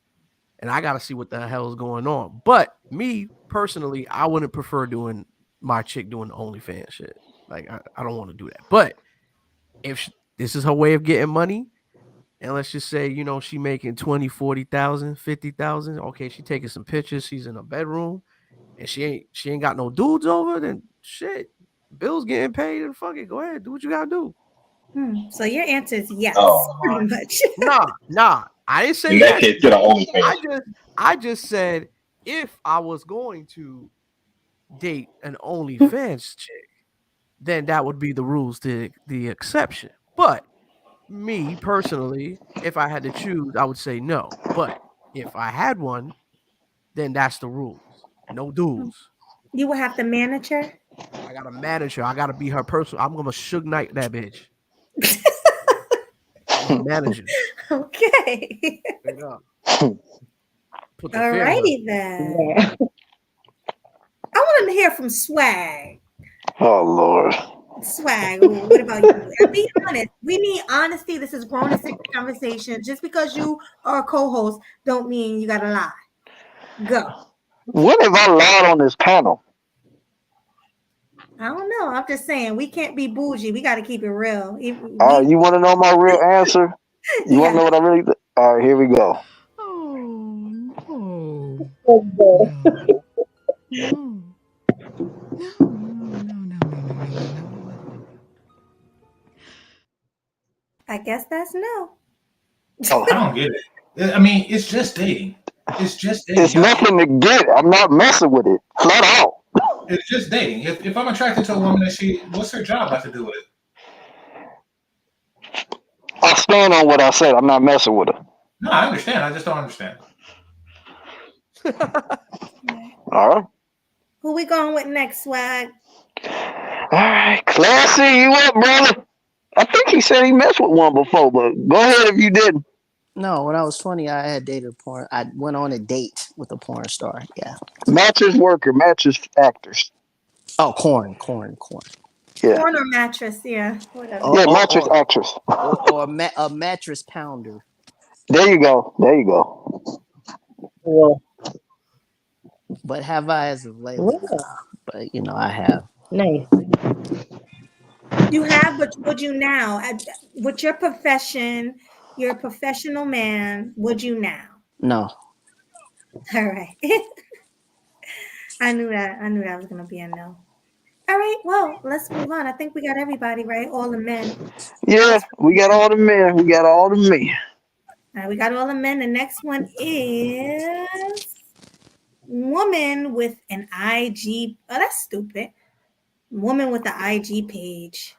And I gotta see what the hell is going on. But me personally, I wouldn't prefer doing my chick doing the OnlyFans shit. Like I don't want to do that. But if this is her way of getting money, and let's just say, she making 20, 40,000, 50,000. Okay, she taking some pictures, she's in a bedroom, and she ain't got no dudes over, then shit. Bills getting paid, and fuck it. Go ahead, do what you gotta do. So your answer is yes, pretty much. Nah. I didn't say In that case, get an OnlyFans. I just said if I was going to date an OnlyFans chick, then that would be the rules to the exception. But me personally, if I had to choose, I would say no. But if I had one, then that's the rules. No dudes. You would have to manage her? I gotta manage her. I gotta be her personal. I'm gonna Suge Knight that bitch. I'm managing. Okay. Alrighty then. Yeah. I want to hear from Swag. Oh Lord. Swag. What about you? And be honest. We need honesty. This is grown and sexy conversation. Just because you are a co-host, don't mean you gotta lie. Go. What if I lied on this panel? I don't know. I'm just saying we can't be bougie. We got to keep it real. You want to know my real answer? You want to know what I really? All right, here we go. I guess that's no. Oh, I don't get it. I mean, it's just dating. It's just dating. It's nothing to get. I'm not messing with it. Flat out. It's just dating. If I'm attracted to a woman, what's her job have to do with it? I stand on what I said. I'm not messing with her. No, I understand. I just don't understand. All right. Who we going with next, Swag? All right, Classy, you up, brother? I think he said he messed with one before, but go ahead if you didn't. No, when I was 20, I had dated porn. I went on a date with a porn star. Yeah. Mattress worker, mattress actors. Oh, corn. Yeah. Corn or mattress, yeah. Whatever. Yeah, mattress actress. Or a mattress pounder. There you go. Yeah. But have I as of late? But I have. Nice. You have, but would you now? With your profession, you're a professional man. Would you now? No. All right. I knew that was gonna be a no. All right. Well, let's move on. I think we got everybody right. All the men. Yeah, we got all the men. All right, we got all the men. The next one is woman with an IG. Oh, that's stupid. Woman with the IG page.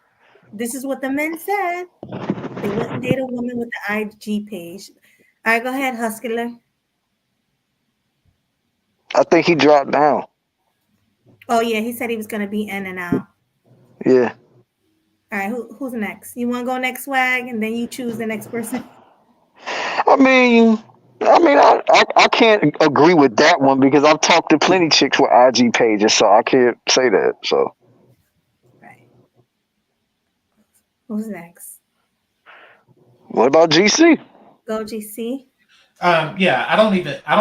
This is what the men said. They wouldn't date a woman with the IG page. All right, go ahead, Hustler. I think he dropped down. Oh, yeah, he said he was going to be in and out. Yeah. All right, who's next? You want to go next, Swag, and then you choose the next person. I mean, I can't agree with that one because I've talked to plenty chicks with IG pages, so I can't say that. So, Who's next? what about GC? Go GC. Yeah, I don't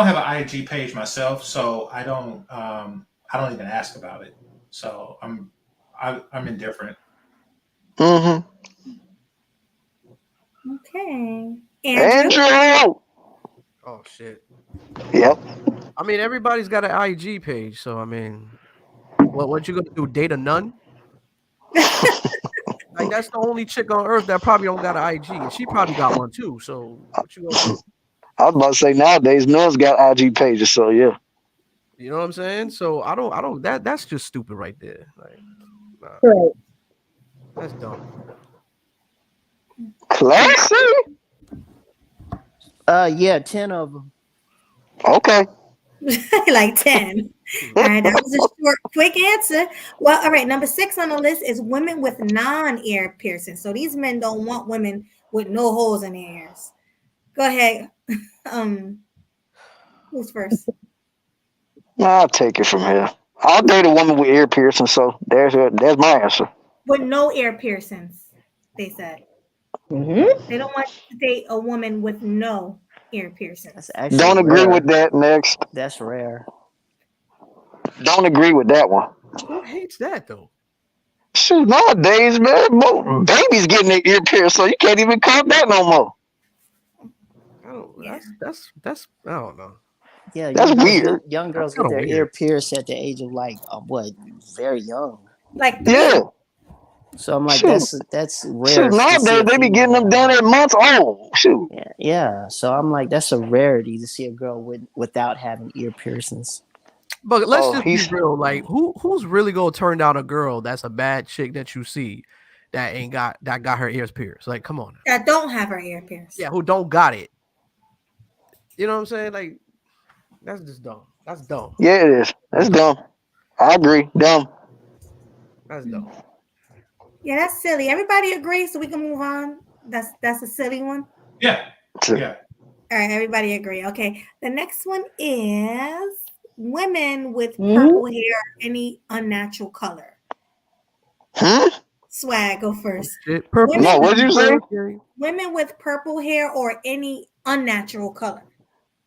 have an IG page myself, so I don't even ask about it. So I'm indifferent. Mm-hmm. Okay. Andrew. Oh shit. Yep. I mean, everybody's got an IG page, so I mean, what you gonna do? Date a nun? Like that's the only chick on earth that probably don't got an IG, and she probably got one too. So what you gonna do? I was about to say nowadays, no one's got IG pages, so yeah. You know what I'm saying? So I don't. That's just stupid right there. Like, nah, Right. that's dumb. Classy. Yeah, 10 of them. Okay. Like 10. All right, that was a short, quick answer. Well, all right, number 6 on the list is women with non-ear piercings. So these men don't want women with no holes in their ears. Go ahead. Who's first? I'll take it from here. I'll date a woman with ear piercing, so there's my answer. With no ear piercings, they said. Mm-hmm. They don't want to date a woman with no ear piercings. That's actually Don't agree rare. with that. Next. That's rare. Don't agree with that one. Who hates that though? Shoot, nowadays, man, babies getting their ear pierced, so you can't even count that no more. That's I don't know. Yeah, That's weird. Young girls That's get their kinda ear weird. pierced at the age of like very young. Like 3. Yeah. So I'm like, Shoot. that's rare. Shoot, to see nowadays a they be getting them female. done at months old. Shoot. Yeah. So I'm like, that's a rarity to see a girl without having ear piercings. But let's just be real. Like, who's really gonna turn down a girl that's a bad chick that you see that got her ears pierced? Like, come on. That don't have her ear pierced. Yeah, who don't got it? You know what I'm saying? Like, that's just dumb. That's dumb. Yeah, it is. That's dumb. I agree. Dumb. That's dumb. Yeah, that's silly. Everybody agrees, so we can move on. That's a silly one. Yeah. Yeah. All right, everybody agree. Okay. The next one is women with purple hair, any unnatural color. Swag, go first. Purple. No, what did you say? Women with purple hair or any unnatural color.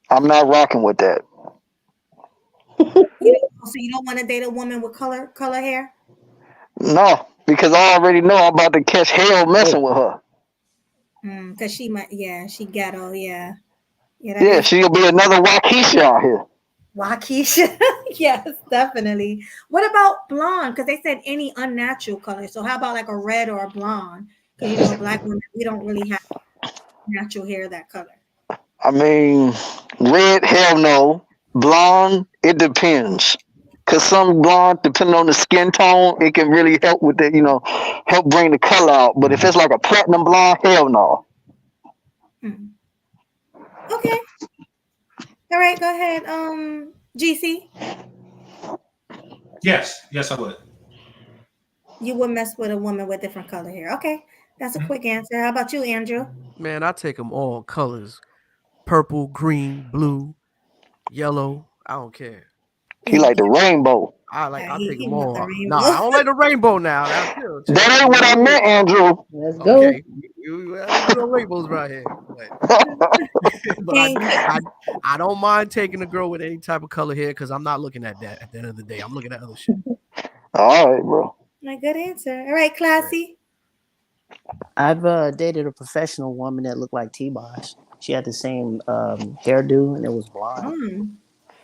I'm not rocking with that. So you don't want to date a woman with color hair? No, because I already know I'm about to catch hell messing with her. Because she might, she ghetto, yeah. Yeah, she'll be another Waukesha out here. Waukesha, yes, definitely. What about blonde? Because they said any unnatural color. So how about like a red or a blonde? Because black women, we don't really have natural hair that color. I mean, red, hell no. Blonde, it depends. Because some blonde, depending on the skin tone, it can really help with it, help bring the color out. But if it's like a platinum blonde, hell no. Okay. All right, go ahead. GC. Yes, I would. You would mess with a woman with different color hair. Okay, that's a quick answer. How about you, Andrew? Man, I take them all colors: purple, green, blue, yellow. I don't care. He like the rainbow. I'll take them all. No, I don't like the rainbow now. Chill. That ain't what I meant, Andrew. Let's go. Okay. We don't rainbows right here. But I don't mind taking a girl with any type of color hair because I'm not looking at that at the end of the day. I'm looking at other shit. All right, bro. My good answer. All right, Classy. I've dated a professional woman that looked like T-Bosh. She had the same hairdo and it was blonde.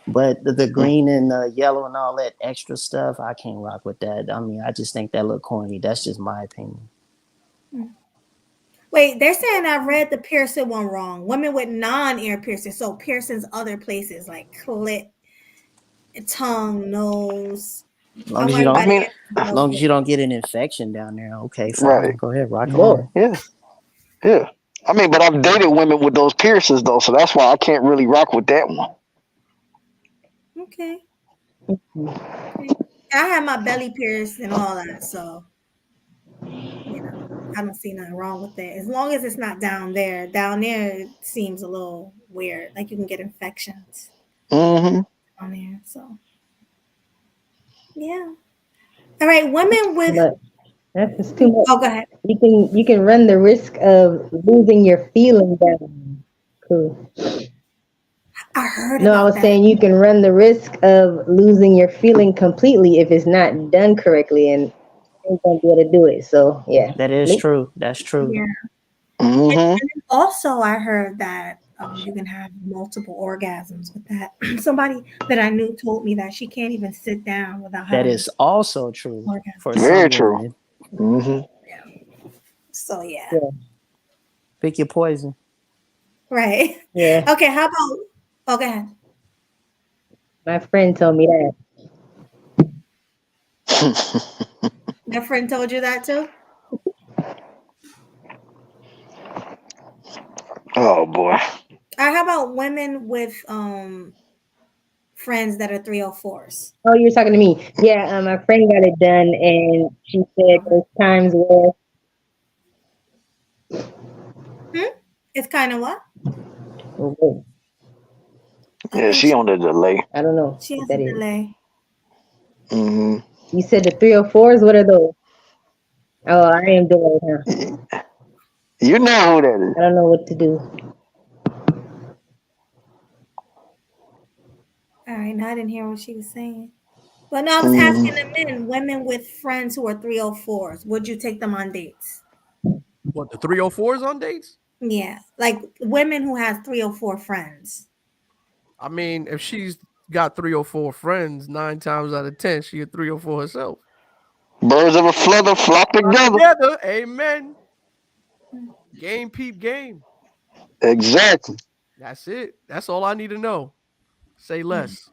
But the green and the yellow and all that extra stuff, I can't rock with that. I mean, I just think that look corny. That's just my opinion. Wait, they're saying I read the piercing one wrong. Women with non-ear piercings, so piercings other places like clit, tongue, nose. As long as you don't get an infection down there, okay, fine. Right. Go ahead, rock on. Yeah. I mean, but I've dated women with those piercings though, so that's why I can't really rock with that one. Okay. I had my belly pierced and all that, so you know, I don't see nothing wrong with it. As long as it's not down there. Down there it seems a little weird. Like you can get infections Mm-hmm. on there. So yeah. All right, women with But that's just too much. oh go ahead. You can run the risk of losing your feelings. Cool. I heard No, I about was that. saying you can run the risk of losing your feeling completely if it's not done correctly, and you ain't gonna be able to do it. So yeah, That is true. That's true. Yeah. Mm-hmm. And then also I heard that you can have multiple orgasms with that. Somebody that I knew told me that she can't even sit down without That having is also true orgasm. for Very some true. women. Mm-hmm. So yeah. Pick your poison. Right. Yeah. Okay, how about go ahead. My friend told me that. Your friend told you that too? Oh boy. All right, how about women with friends that are 304s? Oh, you're talking to me? Yeah. My friend got it done, and she said there's times where It's kind of what? Yeah, she on the delay. I don't know She what has a that is. delay. Mm-hmm. You said the 304s. What are those? Oh, I am delayed, huh? You know who that is. I don't know what to do. All right, now I didn't hear what she was saying. But no, I was asking Mm-hmm. the men, women with friends who are 304s, would you take them on dates? What, the 304s on dates? Yeah, like women who has 304 friends. I mean, if she's got 304 friends, 9 times out of 10, she a 304 herself. Birds of a feather flock together. Together, amen. Game peep game. Exactly. That's it. That's all I need to know. Say less.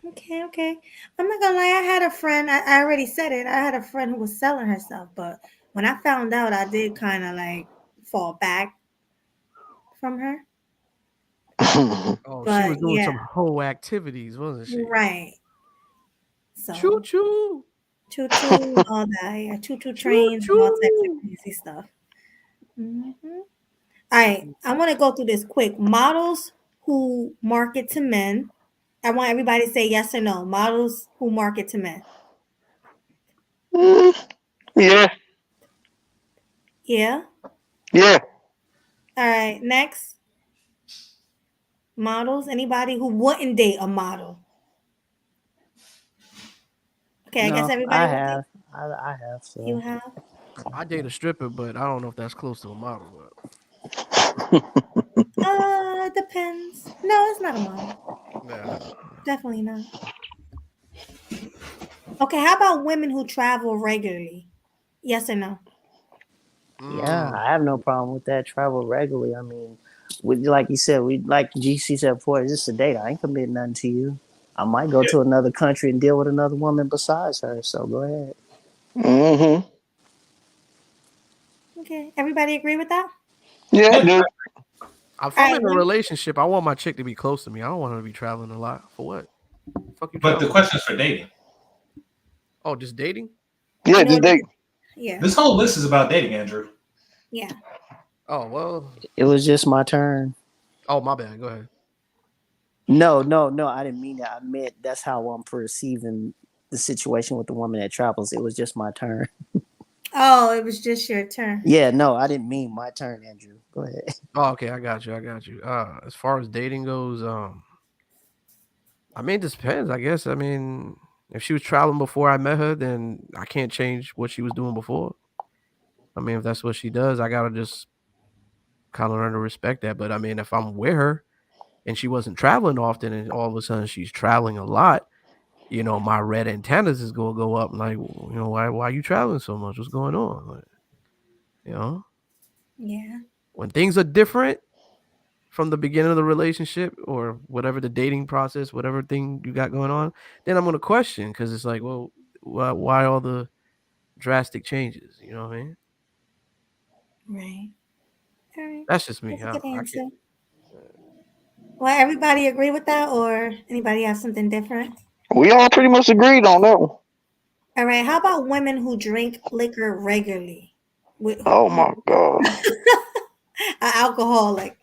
Okay. I'm not gonna lie, I had a friend, I already said it. I had a friend who was selling herself, but when I found out, I did kind of like fall back from her. Oh, she was But doing yeah, some whole activities, wasn't she? right. Choo So choo. choo choo, all that, yeah, choo choo Choo trains and all types of choo. crazy stuff. Hmm. All right, I want to go through this quick. Models who market to men. I want everybody to say yes or no. Models who market to men. Yeah. Yeah. Yeah. All right. Next, models. Anybody who wouldn't date a model. Okay, I guess No, I everybody would date. have. I have. You So have. I date a stripper, but I don't know if that's close to a model. But Depends. No, it's not a model. yeah. Definitely not. Okay, how about women who travel regularly? Yes or no? yeah, I have no problem with that. Travel regularly. I mean, like you said, we like GC said before. It's just a date. I ain't committing nothing to you. I might go to another country and deal with another woman besides her. So go ahead. Mm-hmm. Okay, everybody agree with that? Yeah, I do. If All I'm right, in a relationship, I want my chick to be close to me. I don't want her to be traveling a lot. For what? Fuck you But the traveling. question is for dating. Oh, just dating? Yeah, just date. Yeah. This whole list is about dating, Andrew. Yeah. Oh well. It was just my turn. Oh my bad. Go ahead. No. I didn't mean that. I meant that's how I'm perceiving the situation with the woman that travels. It was just my turn. Oh, it was just your turn. Yeah, no, I didn't mean my turn, Andrew. Go ahead. Oh, okay, I got you. As far as dating goes, I mean, it just depends. I guess. I mean, if she was traveling before I met her, then I can't change what she was doing before. I mean, if that's what she does, I gotta just kind of learn to respect that. But I mean, if I'm with her and she wasn't traveling often, and all of a sudden she's traveling a lot, my red antennas is gonna go up. Like, why are you traveling so much? What's going on? Like, you know, Yeah. when things are different from the beginning of the relationship or whatever the dating process, whatever thing you got going on, then I'm gonna question because it's like, well, why all the drastic changes? You know what I mean? Right. All right. That's just me. That's a I good can't. answer. Well, everybody agree with that, or anybody have something different? We all pretty much agreed on that one. All right. How about women who drink liquor regularly? Oh my god. An alcoholic.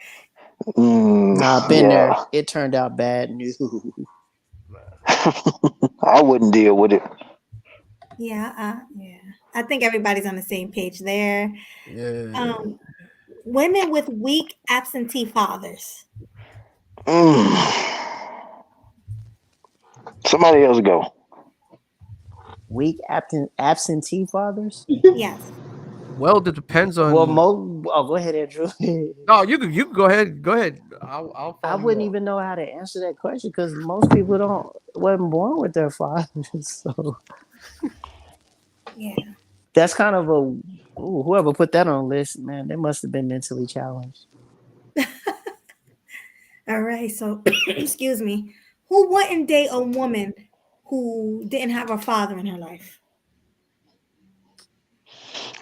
Nah, been there. Yeah. It turned out bad news. I wouldn't deal with it. Yeah. I think everybody's on the same page there. Yeah. Women with weak absentee fathers. Somebody else go. Weak absentee fathers? Yes. Well, it depends on. Well, go ahead, Andrew. No, you can go ahead. Go ahead. I'll I follow you wouldn't up. even know how to answer that question because most people wasn't born with their fathers. So Yeah. that's kind of whoever put that on the list, man, they must have been mentally challenged. All right. So, excuse me. Who wouldn't date a woman who didn't have a father in her life?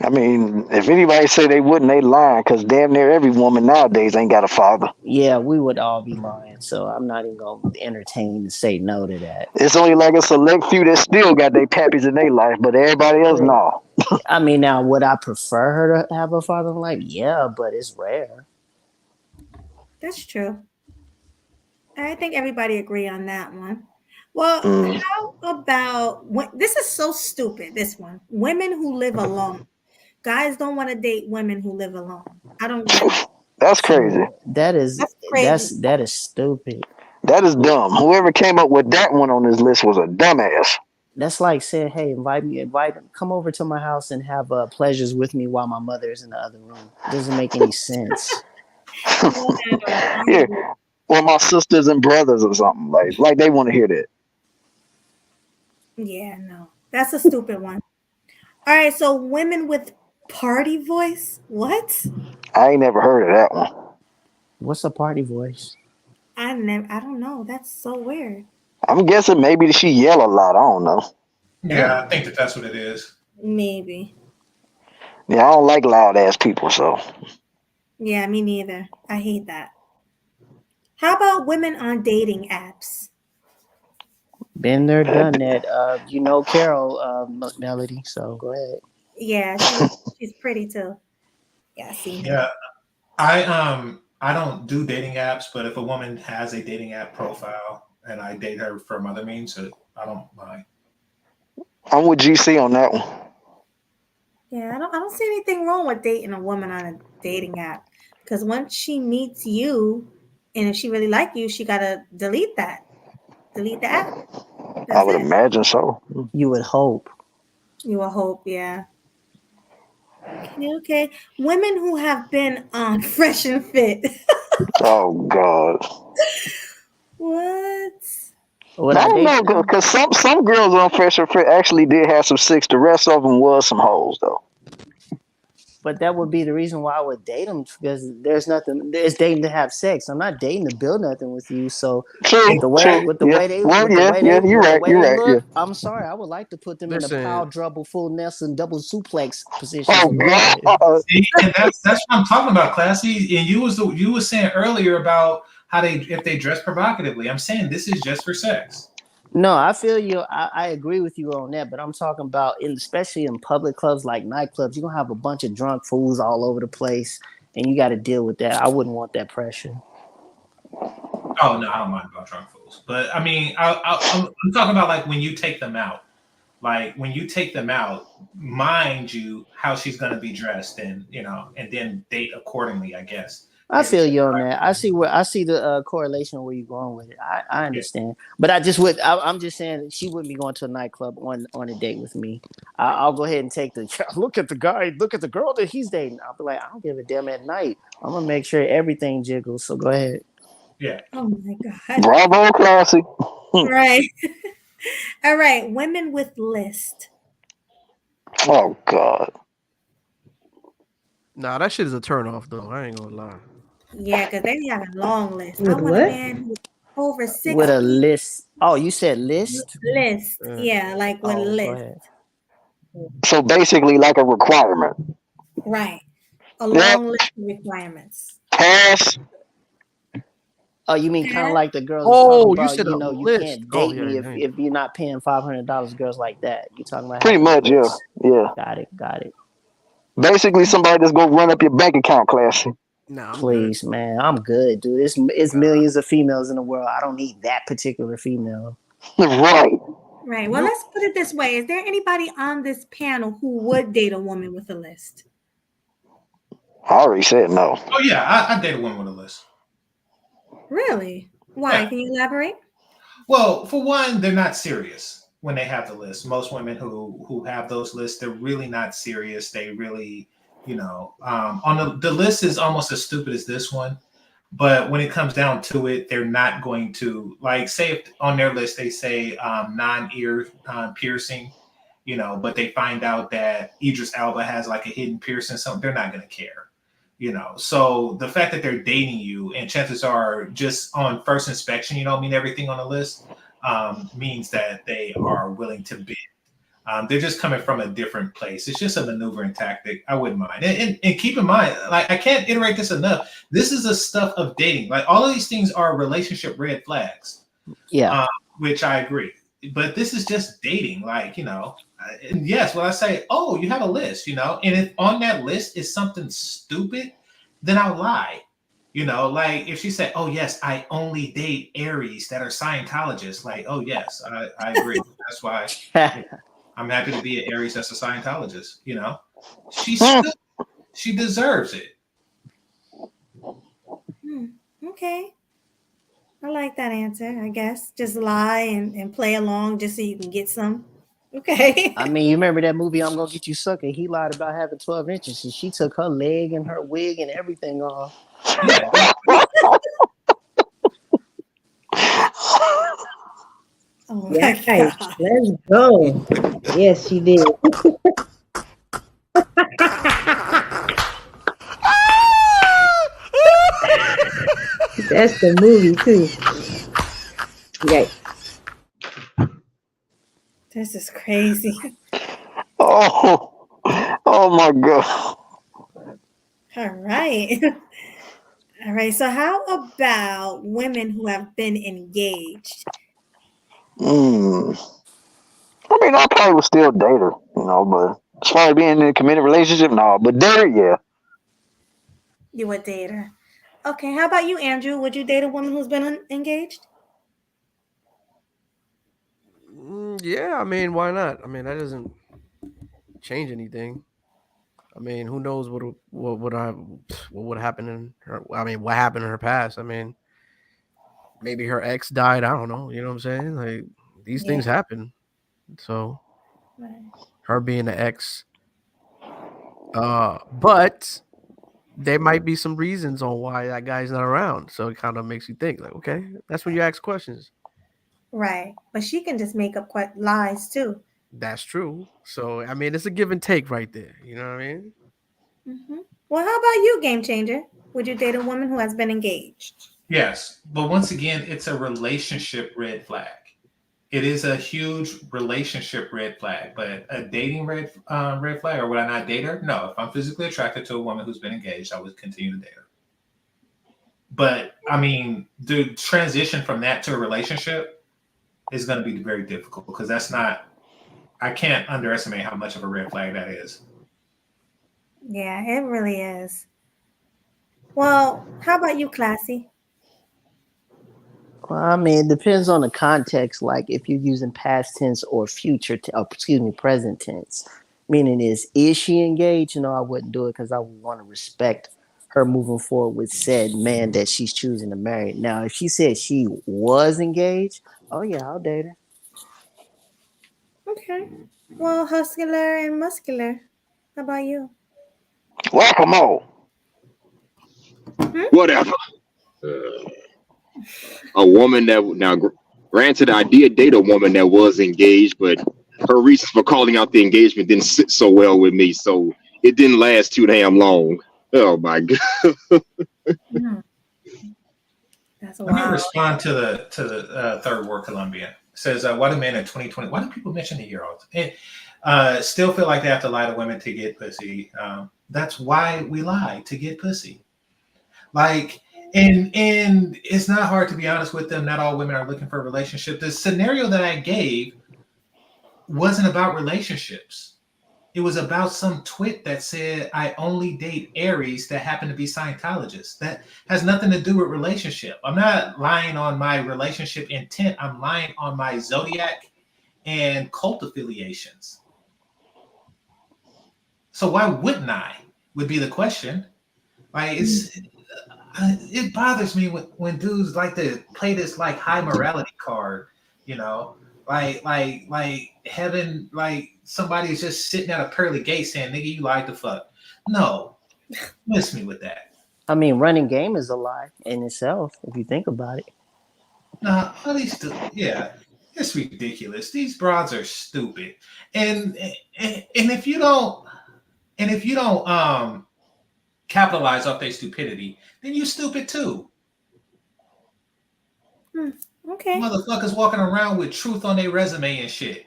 I mean, if anybody say they wouldn't, they lying because damn near every woman nowadays ain't got a father. Yeah, we would all be lying. So I'm not even gonna entertain to say no to that. It's only like a select few that still got their pappies in their life, but everybody else, no. I mean, now would I prefer her to have a father in life? Yeah, but it's rare. That's true. I think everybody agree on that one. Well, how about this is so stupid, this one. Women who live alone. Guys don't want to date women who live alone. I don't get it. That's crazy. That's crazy. That is stupid. That is dumb. Whoever came up with that one on this list was a dumbass. That's like saying, "Hey, come over to my house and have pleasures with me while my mother is in the other room." Doesn't make any sense. Yeah, or my sisters and brothers or something like they want to hear that. Yeah, no. That's a stupid one. All right, so women with party voice? What? I ain't never heard of that one. What's a party voice? I don't know. That's so weird. I'm guessing maybe she yell a lot. I don't know. Yeah, I think that's what it is. Maybe. Yeah, I don't like loud ass people, so. Yeah, me neither. I hate that. How about women on dating apps? Been there, done that. Carol Melody. So go ahead. Yeah, she's pretty too. Yeah, I see her. Yeah, I don't do dating apps, but if a woman has a dating app profile and I date her from other means, I don't mind. I'm with GC on that one. Yeah, I don't see anything wrong with dating a woman on a dating app because once she meets you, and if she really like you, she gotta delete the app. I would imagine so. You would hope. You will hope, yeah. Okay. Women who have been on Fresh and Fit. Oh God. What? I don't know because some girls on Fresh and Fit actually did have some sex. The rest of them was some hoes though. But that would be the reason why I would date them because there's nothing. It's dating to have sex. I'm not dating to build nothing with you. So with the way they look, I'm sorry. I would like to put them in a power double full Nelson double suplex position. Oh God! See, and that's what I'm talking about, Classy. And you were saying earlier about how if they dress provocatively. I'm saying this is just for sex. No, I feel you. I agree with you on that, but I'm talking about especially in public clubs like nightclubs, you're gonna have a bunch of drunk fools all over the place, and you got to deal with that. I wouldn't want that pressure. Oh no, I don't mind about drunk fools, but I mean, I'm talking about like when you take them out. Like when you take them out, mind you how she's gonna be dressed, and and then date accordingly, I guess. I feel you on that. I see the correlation where you're going with it. I understand, but I'm just saying that she wouldn't be going to a nightclub on a date with me. I'll go ahead and take look at the guy, look at the girl that he's dating. I'll be like, I don't give a damn at night. I'm gonna make sure everything jiggles. So go ahead. Yeah. Oh my God. Bravo, Classy. Right. All right. Women with list. Oh God. Nah, that shit is a turn off though. I ain't gonna lie. Yeah, because they have a long list. With I want what? a man with over 60. With a list. Oh, you said list? List. Yeah, like with list. So basically, like a requirement. Right. A long list of requirements. Pass. Oh, you mean kind of Dad? like the girls that's talking Oh, you about, said a you list. can't Oh date yeah, me yeah. if you're not paying $500, girls like that. You talking about Pretty having a much, yeah, list. yeah. Got it. Basically, somebody that's gonna run up your bank account, classy. Nah, I'm good. Please, man, I'm good, dude. It's millions of females in the world. I don't need that particular female. Right. Right. Well, let's put it this way. Is there anybody on this panel who would date a woman with a list? I already said no. Oh yeah, I date a woman with a list. Really? Why? Yeah. Can you elaborate? Well, for one, they're not serious when they have the list. Most women who have those lists, they're really not serious. They really, on the list is almost as stupid as this one. But when it comes down to it, they're not going to, like, say if on their list they say non-ear piercing, but they find out that Idris Elba has like a hidden piercing, something, they're not going to care. So the fact that they're dating you, and chances are just on first inspection, you don't mean everything on the list, means that they are willing to bid. They're just coming from a different place. It's just a maneuvering tactic. I wouldn't mind. And keep in mind, like, I can't iterate this enough. This is the stuff of dating. Like, all of these things are relationship red flags. Yeah. Which I agree. But this is just dating. Like, and yes, when I say, oh, you have a list, and if on that list is something stupid, then I'll lie. Like if she said, oh, yes, I only date Aries that are Scientologists. Like, oh, yes, I agree. That's why I'm happy to be an Aries that's a Scientologist. She deserves it. Okay. I like that answer, I guess. Just lie and play along just so you can get some. Okay. I mean, you remember that movie I'm Gonna Get You Sucker? He lied about having 12 inches and she took her leg and her wig and everything off. Yeah. Oh yeah, let's go. Yes, she did. That's the movie too. Okay. This is crazy. Oh my god. All right. All right. So how about women who have been engaged? I mean, I probably would still date her, but as far as being in a committed relationship, no. But date her, yeah. You would date her. Okay. How about you, Andrew? Would you date a woman who's been engaged? Yeah, I mean, why not? I mean, that doesn't change anything. I mean, who knows what would happen in her? I mean, what happened in her past? I mean, maybe her ex died. I don't know. You know what I'm saying? Like these things happen. So her being the ex, but there might be some reasons on why that guy's not around. So it kind of makes you think, like, okay, that's when you ask questions. Right, but she can just make up lies too. That's true. So I mean, it's a give and take right there. You know what I mean? Mm-hmm. Well, how about you, Game Changer? Would you date a woman who has been engaged? Yes, but once again, it's a relationship red flag. It is a huge relationship red flag, but a dating red flag, or would I not date her? No, if I'm physically attracted to a woman who's been engaged, I would continue to date her. But I mean, the transition from that to a relationship is going to be very difficult because I can't underestimate how much of a red flag that is. Yeah, it really is. Well, how about you, Classy? Well, I mean, it depends on the context. Like if you're using past tense or present tense. Meaning is she engaged? I wouldn't do it because I would want to respect her moving forward with said man that she's choosing to marry. Now, if she said she was engaged, oh yeah, I'll date her. Okay. Well, hustler and muscular. How about you? Whack-a-mole. Whatever. A woman that now, granted, I did date a woman that was engaged, but her reasons for calling out the engagement didn't sit so well with me, so it didn't last too damn long. Oh my god. That's Let me respond to the third world Colombian. It says, why do men in 2020? Why do people mention the year all the time? Still feel like they have to lie to women to get pussy. That's why we lie, to get pussy. Like, And it's not hard to be honest with them. Not all women are looking for a relationship. The scenario that I gave wasn't about relationships. It was about some twit that said I only date Aries that happen to be Scientologists. That has nothing to do with relationship. I'm not lying on my relationship intent. I'm lying on my zodiac and cult affiliations. So why wouldn't I? Would be the question. Like it bothers me when dudes like to play this like high morality card, you know, like heaven, like somebody's just sitting at a pearly gate saying, "Nigga, you lied to fuck." No, miss me with that. I mean, running game is a lie in itself if you think about it. No, at least yeah, it's ridiculous. These broads are stupid, and if you don't capitalize off their stupidity, then you stupid too. Okay. Motherfuckers walking around with truth on their resume and shit.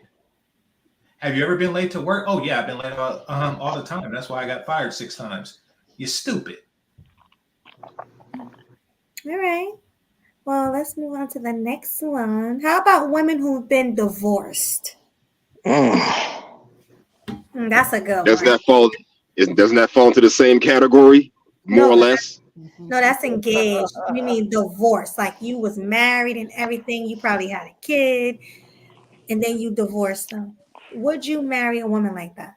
Have you ever been late to work? Oh yeah, I've been late all the time. That's why I got fired 6 times. You're stupid. All right. Well, let's move on to the next one. How about women who've been divorced? That's a good Doesn't one. doesn't that fall into the same category, more or less? No, that's engaged. You mean divorce. Like you was married and everything. You probably had a kid and then you divorced them. Would you marry a woman like that?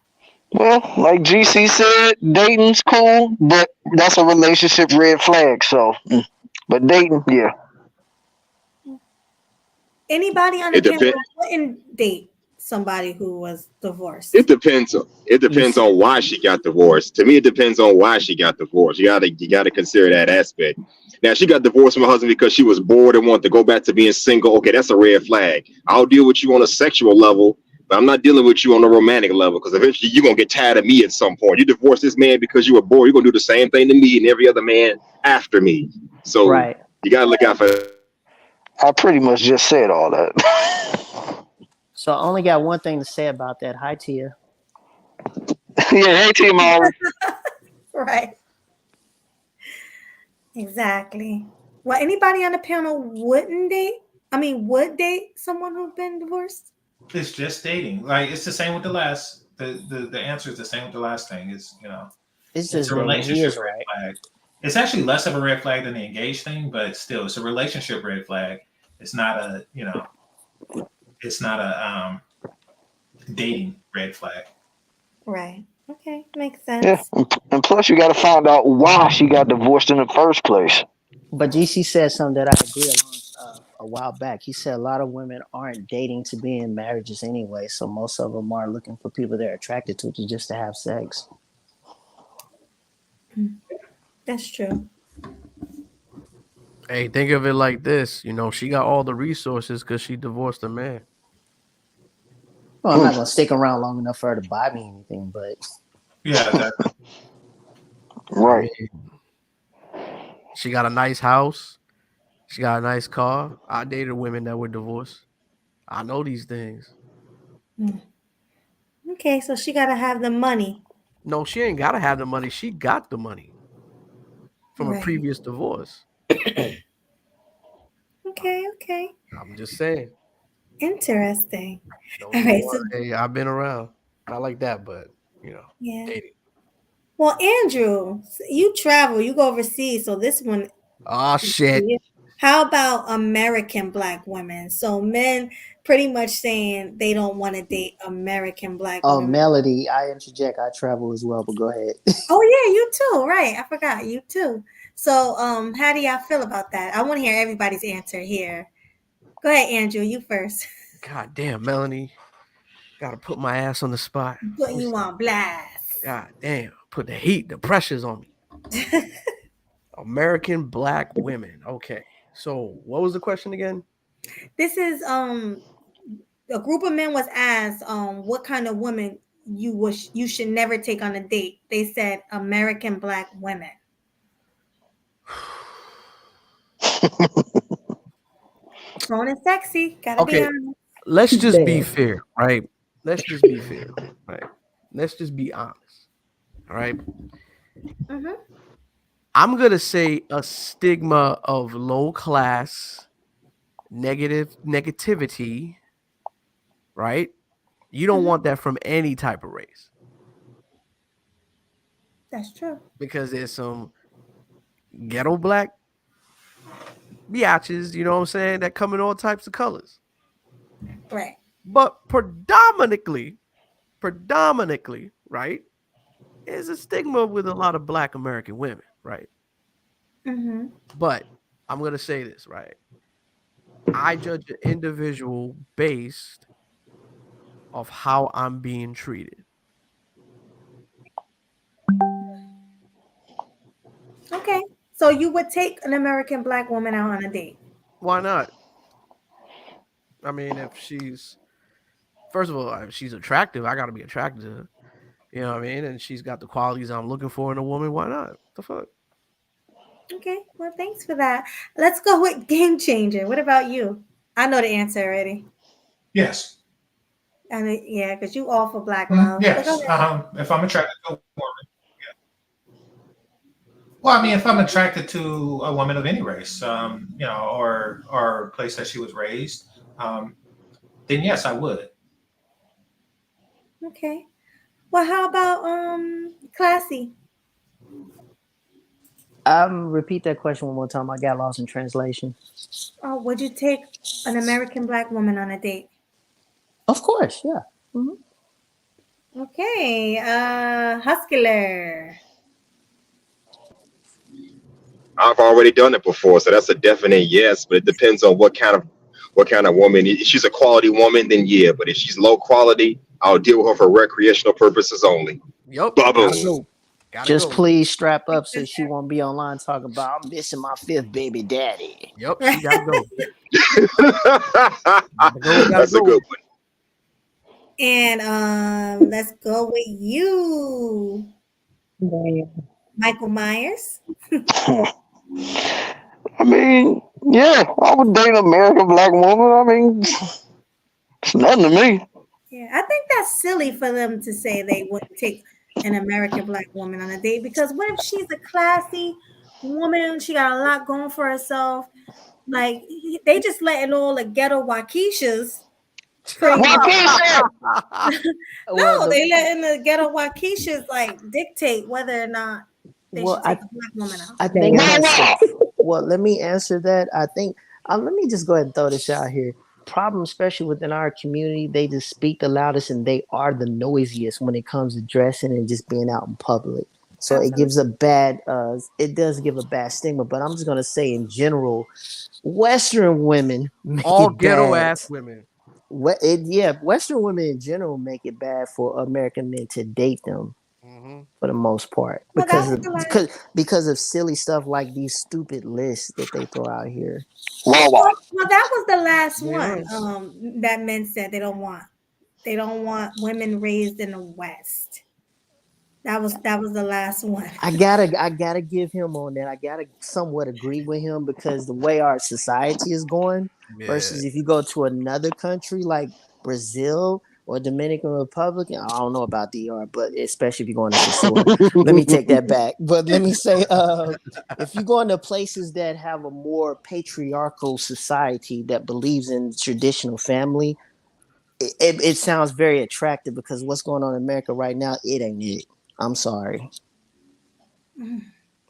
Well, like GC said, dating's cool, but that's a relationship red flag. So, but dating, yeah. Anybody on the panel wouldn't date somebody who was divorced. It depends on why she got divorced. To me, it depends on why she got divorced. You gotta consider that aspect. Now, she got divorced from her husband because she was bored and wanted to go back to being single. Okay, that's a red flag. I'll deal with you on a sexual level, but I'm not dealing with you on a romantic level because eventually you're gonna get tired of me at some point. You divorce this man because you were bored. You're gonna do the same thing to me and every other man after me. So you gotta look out for that. I pretty much just said all that. So I only got one thing to say about that. Hi, Tia. Yeah, hey, Tia Maury. Right. Exactly. Well, anybody on the panel would date someone who's been divorced? It's just dating. Like it's the same with the last. The answer is the same with the last thing. Is it's just a relationship red right. flag. It's actually less of a red flag than the engaged thing, but still, it's a relationship red flag. It's not a it's not a dating red flag. Right. Okay, makes sense. Yeah, and plus you got to find out why she got divorced in the first place. But GC said something that I agree along a while back. He said a lot of women aren't dating to be in marriages anyway, so most of them are looking for people they're attracted to just to have sex. That's true. Hey, think of it like this. She got all the resources because she divorced a man. Well, I'm not going to stick around long enough for her to buy me anything, but... Yeah, exactly. Right. She got a nice house. She got a nice car. I dated women that were divorced. I know these things. Okay, so she got to have the money. No, she ain't got to have the money. She got the money from a previous divorce. Okay. I'm just saying. Interesting. All right, hey, I've been around. Not like that, but yeah. dating. Well, Andrew, you travel, you go overseas, so this one. Oh shit. How about American Black women? So men pretty much saying they don't want to date American Black women. Melody, I interject. I travel as well, but go ahead. Oh yeah, you too. Right, I forgot you too. So, how do y'all feel about that? I want to hear everybody's answer here. Go ahead, Andrew. You first. God damn, Melanie. Gotta put my ass on the spot. Putting you on blast. God damn. Put the pressures on me. American Black women. Okay. So what was the question again? This is a group of men was asked what kind of woman you should never take on a date. They said American Black women. Grown and sexy. Gotta be honest. Let's just be fair, right? Let's just be fair, right? Let's just be honest. All right. I'm gonna say a stigma of low class negativity, right? You don't want that from any type of race That's true. because there's some ghetto black biatches, you know what I'm saying, that come in all types of colors. Right. But predominantly, right, is a stigma with a lot of black American women, right? Mm-hmm. But I'm gonna say this, right? I judge an individual based off how I'm being treated. Okay. So you would take an American black woman out on a date? Why not? I mean, if she's first of all, if she's attractive, I gotta be attracted to her. You know what I mean? And she's got the qualities I'm looking for in a woman. Why not? The fuck? Okay. Well, thanks for that. Let's go with game changer. What about you? I know the answer already. Yes. And yeah, because you all for black love. But go Yes. ahead. If I'm attracted to a woman. Well, I mean, if I'm attracted to a woman of any race, or place that she was raised, then yes, I would. Okay. Well, how about classy? Repeat that question one more time. I got lost in translation. Oh, would you take an American black woman on a date? Of course, yeah. Mm-hmm. Okay. Huskyler. I've already done it before, so that's a definite yes. But it depends on what kind of woman. If she's a quality woman, then yeah. But if she's low quality, I'll deal with her for recreational purposes only. Yup. Gotta Ba-boom. go. Just please strap up so she won't be online talking about I'm missing my 5th baby daddy. Yup, she gotta go. That's a good one. And let's go with you, Michael Myers. I mean, yeah, I would date an American black woman. I mean, it's nothing to me. Yeah, I think that's silly for them to say they wouldn't take an American black woman on a date because what if she's a classy woman? She got a lot going for herself. Like they just letting all the ghetto Waukeshas pretty much. No, they letting the ghetto Waukeshas like dictate whether or not they should take a black woman out. I think well, let me answer that. I think let me just go ahead and throw this out here. Problem, especially within our community, they just speak the loudest and they are the noisiest when it comes to dressing and just being out in public. So it gives a bad, it does give a bad stigma. But I'm just gonna say in general, Western women make all it ghetto bad. ass women. Western women in general make it bad for American men to date them. For the most part, because of silly stuff like these stupid lists that they throw out here. Well, that was the last one. That men said they don't want women raised in the West. That was the last one. I gotta give him on that. I gotta somewhat agree with him because the way our society is going versus if you go to another country like Brazil or Dominican Republic, I don't know about DR, but especially if you're going to Sasua. Let me take that back. But let me say, if you go into places that have a more patriarchal society that believes in traditional family, it sounds very attractive because what's going on in America right now, it ain't it. I'm sorry.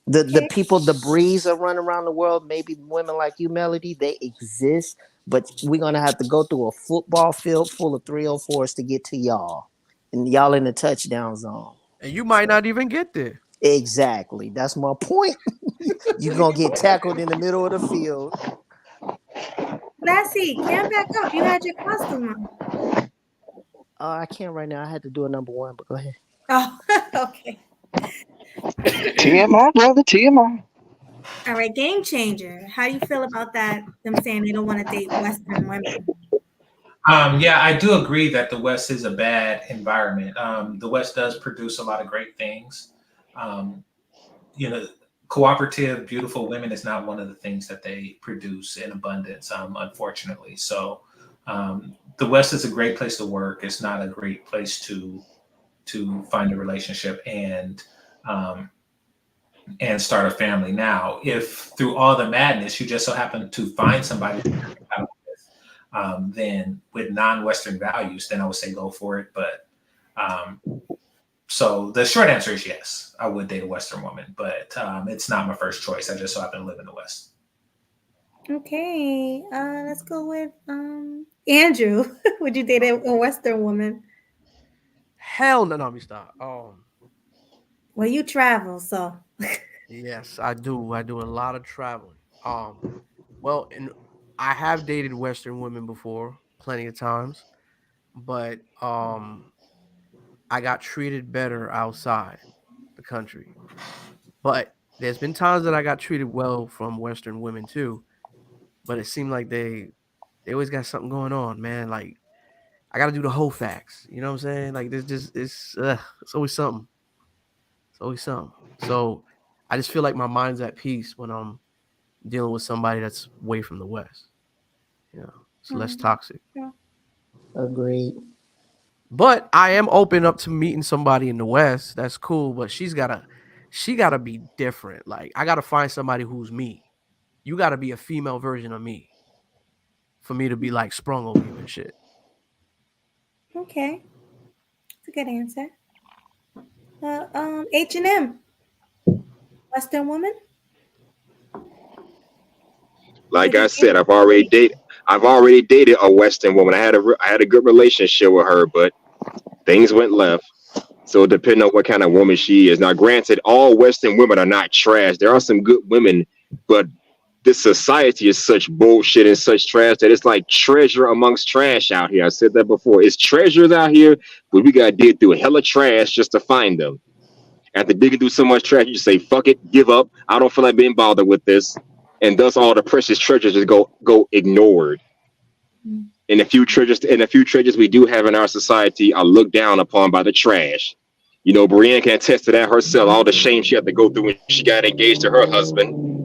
The people, the breeds are running around the world. Maybe women like you, Melody, they exist, but we're gonna have to go through a football field full of 304s to get to y'all, and y'all in the touchdown zone. And you might not even get there. Exactly. That's my point. You're gonna get tackled in the middle of the field. Lassie, come back up. You had your costume on. I can't right now. I had to do a number one, but go ahead. Oh, okay. TMI, brother, TMI. All right, game changer. How do you feel about that? Them saying they don't want to date Western women. Yeah, I do agree that the West is a bad environment. The West does produce a lot of great things. Cooperative, beautiful women is not one of the things that they produce in abundance, unfortunately. So the West is a great place to work. It's not a great place to find a relationship. And and start a family. Now, if through all the madness you just so happen to find somebody then with non-Western values, then I would say go for it. But so the short answer is yes, I would date a Western woman, but it's not my first choice. I just so happen to live in the West. Okay, let's go with Andrew. Would you date a Western woman? Hell no, let me stop. Well, you travel, so Yes, I do. I do a lot of traveling. Well, and I have dated Western women before, plenty of times, but I got treated better outside the country. But there's been times that I got treated well from Western women too, but it seemed like they always got something going on, man. Like I got to do the whole facts. You know what I'm saying? Like there's just it's always something. It's always something. So I just feel like my mind's at peace when I'm dealing with somebody that's way from the West. You know, it's less toxic. Agreed. But I am open up to meeting somebody in the West. That's cool. But she gotta be different. Like I gotta find somebody who's me. You gotta be a female version of me for me to be like sprung over you and shit. okay, that's a good answer. H&M, Western woman. Like I said, I've already dated a Western woman. I had a good relationship with her, but things went left. So depending on what kind of woman she is. Now, granted, all Western women are not trash. There are some good women, but this society is such bullshit and such trash that it's like treasure amongst trash out here. I said that before. It's treasures out here, but we gotta dig through hella trash just to find them. After digging through so much trash, you just say, fuck it, give up. I don't feel like being bothered with this. And thus all the precious treasures just go ignored. And the few treasures we do have in our society are looked down upon by the trash. You know, Brienne can attest to that herself, all the shame she had to go through when she got engaged to her husband.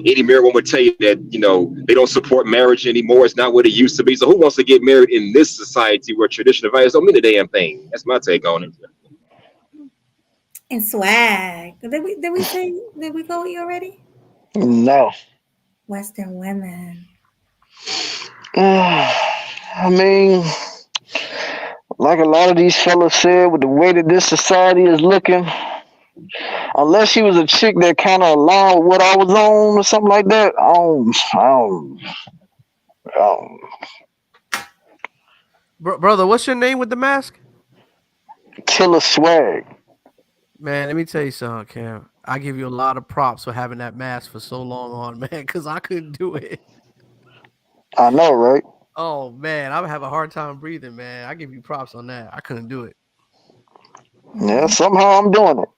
Any married woman would tell you that, you know, they don't support marriage anymore. It's not what it used to be. So who wants to get married in this society where traditional values don't mean a damn thing? That's my take on it. And swag. Did we go with you already? No. Western women. I mean, like a lot of these fellas said, with the way that this society is looking, unless she was a chick that kind of aligned with what I was on or something like that, I don't. Brother, what's your name with the mask? Killer swag. Man, let me tell you something, Cam. I give you a lot of props for having that mask for so long on, man, because I couldn't do it. I know, right? Oh, man, I would have a hard time breathing, man. I give you props on that. I couldn't do it. Yeah, somehow I'm doing it.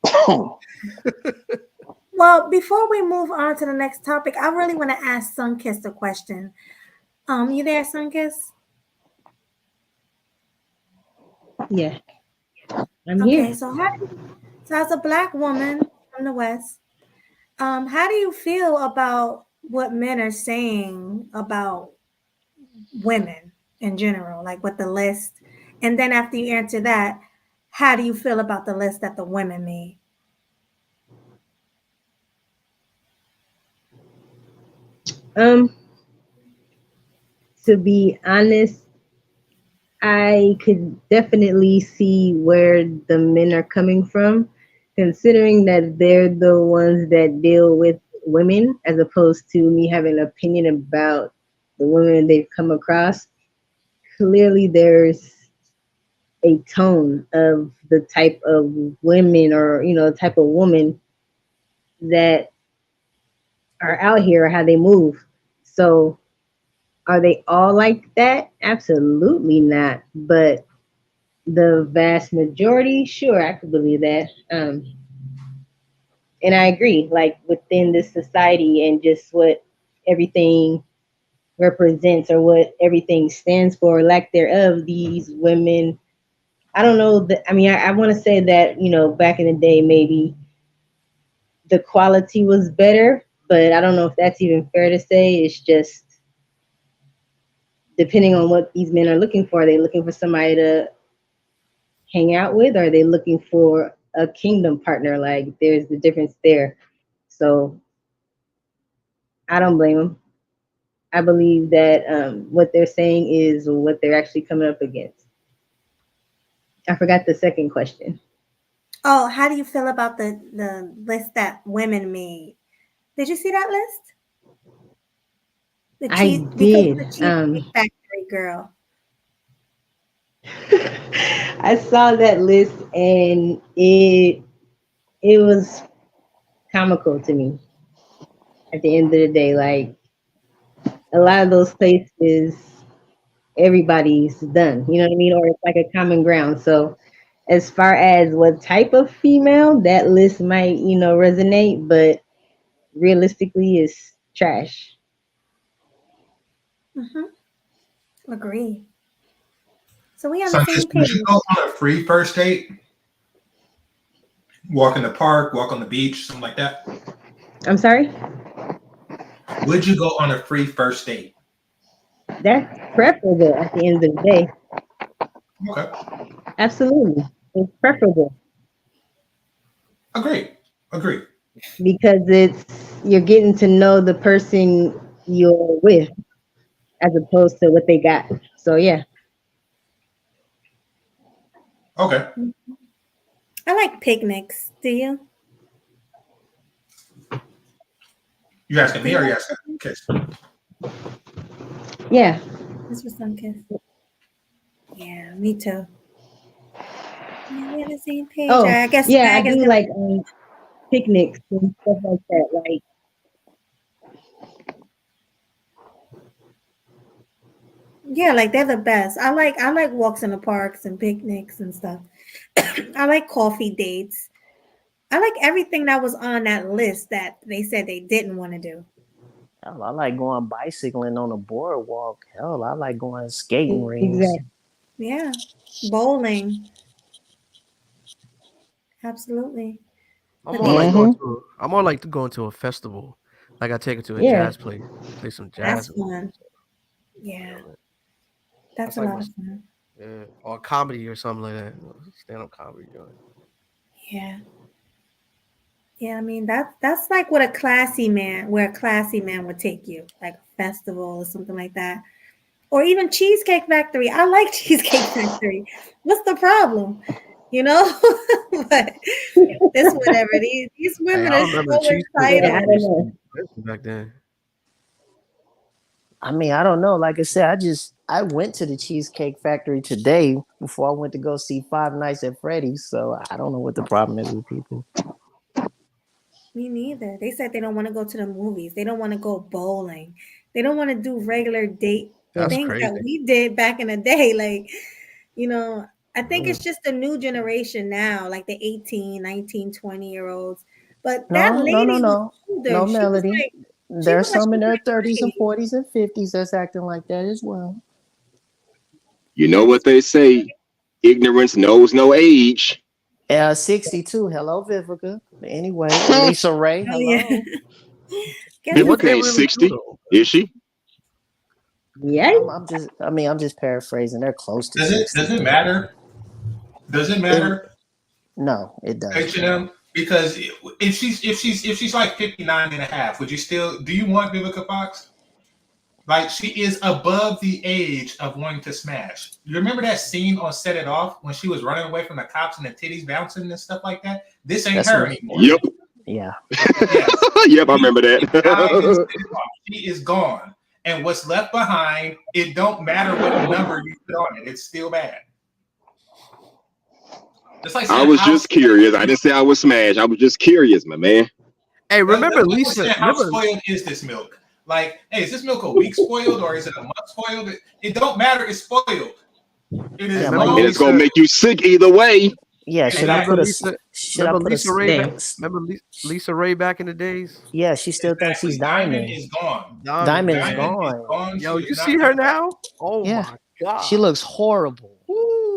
Well, before we move on to the next topic, I really want to ask Sunkiss a question. You there, Sunkiss? Yeah, I'm Okay, here. so as a Black woman from the West, how do you feel about what men are saying about women in general, like with the list? And then after you answer that, how do you feel about the list that the women made? To be honest, I could definitely see where the men are coming from, considering that they're the ones that deal with women, as opposed to me having an opinion about the women they've come across. Clearly, there's a tone of the type of women, or the type of woman that are out here, or how they move. So are they all like that? Absolutely not. But the vast majority, sure, I could believe that. And I agree, like within this society and just what everything represents, or what everything stands for, lack thereof, these women, I don't know that, I mean, I want to say that, back in the day, maybe the quality was better, but I don't know if that's even fair to say. It's just depending on what these men are looking for. Are they looking for somebody to hang out with? Or are they looking for a kingdom partner? Like, there's the difference there. So I don't blame them. I believe that what they're saying is what they're actually coming up against. I forgot the second question. Oh, how do you feel about the list that women made? Did you see that list? The I cheese because did. the Cheesecake Factory girl. I saw that list and it was comical to me. At the end of the day, like a lot of those places, everybody's done. You know what I mean? Or it's like a common ground. So as far as what type of female, that list might, resonate, but realistically it's trash. Agree. So we on the So same would you page. go on a free first date? Walk in the park, walk on the beach, something like that? I'm sorry? Would you go on a free first date? That's preferable at the end of the day. Okay. Absolutely. It's preferable. Agree. Because you're getting to know the person you're with as opposed to what they got. So yeah. Okay. I like picnics. Do you? You asking me or you asking Kiss? Yeah. This was some kiss. Yeah, me too. Yeah, we're on the same page. Oh, I guess yeah, I swag is do different. like picnics and stuff like that. Like, Yeah, like they're the best. I like walks in the parks and picnics and stuff. I like coffee dates. I like everything that was on that list that they said they didn't want to do. Hell, I like going bicycling on a boardwalk. Hell, I like going skating rings. exactly. Yeah. Bowling. Absolutely. I'm But more like they going to a festival. Like I take it to a Yeah. jazz place, play some that's jazz. fun. Yeah. That's a like lot of fun. yeah, or comedy or something like that. Stand up comedy joint. Yeah. Yeah, I mean that's like where a classy man would take you, like a festival or something like that. Or even Cheesecake Factory. I like Cheesecake Factory. What's the problem? You know? But it's whatever. These Hey, women I are remember the so cheesecake Yeah, I entitled. factory used don't to know. be expensive back then. I mean, I don't know. Like I said, I went to the Cheesecake Factory today before I went to go see Five Nights at Freddy's. So I don't know what the problem is with people. Me neither. They said they don't want to go to the movies. They don't want to go bowling. They don't want to do regular date That's things that crazy. we did back in the day. Like, I think Yeah. it's just the new generation now, like the 18, 19, 20-year-olds. But that No, no, no, lady was no. older. No, Melody. She There's looked like some she in was their like 30s and 30. 40s and 50s that's acting like that as well. You know what they say? Ignorance knows no age. 62. Hello, Vivica. Anyway, Lisa Ray. Oh, yeah. Hello. Guess What Vivica they ain't really do 60, though? is she? Yeah. I'm just paraphrasing. They're close to Does 60. it matter? Does it matter? No, it doesn't. H&M? Because if she's like 59 and a half, would you still do you want Vivica Fox? Like she is above the age of wanting to smash. You remember that scene on Set It Off when she was running away from the cops and the titties bouncing and stuff like that? This ain't That's her right. anymore. Yep. Yeah. Yes. Yep, I remember Died in Set that. It Off. She is gone. And what's left behind, it don't matter what number you put on it, it's still bad. Just like I saying was just curious. I didn't say I was smash. I was just curious, my man. Hey, remember That's like Lisa? saying, how Remember, spoiled is this milk? Like, hey, is this milk a week spoiled or is it a month spoiled? It don't matter. It's spoiled. It is Yeah, remember long. And it's gonna Lisa? make you sick either way. Yeah, should I Remember put a Lisa? should I Remember put a Lisa Ray? Damn. Remember Lisa Ray back in the days? Yeah, she still thinks she's Diamond Diamond. is gone. Diamond is Diamond is gone. gone. Yo, She you is see not her coming back. now? Oh Yeah. my god. She looks horrible.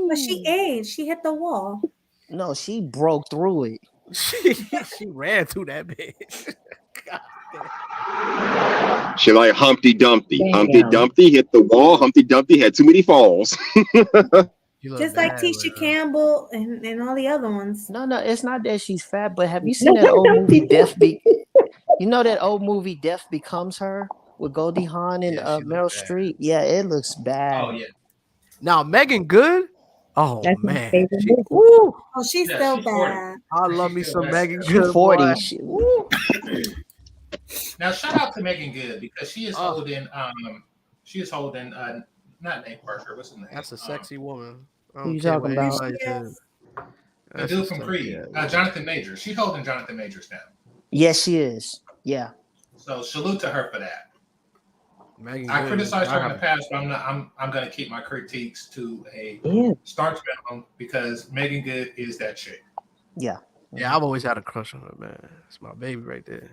But she aged. She hit the wall. No, she broke through it. she ran through that bitch. She like Humpty Dumpty. Damn. Humpty Dumpty hit the wall. Humpty Dumpty had too many falls. Just like Tisha Campbell and all the other ones. No, it's not that she's fat, but have you seen that old movie Death You know that old movie Death Becomes Her with Goldie Hawn and Meryl Streep? Yeah, it looks bad. Oh yeah. Now Megan Good. Oh That's my man, favorite she, movie. ooh, Oh, she's Yeah, still she's 40. bad. I And love she's me still some bad. Megan She Good, boy. 40. Ooh. Now shout out to Megan Good because she is Oh, holding not Nate Parker, what's his name? that's a sexy woman. I Who don't you care talking what about? anybody says. The That's a dude from sexy Creed, ass woman. Jonathan Majors. She's holding Jonathan Majors down. Yes, she is. Yeah. So salute to her for that. Megan I Good. criticized her in the Wow. past, but I'm gonna keep my critiques to a Yeah. starch minimum because Megan Good is that chick. Yeah. Yeah, I've always had a crush on her, man. It's my baby right there.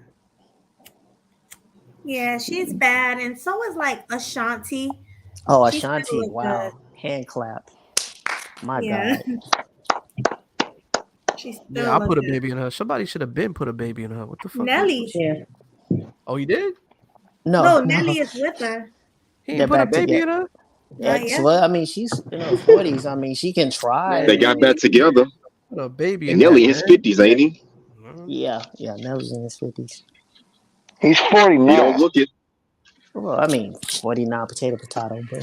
Yeah, she's bad, and so is like Ashanti. Oh, She still Ashanti. look good. Wow. Hand clap. My Yeah, God. she Yeah, still I look put a good. baby in her. Somebody should have been put a baby in her. What the fuck? Nelly. Yeah. Oh, you did? No, No, no. Nelly is with her. He They're ain't put a back baby together. in her? Not yet. Well, I mean, she's in her 40s. I mean, she can try. They got back together. Put a baby And in that, Nelly in his man. 50s, ain't he? Yeah. Nelly's in his 50s. He's He 49. don't look it. Well, I mean, 49 potato, but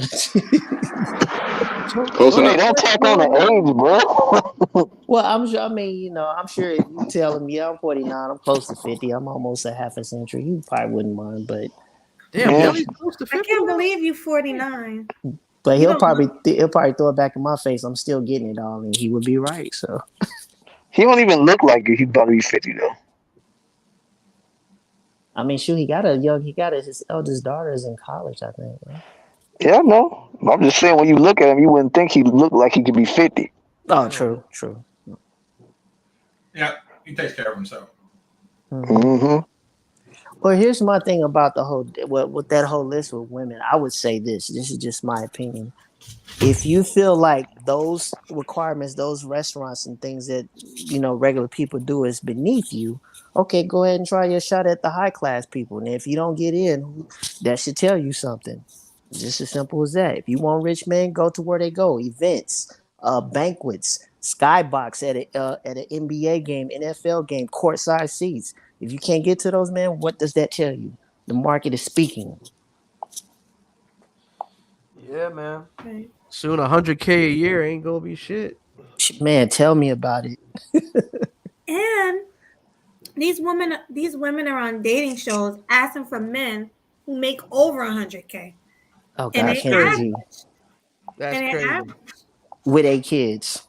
Close Hey, enough. don't talk on the age, bro. well, I'm sure. I mean, I'm sure if you tell him, yeah, I'm 49, I'm close to 50, I'm almost a half a century, you probably wouldn't mind, but Damn, Yeah. Nelly's close to I 50. can't believe you 49. but You he'll don't probably throw it back in my face. I'm still getting it all, and he would be right. So, He don't even look like it. He about to be 50 though. I mean, shoot, he got his eldest daughter is in college, I think. Right? Yeah, I know. I'm just saying when you look at him, you wouldn't think he looked like he could be 50. Oh, true. Yeah, he takes care of himself. Mm-hmm. Well, here's my thing about the whole with that whole list with women. I would say this. This is just my opinion. If you feel like those requirements, those restaurants and things that regular people do is beneath you, okay, go ahead and try your shot at the high class people. And if you don't get in, that should tell you something. Just as simple as that. If you want rich men, go to where they go. Events, banquets, skybox at an NBA game, NFL game, courtside seats. If you can't get to those, man, what does that tell you? The market is speaking. Yeah, man. Right. Soon 100K a year ain't gonna be shit. Man, tell me about it. And these women are on dating shows asking for men who make over 100K. Oh And God, they Cynthia average. G That's And they crazy. average. with 8 kids.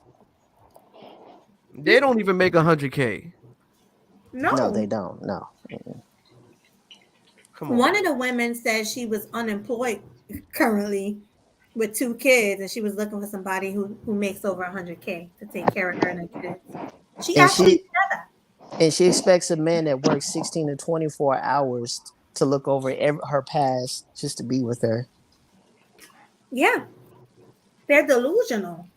They don't even make 100K. No, they No. don't. No. Come on. One of the women said she was unemployed currently with 2 kids, and she was looking for somebody who makes over 100K to take care of her and her kids. She And actually she said that. and she expects a man that works 16 to 24 hours to look over her past just to be with her. Yeah, they're delusional.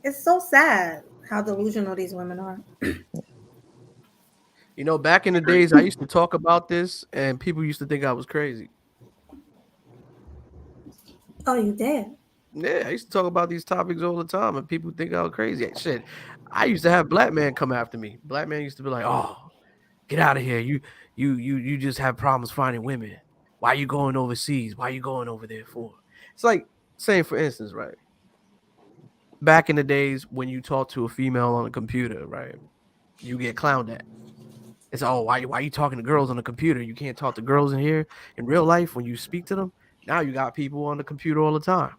It's so sad how delusional these women are. You know, back in the days, I used to talk about this, and people used to think I was crazy. Oh, you did? Yeah, I used to talk about these topics all the time, and people think I was crazy. Shit, I used to have black men come after me. Black men used to be like, "Oh, get out of here! You just have problems finding women. Why you going overseas? Why you going over there for?" It's like saying, for instance, right? Back in the days when you talk to a female on a computer, right? You get clowned at. It's why you talking to girls on the computer? You can't talk to girls in here in real life when you speak to them. Now you got people on the computer all the time.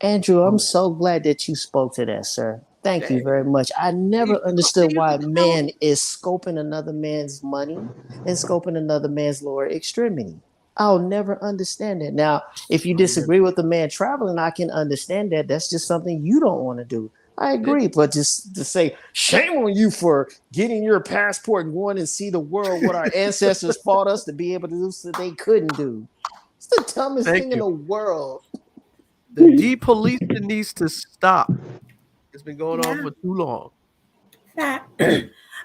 Andrew, I'm so glad that you spoke to that, sir. Thank you Damn. very much. I never They understood used why to tell man is scoping another man's money and scoping another man's lower extremity. I'll never understand that. Now, if you disagree with the man traveling, I can understand that. That's just something you don't want to do. I agree, but just to say, shame on you for getting your passport and going and see the world, what our ancestors fought us to be able to do so they couldn't do. It's the dumbest Thank thing in you. the world. The depolicing needs to stop. It's been going on Yeah. for too long. That.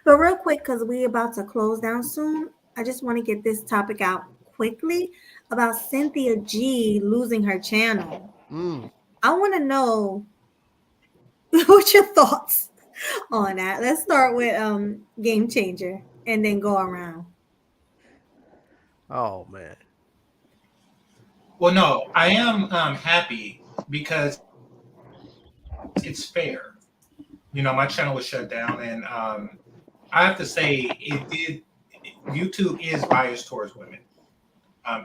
But real quick, because we're about to close down soon, I just want to get this topic out quickly about Cynthia G losing her channel. Mm. I want to know what's your thoughts on that. Let's start with Game Changer and then go around. Oh man. Well, no, I am happy because it's fair. My channel was shut down, and I have to say, YouTube is biased towards women,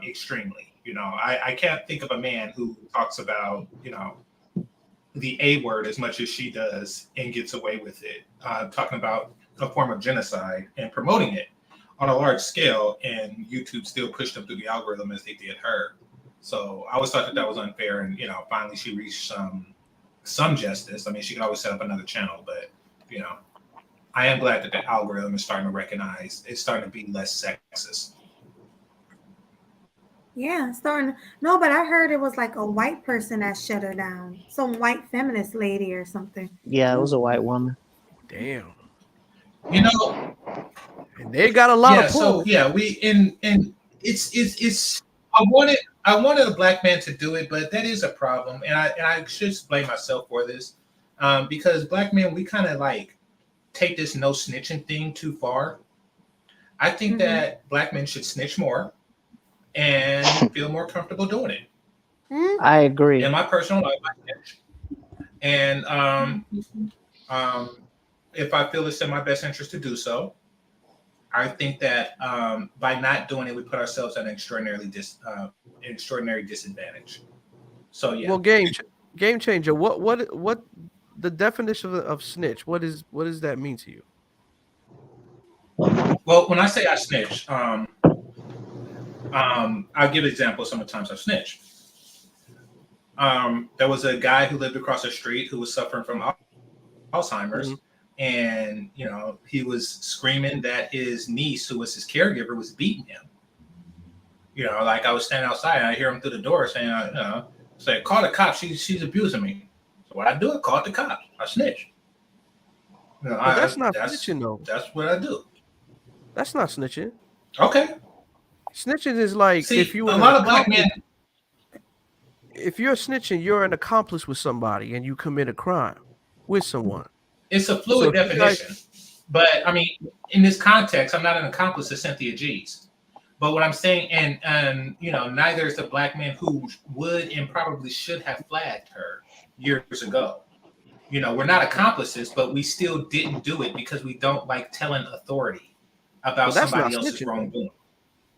extremely. I can't think of a man who talks about, the A word as much as she does and gets away with it, talking about a form of genocide and promoting it on a large scale, and YouTube still pushed them through the algorithm as they did her. So I always thought that was unfair, and finally she reached some justice. I mean, she could always set up another channel, but I am glad that the algorithm is starting to recognize it's starting to be less sexist. Yeah, starting. No, but I heard it was like a white person that shut her down. Some white feminist lady or something. Yeah, it was a white woman. Damn. And they got a lot of pull. So yeah, it's I wanted a black man to do it, but that is a problem, and I should blame myself for this, because black men, we kind of like take this no snitching thing too far. I think that black men should snitch more and feel more comfortable doing it. I agree. In my personal life, I snitch. And if I feel it's in my best interest to do so, I think that by not doing it, we put ourselves at an extraordinary disadvantage. So yeah. Well, game changer. What the definition of snitch? What does that mean to you? Well, when I say I snitch, I'll give examples. Sometimes I snitch. There was a guy who lived across the street who was suffering from Alzheimer's, and he was screaming that his niece, who was his caregiver, was beating him. Like I was standing outside and I hear him through the door saying, say, call the cops. She's abusing me. So what I do, I call the cops. I snitch. But that's not snitching, though. That's what I do. That's not snitching. Okay. Snitching is like, if you a lot of black men. If you're snitching, you're an accomplice with somebody and you commit a crime with someone. It's a fluid definition. But I mean, in this context, I'm not an accomplice to Cynthia G's. But what I'm saying, and neither is the black man who would and probably should have flagged her years ago. We're not accomplices, but we still didn't do it because we don't like telling authority about somebody else's wrongdoing.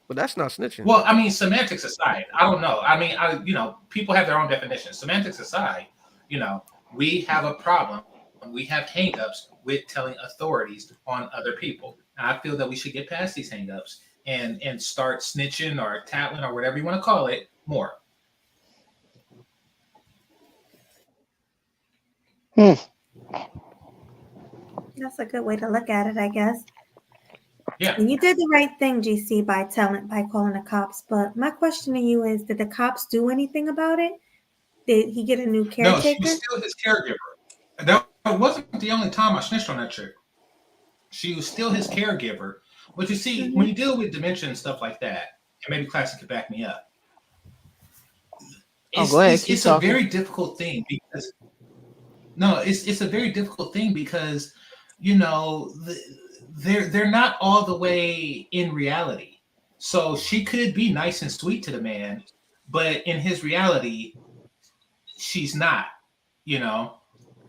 But that's not snitching. Well, I mean, semantics aside, I don't know. I mean, people have their own definitions. Semantics aside, we have a problem. We have hangups with telling authorities on other people. And I feel that we should get past these hangups and start snitching or tattling or whatever you want to call it more. That's a good way to look at it, I guess. Yeah. And you did the right thing, GC, by calling the cops. But my question to you is, did the cops do anything about it? Did he get a new caretaker? No, she was still his caregiver. That wasn't the only time I snitched on that chick. She was still his caregiver. But you see, when you deal with dementia and stuff like that, and maybe Classic could back me up, it's a very difficult thing because it's a very difficult thing because they're not all the way in reality. So she could be nice and sweet to the man, but in his reality, she's not,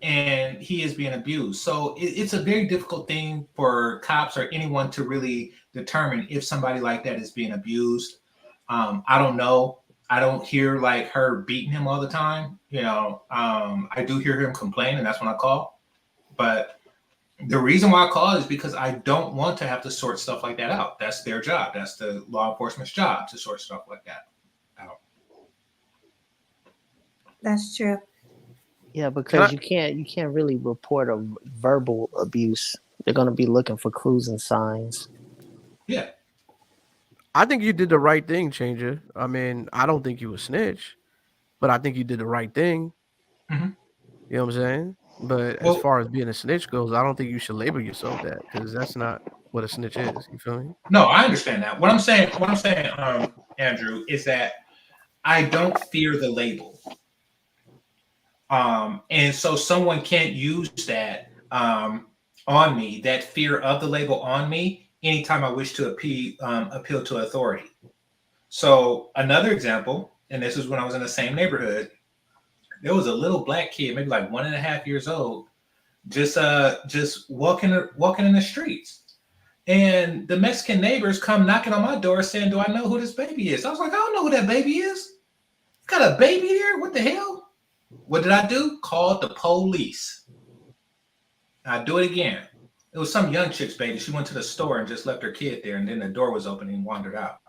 and he is being abused. So it's a very difficult thing for cops or anyone to really determine if somebody like that is being abused. I don't know. I don't hear like her beating him all the time. I do hear him complain, and that's when I call. But the reason why I call is because I don't want to have to sort stuff like that out. That's their job. That's the law enforcement's job to sort stuff like that out. That's true. Yeah, because you can't really report a verbal abuse. They're going to be looking for clues and signs. Yeah. I think you did the right thing, Changer. I mean, I don't think you a snitch, but I think you did the right thing. Mm-hmm. You know what I'm saying? But as far as being a snitch goes, I don't think you should label yourself that because that's not what a snitch is. You feel me? No, I understand that. What I'm saying, Andrew, is that I don't fear the label. And so someone can't use that on me, that fear of the label on me, anytime I wish to appeal to authority. So another example, and this is when I was in the same neighborhood, there was a little black kid, maybe like 1.5 years old, just walking in the streets. And the Mexican neighbors come knocking on my door saying, "Do I know who this baby is?" I was like, "I don't know who that baby is. Got a baby here? What the hell?" What did I do? Called the police. I do it again. It was some young chick's baby. She went to the store and just left her kid there, and then the door was open and wandered out.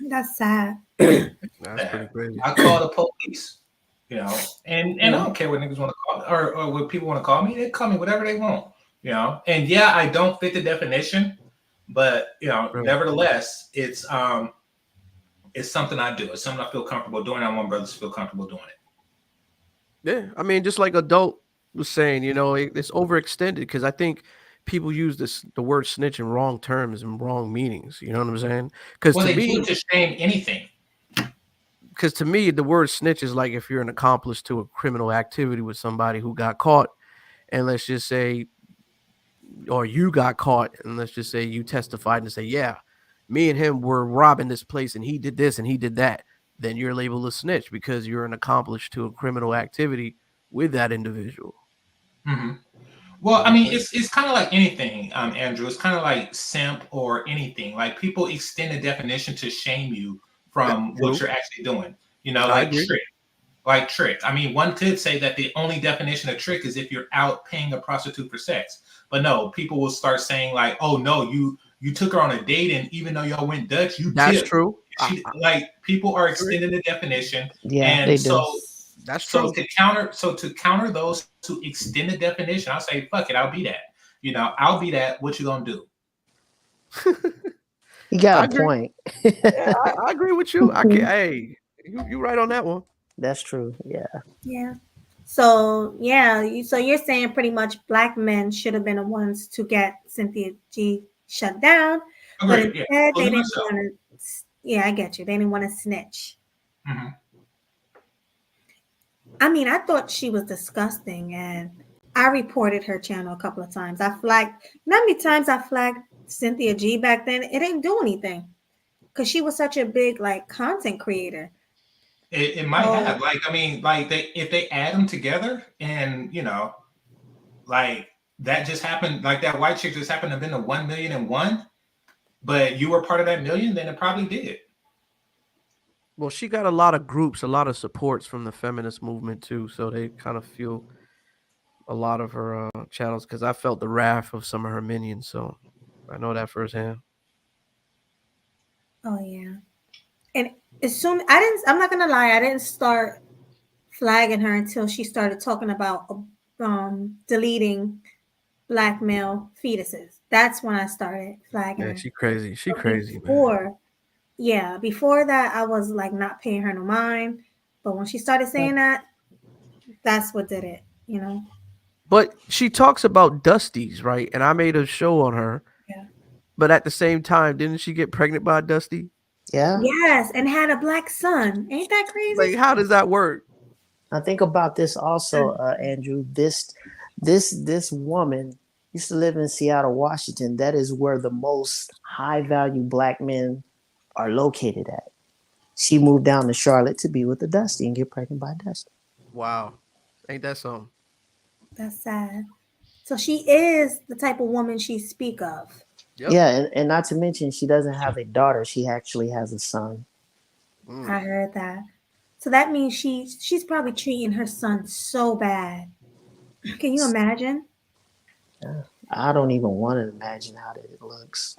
That's sad. That's pretty crazy. I called the police, and I don't care what niggas want to call or what people want to call me. They call me whatever they want, And yeah, I don't fit the definition, but nevertheless, it's something I do. It's something I feel comfortable doing. I want brothers to feel comfortable doing it. Yeah, I mean, just like Adult was saying, it's overextended because I think people use the word snitch in wrong terms and wrong meanings. You know what I'm saying? Because to me, to shame anything. Because to me, the word snitch is like if you're an accomplice to a criminal activity with somebody who got caught, and let's just say, or you got caught, and let's just say you testified and say, yeah, me and him were robbing this place, and he did this and he did that. Then you're labeled a snitch because you're an accomplice to a criminal activity with that individual. Mm-hmm. Well, I mean, it's kind of like anything, Andrew. It's kind of like simp or anything. Like people extend the definition to shame you from what you're actually doing. Like trick. Like trick. I mean, one could say that the only definition of trick is if you're out paying a prostitute for sex. But no, people will start saying like, "Oh no, you took her on a date, and even though y'all went Dutch, you That's tipped." true. Like people are extending the definition. Yeah, and they so do. That's true. To counter those to extend the definition, I'll say, fuck it, I'll be that. I'll be that. What you gonna do? You got a point. Yeah, I agree with you. I can't. Hey, you right on that one. That's true. Yeah. Yeah. So so you're saying pretty much black men should have been the ones to get Cynthia G shut down, but instead they didn't want to. Yeah, I get you. They didn't want to snitch. Mm-hmm. I mean, I thought she was disgusting, and I reported her channel a couple of times. I flagged. You know how many times I flagged Cynthia G back then? It didn't do anything because she was such a big content creator. It might have if they add them together, and like that just happened, like that white chick just happened to have been the 1,000,001, but you were part of that million, then it probably did. Well, she got a lot of groups, a lot of supports from the feminist movement too, so they kind of feel a lot of her channels because I felt the wrath of some of her minions, so I know that firsthand. Oh yeah, and as soon I'm not gonna lie, I didn't start flagging her until she started talking about deleting black male fetuses. That's when I started flagging her. Yeah, she crazy. She crazy, man. Yeah, before that, I was not paying her no mind. But when she started saying that, that's what did it, But she talks about Dusties, right? And I made a show on her. Yeah. But at the same time, didn't she get pregnant by Dusty? Yeah. Yes, and had a black son. Ain't that crazy? Like, how does that work? I think about this also, Andrew. This woman used to live in Seattle, Washington. That is where the most high-value black men are located at. She moved down to Charlotte to be with the Dusty and get pregnant by Dusty. Wow. Ain't that something? That's sad. So she is the type of woman she speak of. Yep. Yeah, and not to mention she doesn't have a daughter. She actually has a son. I heard that. So that means she's probably treating her son so bad. Can you imagine? Yeah. I don't even want to imagine how that it looks.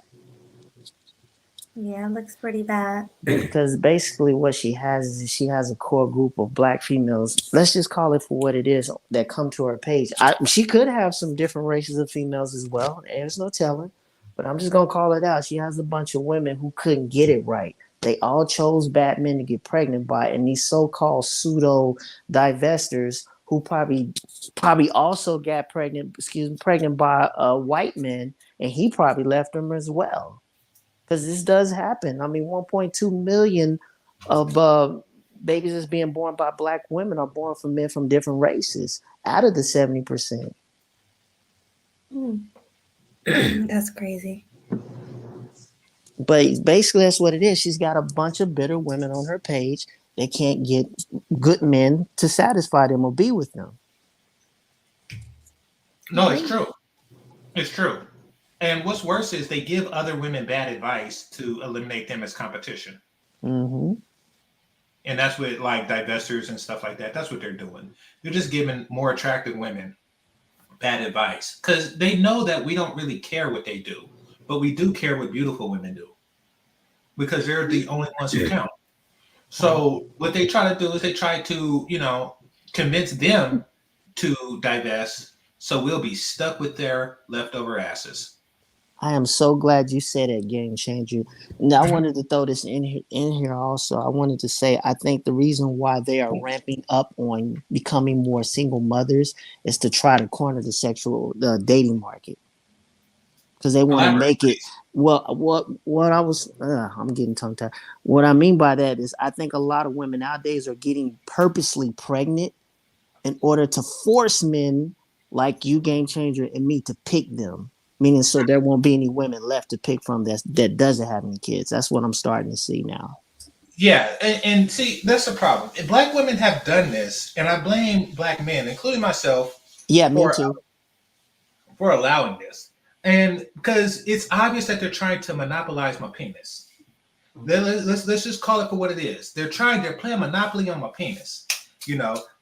Yeah, it looks pretty bad. Because basically what she has is she has a core group of black females. Let's just call it for what it is that come to her page. She could have some different races of females as well. There's no telling. But I'm just going to call it out. She has a bunch of women who couldn't get it right. They all chose bad men to get pregnant by. And these so-called pseudo divestors who probably also got pregnant by white men. And he probably left them as well. Because this does happen. I mean, 1.2 million of babies that's being born by black women are born from men from different races out of the 70%. That's crazy. But basically, that's what it is. She's got a bunch of bitter women on her page that can't get good men to satisfy them or be with them. No, it's true. It's true. And what's worse is they give other women bad advice to eliminate them as competition. Mm-hmm. And that's what like divestors and stuff like that. That's what they're doing. They're just giving more attractive women bad advice because they know that we don't really care what they do, but we do care what beautiful women do because they're the only ones who count. So what they try to do is they try to, convince them to divest. So we'll be stuck with their leftover asses. I am so glad you said it, Game Changer. Now, I wanted to throw this in here also. I wanted to say I think the reason why they are ramping up on becoming more single mothers is to try to corner the dating market because they want to make it. Well, what I was I'm getting tongue tied. What I mean by that is I think a lot of women nowadays are getting purposely pregnant in order to force men like you, Game Changer, and me to pick them. Meaning, so there won't be any women left to pick from that doesn't have any kids. That's what I'm starting to see now. Yeah, and see, that's the problem. Black women have done this, and I blame black men, including myself. Yeah, me too. For allowing this, and because it's obvious that they're trying to monopolize my penis. Let's just call it for what it is. They're playing monopoly on my penis.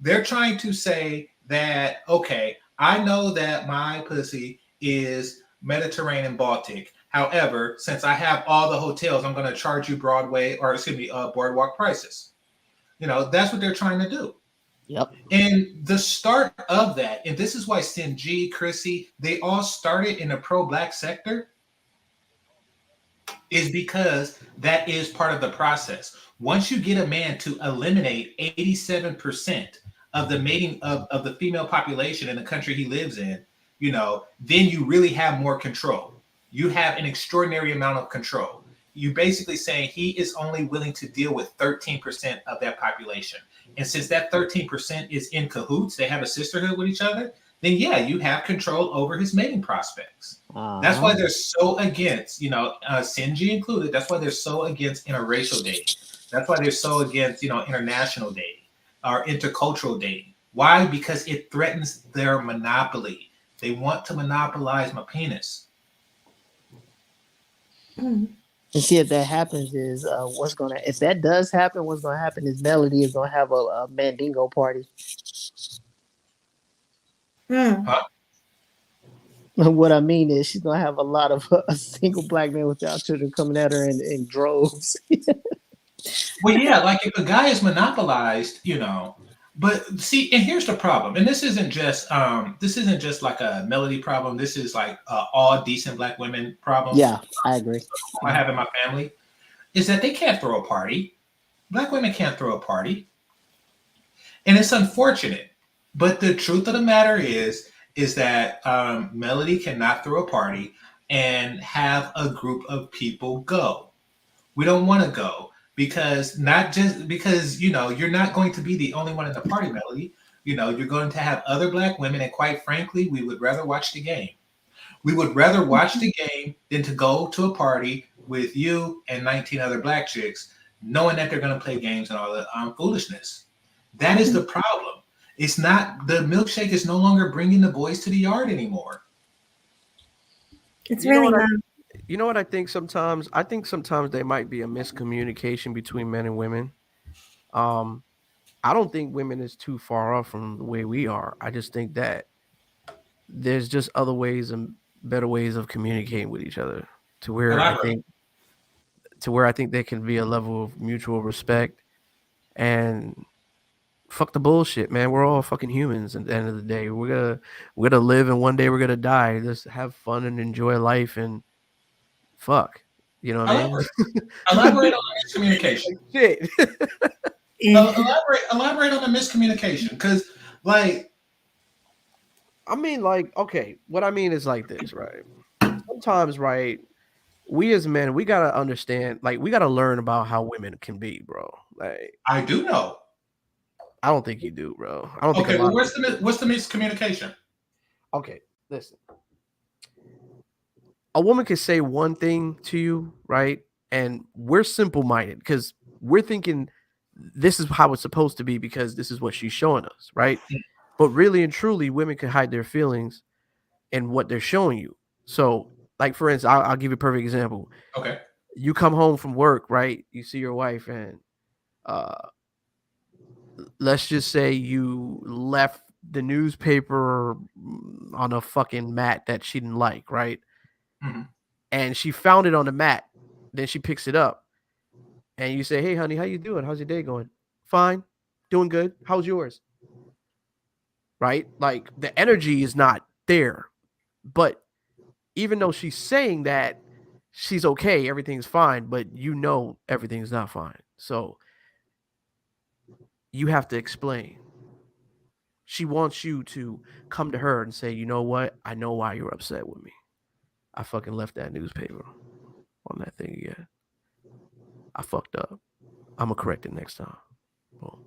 They're trying to say that okay, I know that my pussy is Mediterranean Baltic. However, since I have all the hotels, I'm going to charge you boardwalk prices. That's what they're trying to do. Yep. And the start of that, and this is why Cynthia G, Chrissy, they all started in the pro-black sector, is because that is part of the process. Once you get a man to eliminate 87% of the mating of the female population in the country he lives in, then you really have more control. You have an extraordinary amount of control. You basically saying he is only willing to deal with 13% of that population. And since that 13% is in cahoots, they have a sisterhood with each other, then yeah, you have control over his mating prospects. That's why they're so against, Sinji included, that's why they're so against interracial dating. That's why they're so against, international dating or intercultural dating. Why? Because it threatens their monopoly. They want to monopolize my penis. And see, if that happens, is if that does happen, what's gonna happen is Melody is gonna have a Mandingo party. Huh? What I mean is, she's gonna have a lot of single black men without children coming at her in droves. Well, yeah, like if a guy is monopolized, But see, and here's the problem, and this isn't just like a Melody problem. This is like all decent black women problem. Yeah, I agree. I have in my family is that they can't throw a party. Black women can't throw a party, and it's unfortunate. But the truth of the matter is that Melody cannot throw a party and have a group of people go. We don't want to go. Because you're not going to be the only one in the party, Melody. You're going to have other black women, and quite frankly, we would rather watch the game. We would rather watch the game than to go to a party with you and 19 other black chicks, knowing that they're going to play games and all the foolishness. That is the problem. It's not the milkshake is no longer bringing the boys to the yard anymore. It's really not. You know what I think sometimes? I think sometimes there might be a miscommunication between men and women. I don't think women is too far off from the way we are. I just think that there's just other ways and better ways of communicating with each other to where I think there can be a level of mutual respect and fuck the bullshit, man. We're all fucking humans at the end of the day. We're gonna live and one day we're gonna die. Just have fun and enjoy life and fuck. You know what I mean? Elaborate on the miscommunication. Shit. Elaborate on the miscommunication. Because, like, I mean, like, okay, what I mean is like this, right? Sometimes, right, we as men, we gotta understand, like, we gotta learn about how women can be, bro. Like, I do know. I don't think you do, bro. I don't think. Okay, well, what's the miscommunication? Okay, listen. a woman can say one thing to you, right? And we're simple-minded because we're thinking this is how it's supposed to be because this is what she's showing us, right? But really and truly, women can hide their feelings in what they're showing you. So, like for instance, I'll give you a perfect example. Okay. You come home from work, right? You see your wife, and let's just say you left the newspaper on a fucking mat that she didn't like, right? Mm-hmm. And she found it on the mat. Then she picks it up, and you say, "Hey, honey, how you doing? How's your day going?" "Fine, doing good. How's yours?" Right? Like the energy is not there, but even though she's saying that she's okay, everything's fine, but you know everything's not fine. So you have to explain. She wants you to come to her and say, "You know what? I know why you're upset with me. I fucking left that newspaper on that thing again. I fucked up. I'm gonna correct it next time." Boom.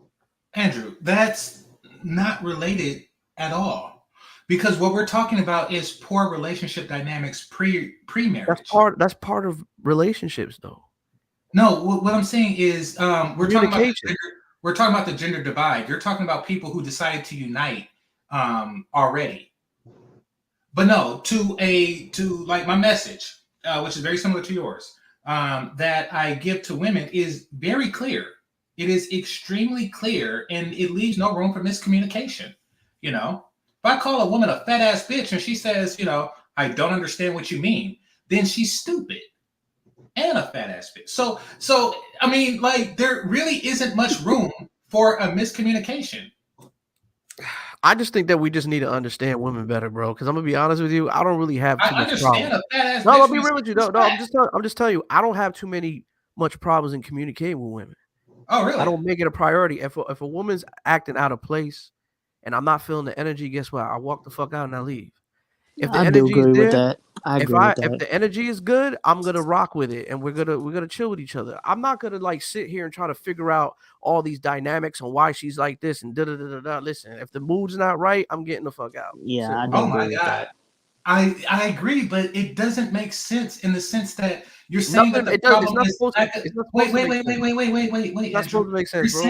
Andrew, that's not related at all. Because what we're talking about is poor relationship dynamics pre-marriage. That's part of relationships, though. No, what I'm saying is we're talking about the gender divide. You're talking about people who decided to unite already. But no, to like my message, which is very similar to yours, that I give to women is very clear. It is extremely clear, and it leaves no room for miscommunication. You know, if I call a woman a fat ass bitch and she says, you know, I don't understand what you mean, then she's stupid and a fat ass bitch. So I mean, like, there really isn't much room for a miscommunication. I just think that we just need to understand women better, bro. Because I'm gonna be honest with you, I don't really have too much problems. No, I'll be real with you. No, I'm just telling you, I don't have too much problems in communicating with women. Oh, really? I don't make it a priority. If a woman's acting out of place, and I'm not feeling the energy, guess what? I walk the fuck out and I leave. If the I do energy is agree with there, that. I agree with if that. the energy is good, I'm gonna rock with it, and we're gonna chill with each other. I'm not gonna like sit here and try to figure out all these dynamics and why she's like this and da da da da. Listen, if the mood's not right, I'm getting the fuck out. Yeah, I do Oh agree my with God. that. I agree, but it doesn't make sense in the sense that you're saying that the problem is wait, That's supposed to make sense, bro.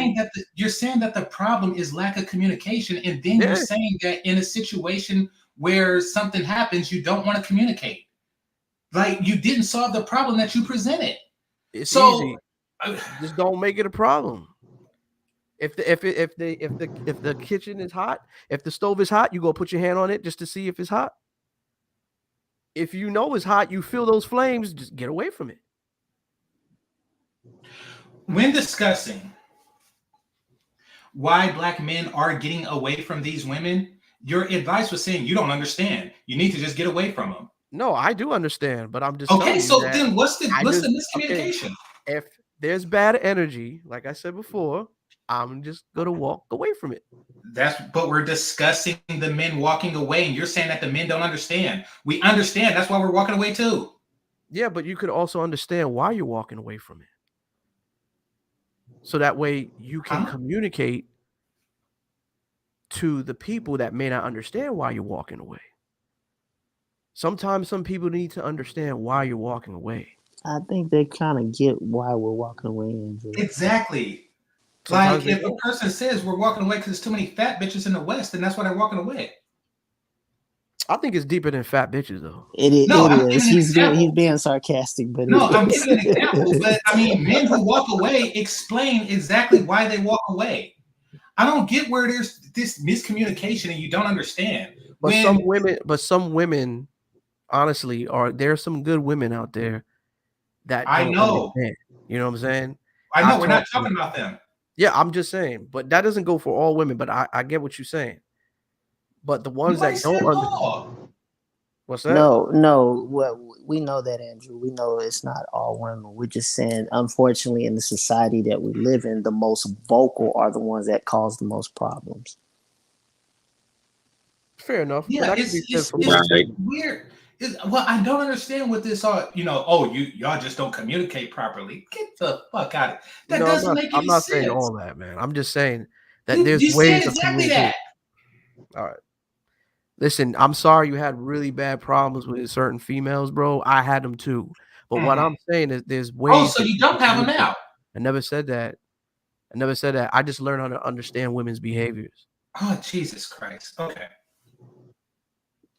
You're saying that the problem is lack of communication, and then you're saying that in a situation where something happens, you don't want to communicate. Like, you didn't solve the problem that you presented. It's easy. Just don't make it a problem. If the kitchen is hot, if the stove is hot, you go put your hand on it just to see if it's hot. If you know it's hot, you feel those flames, just get away from it. When discussing why Black men are getting away from these women, your advice was saying you don't understand. You need to just get away from them. No, I do understand, but I'm just okay. So then, what's the miscommunication? Okay, if there's bad energy, like I said before, I'm just gonna walk away from it. But we're discussing the men walking away, and you're saying that the men don't understand. We understand. That's why we're walking away too. Yeah, but you could also understand why you're walking away from it. So that way you can communicate to the people that may not understand why you're walking away. Sometimes some people need to understand why you're walking away. I think they kind of get why we're walking away, Andrew. Exactly. Sometimes like, if a person says we're walking away because there's too many fat bitches in the West, then that's why they're walking away. I think it's deeper than fat bitches, though. It is. He's being sarcastic, but I'm giving an example. But I mean, men who walk away explain exactly why they walk away. I don't get where there's this miscommunication and you don't understand. But some women, honestly, there are some good women out there that I know. Understand. You know what I'm saying? I know. We're not talking about them. Yeah, I'm just saying, but that doesn't go for all women. But I get what you're saying. But the ones that don't understand, what's that? No. Well, we know that, Andrew. We know it's not all women. We're just saying, unfortunately, in the society that we live in, the most vocal are the ones that cause the most problems. Fair enough. Yeah, it's weird. Well, I don't understand what this are. You know, y'all just don't communicate properly. Get the fuck out of it. That doesn't make any sense. I'm not saying all that, man. I'm just saying that there's ways of communicating. All right. Listen, I'm sorry you had really bad problems with certain females, bro. I had them too. But what I'm saying is there's Oh, ways so that you you can don't have them communicate. now? I never said that. I never said that. I just learned how to understand women's behaviors. Oh, Jesus Christ. Okay.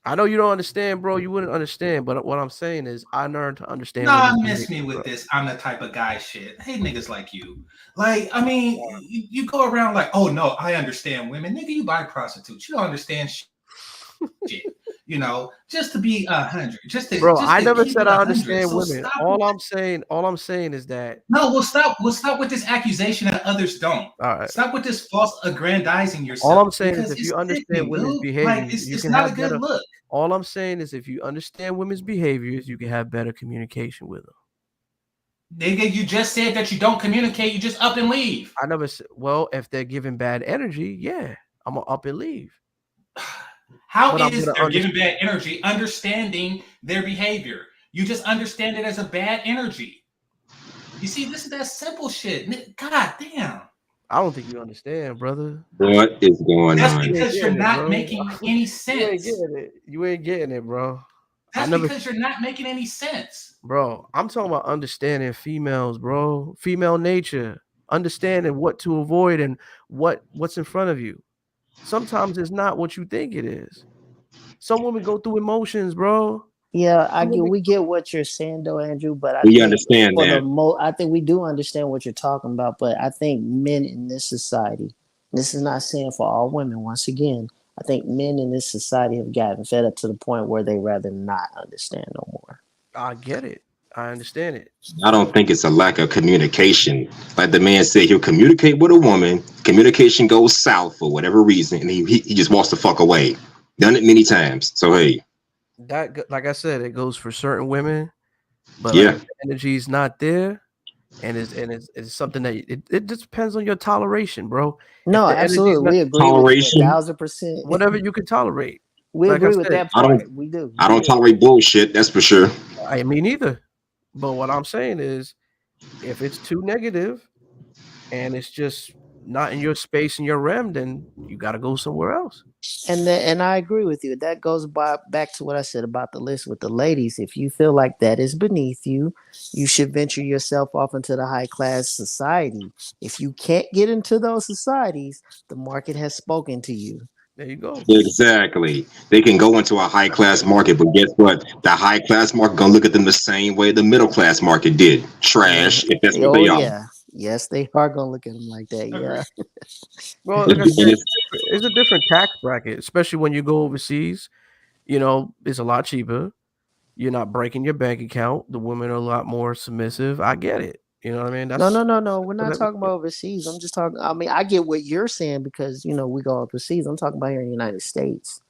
I know you don't understand, bro. You wouldn't understand, but what I'm saying is I learned to understand Nah, women's miss me behaviors, with bro. this. I'm the type of guy shit. I hate niggas like you. Like, I mean, you go around like, oh no, I understand women. Nigga, you buy prostitutes. You don't understand shit. You know, just to be 100, just Bro, to I never keep said it I 100. understand So women. stop. All I'm saying is that No, we'll stop with this accusation that others don't. all right. Stop with this false aggrandizing All I'm yourself saying is because if it's you understand sickening, women's dude. Like behaviors, it's you it's can not a have good better. look. All I'm saying is if you understand women's behaviors, you can have better communication with them. Nigga, you just said that you don't communicate, you just up and leave. I never said, well, if they're giving bad energy, yeah, I'm gonna up and leave. How But I'm is gonna they're giving understand. bad energy understanding their behavior? You just understand it as a bad energy. You see, this is that simple shit. God damn. I don't think you understand, brother. What is going That's on? You ain't because you're getting it, not bro. making any You ain't sense. getting it. You ain't getting it, bro. I That's never, because you're not making any sense. bro. I'm talking about understanding females, bro. Female nature, understanding what to avoid and what's in front of you. Sometimes it's not what you think it is. Some women go through emotions, bro. Yeah, Some women, we get what you're saying though, Andrew, but I We think understand for the that. I think we do understand what you're talking about, but I think men in this society, this is not saying for all women, once again, I think men in this society have gotten fed up to the point where they rather not understand no more. I get it. I understand it. I don't think it's a lack of communication. Like the man said, he'll communicate with a woman. Communication goes south for whatever reason, and he just wants to fuck away. Done it many times. So hey, Like I said, it goes for certain women, but like yeah, if the energy is not there, and it's something that it just depends on your toleration, bro. If No, the energy is absolutely. not We agree with you toleration. 1,000%. whatever you can tolerate, We like I agree with said, that I don't part. We do. I We don't do. tolerate bullshit. That's for sure. I mean neither. But what I'm saying is, if it's too negative and it's just not in your space and your realm, then you got to go somewhere else. And I agree with you. That goes back to what I said about the list with the ladies. If you feel like that is beneath you, you should venture yourself off into the high class society. If you can't get into those societies, the market has spoken to you. There you go. Exactly. They can go into a high class market, but guess what? The high class market gonna look at them the same way the middle class market did. Trash, if that's what Oh they are. yeah, yes, they are gonna look at them like that. Yeah. Well, like I And said, it's it's a different tax bracket, especially when you go overseas. You know, it's a lot cheaper. You're not breaking your bank account. The women are a lot more submissive. I get it. You know what I mean? No, That's no, no, no. We're what not talking about overseas. I'm just talking. I mean, I get what you're saying because we go overseas. I'm talking about here in the United States.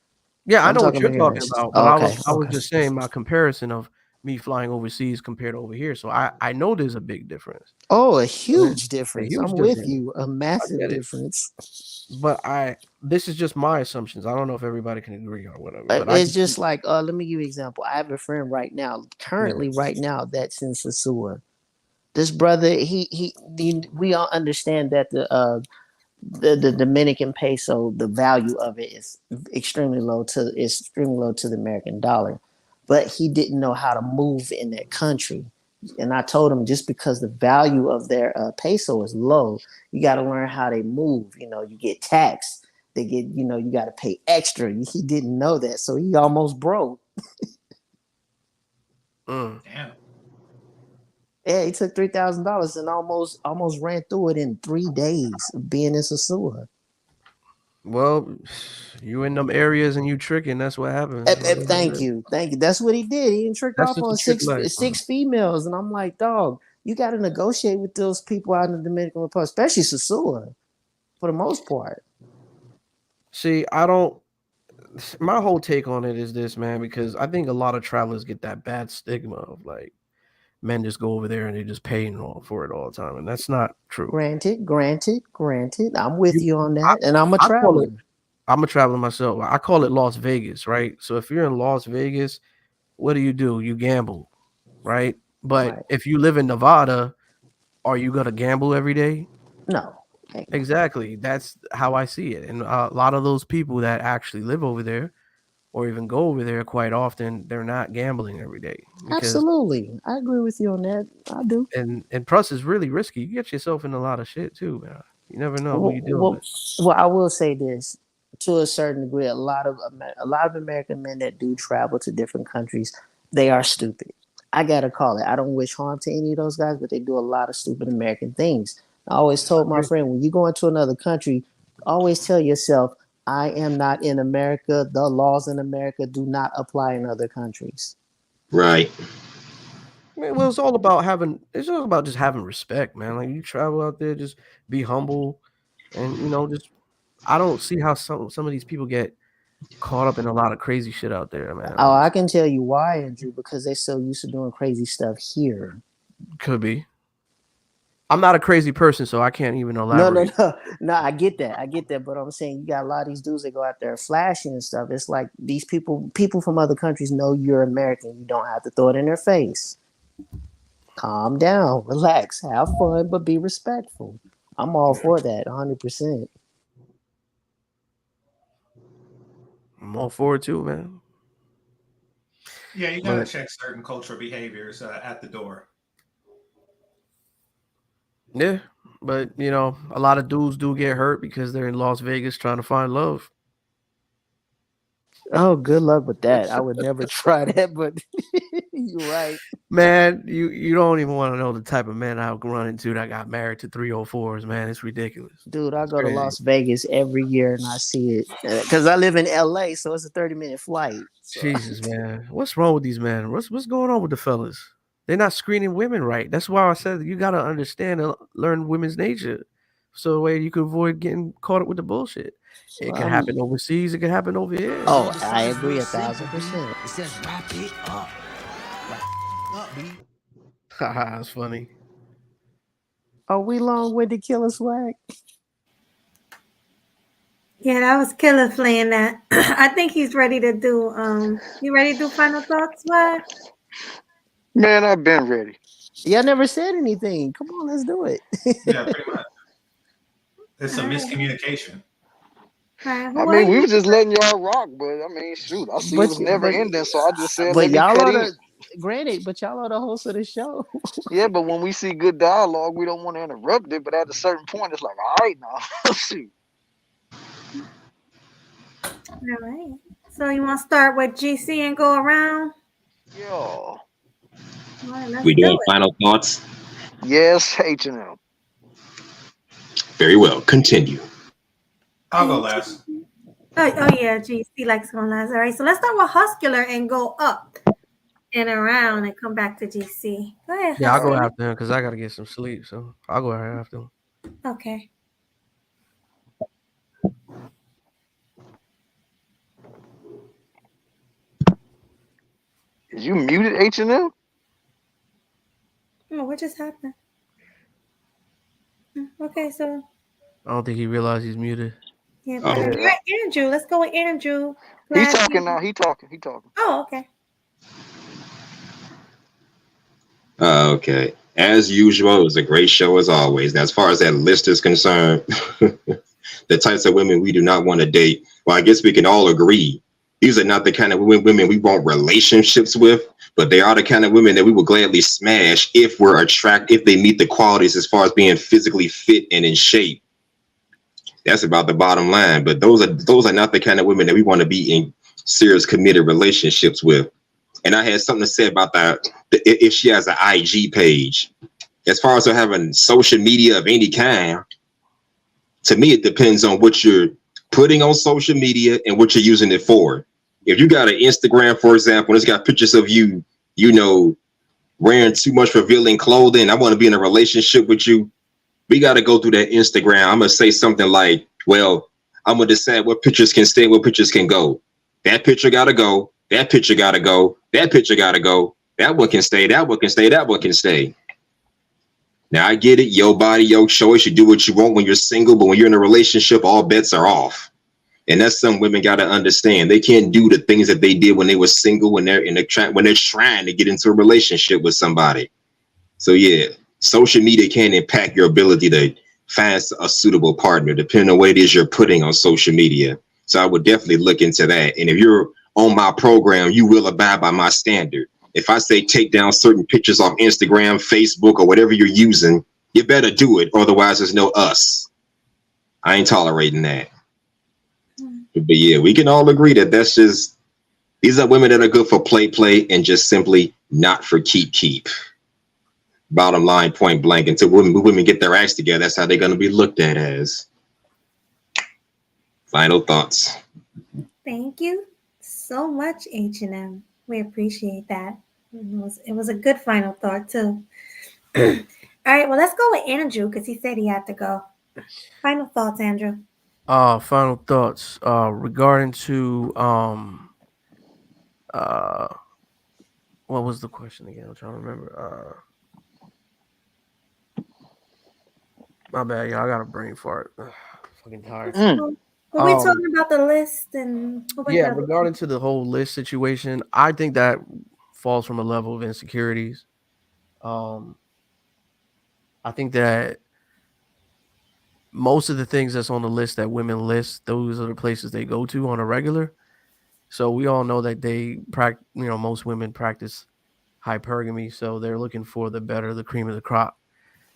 yeah, I I'm know what talking you're about here in the talking United States. about, but Oh, I okay, was okay. just saying my comparison of me flying overseas compared to over here. So I know there's a big difference. Oh, a You know what I mean? huge A difference. huge I'm with difference. you. A I massive get it. difference. But this is just my assumptions. I don't know if everybody can agree or whatever. But I It's just just like, let me give you an example. I have a friend right now, yeah. currently right now, that's in Sasua. This brother, we all understand that the Dominican peso, the value of it is extremely low to the American dollar. But he didn't know how to move in that country. And I told him just because the value of their peso is low, you got to learn how they move. You get taxed. You got to pay extra. He didn't know that, so he almost broke. Damn. Yeah, he took $3,000 and almost ran through it in 3 days of being in Sasua. Well, you in them areas and you tricking. That's what happens, brother. Thank you. That's what he did. He tricked That's off just on a trick six life, bro. six females, and I'm like, dog, you got to negotiate with those people out in the Dominican Republic, especially Sasua, for the most part. See, I don't. My whole take on it is this, man, because I think a lot of travelers get that bad stigma of like men just go over there and they just paying all for it all the time, and that's not true. Granted. I'm with You, you on I, that, and I'm a I call it. traveler. I'm a traveler myself. I call it Las Vegas, right? So if you're in Las Vegas, what do? You gamble, right? But Right? if you live in Nevada, are you gonna gamble every day? No. Exactly. That's how I see it. And a lot of those people that actually live over there or even go over there quite often, they're not gambling every day because Absolutely, I agree with you on that. I do. and plus it's really risky. You get yourself in a lot of shit too, man. You never know who Well, you deal well, with. well, I will say this to a certain degree. A lot of American men that do travel to different countries, they are stupid. I gotta call it. I don't wish harm to any of those guys, but they do a lot of stupid American things. I always told my friend, when you go into another country, always tell yourself, I am not in America. The laws in America do not apply in other countries. Right. Well, it's all about having. It's all about just having respect, man. Like you travel out there, just be humble, and just. I don't see how some of these people get caught up in a lot of crazy shit out there, man. Oh, I can tell you why, Andrew, because they're so used to doing crazy stuff here. Could be. I'm not a crazy person, so I can't even elaborate. No. I get that. But I'm saying you got a lot of these dudes that go out there flashing and stuff. It's like these people from other countries know you're American. You don't have to throw it in their face. Calm down, relax, have fun, but be respectful. I'm all for that, 100%. I'm all for it too, man. Yeah, you gotta check certain cultural behaviors at the door. Yeah, but a lot of dudes do get hurt because they're in Las Vegas trying to find love. Oh, good luck with that. I would never try that, but you're right. Man, you don't even want to know the type of men I run into that got married to 304s, man. It's ridiculous. Dude, I go to Las Vegas every year and I see it. Because I live in LA, so it's a 30-minute flight. So. Jesus, man. What's wrong with these men? What's going on with the fellas? They're not screening women right. That's why I said you got to understand and learn women's nature. So the way you can avoid getting caught up with the bullshit. It can happen overseas. It can happen over here. Oh, I agree 1,000%. It says wrap it up. Haha, that's funny. Are we long-winded, Killer Swag? Yeah, that was Killer playing that. I think he's ready to do. You ready to do final thoughts, Swag? Man, I've been ready. Y'all never said anything. Come on, let's do it. Yeah, pretty much. It's a miscommunication. Right, I mean, we were just letting y'all rock, but I mean, shoot, I see it was never ending, so I just said, let me cut in. Granted, but y'all are the host of the show. Yeah, but when we see good dialogue, we don't want to interrupt it. But at a certain point, it's like, all right, now, shoot. All right. So you want to start with GC and go around? Yo. Right, We doing final thoughts? Yes, H&M. Very well. Continue. I'll go last. Oh yeah, GC likes going last. All right, so let's start with Huscular and go up and around and come back to GC. Go ahead. Yeah, I'll go after him because I got to get some sleep. So I'll go right after him. Okay. You muted H&M? Oh, what just happened? Okay, so. I don't think he realized he's muted. Yeah, but Andrew. Let's go with Andrew. He's talking now. He talking. Oh, okay. Okay. As usual, it was a great show as always. Now, as far as that list is concerned, the types of women we do not want to date, well, I guess we can all agree these are not the kind of women we want relationships with, but they are the kind of women that we will gladly smash if they meet the qualities as far as being physically fit and in shape. That's about the bottom line. But those are not the kind of women that we want to be in serious committed relationships with. And I had something to say about that if she has an IG page. As far as her having social media of any kind, to me, it depends on what you're putting on social media and what you're using it for. If you got an Instagram, for example, and it's got pictures of you, wearing too much revealing clothing, I want to be in a relationship with you, we got to go through that Instagram. I'm going to say something like, well, I'm going to decide what pictures can stay, what pictures can go. That picture got to go. That picture got to go. That picture got to go. That one can stay. That one can stay. That one can stay. Now, I get it. Your body, your choice. You do what you want when you're single, but when you're in a relationship, all bets are off. And that's something women got to understand. They can't do the things that they did when they were single, when they're trying to get into a relationship with somebody. So, yeah, social media can impact your ability to find a suitable partner, depending on what it is you're putting on social media. So I would definitely look into that. And if you're on my program, you will abide by my standard. If I say take down certain pictures off Instagram, Facebook, or whatever you're using, you better do it. Otherwise, there's no us. I ain't tolerating that. But yeah, we can all agree that that's just, these are women that are good for play, and just simply not for keep. Bottom line, point blank. Until women get their acts together, that's how they're going to be looked at as. Final thoughts. Thank you so much, H&M. We appreciate that. It was a good final thought too. All right, well, let's go with Andrew because he said he had to go. Final thoughts, Andrew. Final thoughts. Regarding to what was the question again? I'm trying to remember. My bad, y'all. I got a brain fart. Fucking tired. Were we talking about the list and Yeah, regarding to the whole list situation, I think that falls from a level of insecurities. I think that most of the things that's on the list that women list, those are the places they go to on a regular. So we all know that most women practice hypergamy, so they're looking for the cream of the crop.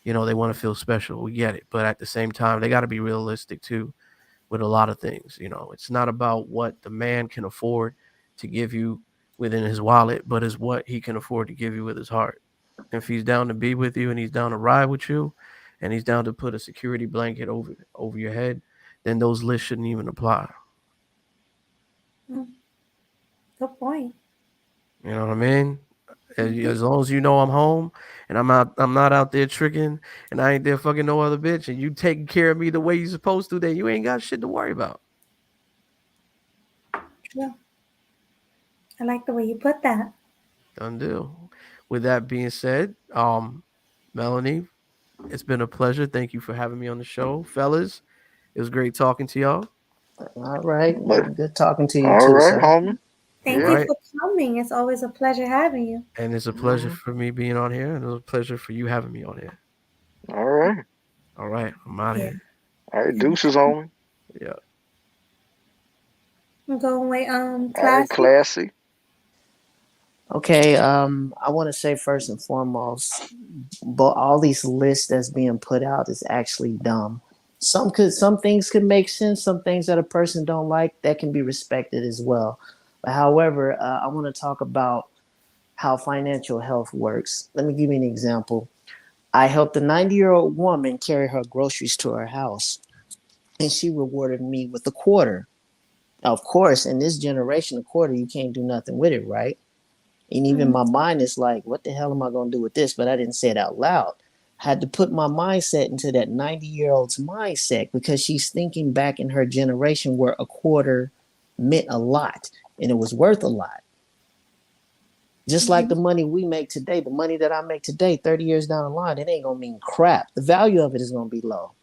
They want to feel special. We get it, but at the same time, they got to be realistic too with a lot of things. It's not about what the man can afford to give you within his wallet, but is what he can afford to give you with his heart. If he's down to be with you and he's down to ride with you and he's down to put a security blanket over your head, then those lists shouldn't even apply. Good point. You know what I mean? As long as you know I'm home and I'm not out there tricking and I ain't there fucking no other bitch and you taking care of me the way you're supposed to, then you ain't got shit to worry about. Yeah. I like the way you put that. Done deal. With that being said, Melanie, it's been a pleasure. Thank you for having me on the show, fellas. It was great talking to y'all. All right. Good talking to you All too, right, sir. homie. Thank you for coming. It's always a pleasure having you. And it's a pleasure for me being on here, and it was a pleasure for you having me on here. All right. All right. I'm out of here. All right, deuces, homie. Yeah. I'm going with All classy. right, classy. Okay, I want to say first and foremost, but all these lists that's being put out is actually dumb. Some things could make sense. Some things that a person don't like that can be respected as well. But however, I want to talk about how financial health works. Let me give you an example. I helped a 90-year-old woman carry her groceries to her house, and she rewarded me with a quarter. Now, of course, in this generation, a quarter, you can't do nothing with it, right? And even my mind is like, what the hell am I going to do with this? But I didn't say it out loud. I had to put my mindset into that 90-year-old's mindset because she's thinking back in her generation where a quarter meant a lot and it was worth a lot. Just like the money we make today, the money that I make today, 30 years down the line, it ain't going to mean crap. The value of it is going to be low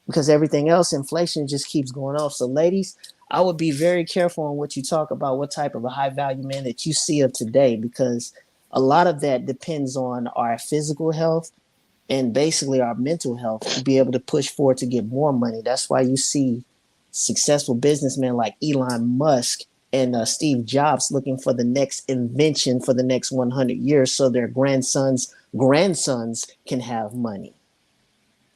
because everything else, inflation just keeps going up. So ladies, I would be very careful on what you talk about, what type of a high value man that you see of today, because a lot of that depends on our physical health and basically our mental health to be able to push forward to get more money. That's why you see successful businessmen like Elon Musk and Steve Jobs looking for the next invention for the next 100 years so their grandsons can have money.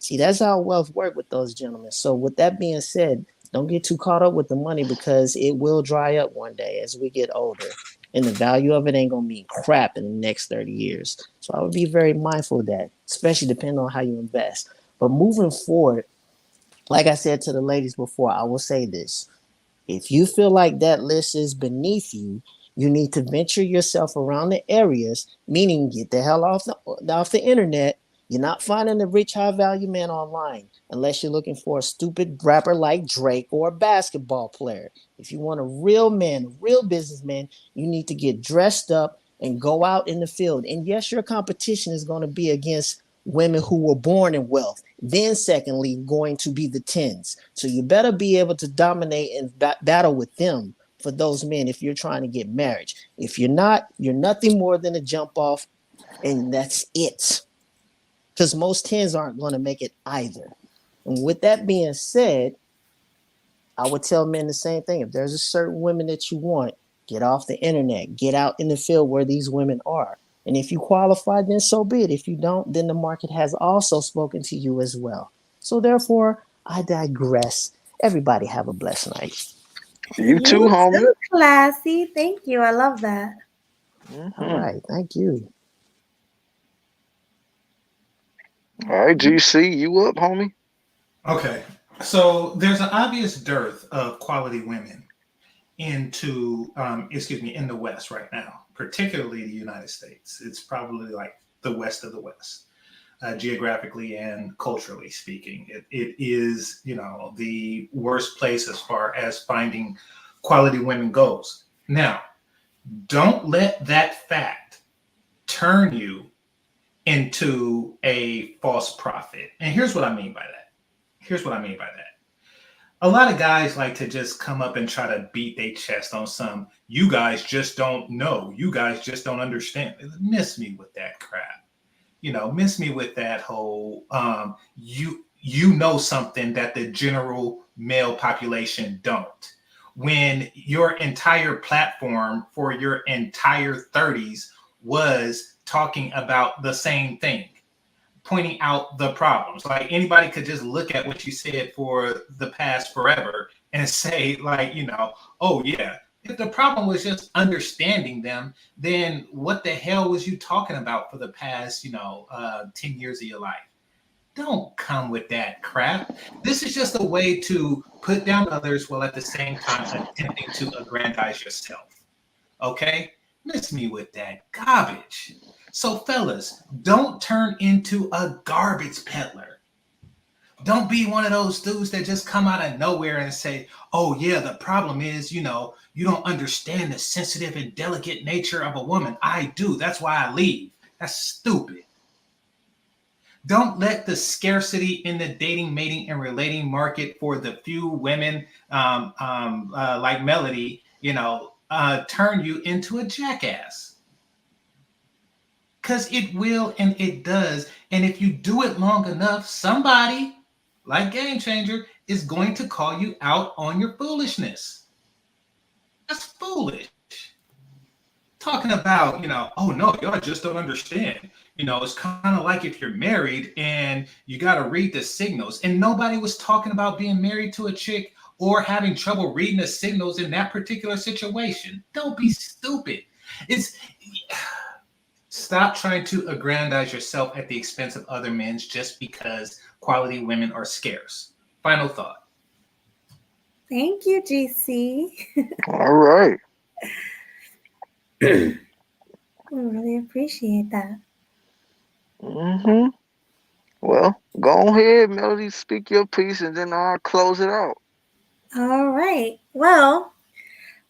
See, that's how wealth works with those gentlemen. So with that being said, don't get too caught up with the money because it will dry up one day as we get older. And the value of it ain't going to mean crap in the next 30 years. So I would be very mindful of that, especially depending on how you invest. But moving forward, like I said to the ladies before, I will say this. If you feel like that list is beneath you, you need to venture yourself around the areas, meaning get the hell off the internet. You're not finding a rich, high-value man online unless you're looking for a stupid rapper like Drake or a basketball player. If you want a real man, a real businessman, you need to get dressed up and go out in the field. And yes, your competition is going to be against women who were born in wealth. Then secondly, going to be the tens. So you better be able to dominate and battle with them for those men if you're trying to get marriage. If you're not, you're nothing more than a jump off, and that's it. Because most tens aren't going to make it either. And with that being said, I would tell men the same thing. If there's a certain women that you want, Get off the internet. Get out in the field where these women are. And if you qualify, then so be it. If you don't, then the market has also spoken to you as well. So therefore, I digress. Everybody have a blessed night. You too, You homie. too, classy. Thank you. I love that. All right. Thank you. All right, GC, you up, homie? Okay, so there's an obvious dearth of quality women in the West right now, particularly the United States. It's probably like the West of the West, geographically and culturally speaking. It is, the worst place as far as finding quality women goes. Now, don't let that fact turn you into a false prophet. And here's what I mean by that. A lot of guys like to just come up and try to beat their chest on some, you guys just don't know. You guys just don't understand. Miss me with that crap. Miss me with that whole, you know something that the general male population don't. When your entire platform for your entire 30s was talking about the same thing, pointing out the problems. Like anybody could just look at what you said for the past forever and say, like, oh yeah, if the problem was just understanding them, then what the hell was you talking about for the past, 10 years of your life? Don't come with that crap. This is just a way to put down others while at the same time attempting to aggrandize yourself. Okay? Miss me with that garbage. So, fellas, don't turn into a garbage peddler. Don't be one of those dudes that just come out of nowhere and say, oh, yeah, the problem is, you don't understand the sensitive and delicate nature of a woman. I do. That's why I leave. That's stupid. Don't let the scarcity in the dating, mating, and relating market for the few women like Melody, turn you into a jackass. Because it will and it does. And if you do it long enough, somebody like Game Changer is going to call you out on your foolishness. That's foolish. Talking about, oh no, y'all just don't understand. It's kind of like if you're married and you got to read the signals. And nobody was talking about being married to a chick or having trouble reading the signals in that particular situation. Don't be stupid. Stop trying to aggrandize yourself at the expense of other men just because quality women are scarce. Final thought. Thank you, GC. All right. We really appreciate that. Well, go ahead, Melody, speak your piece, and then I'll close it out. All right. Well,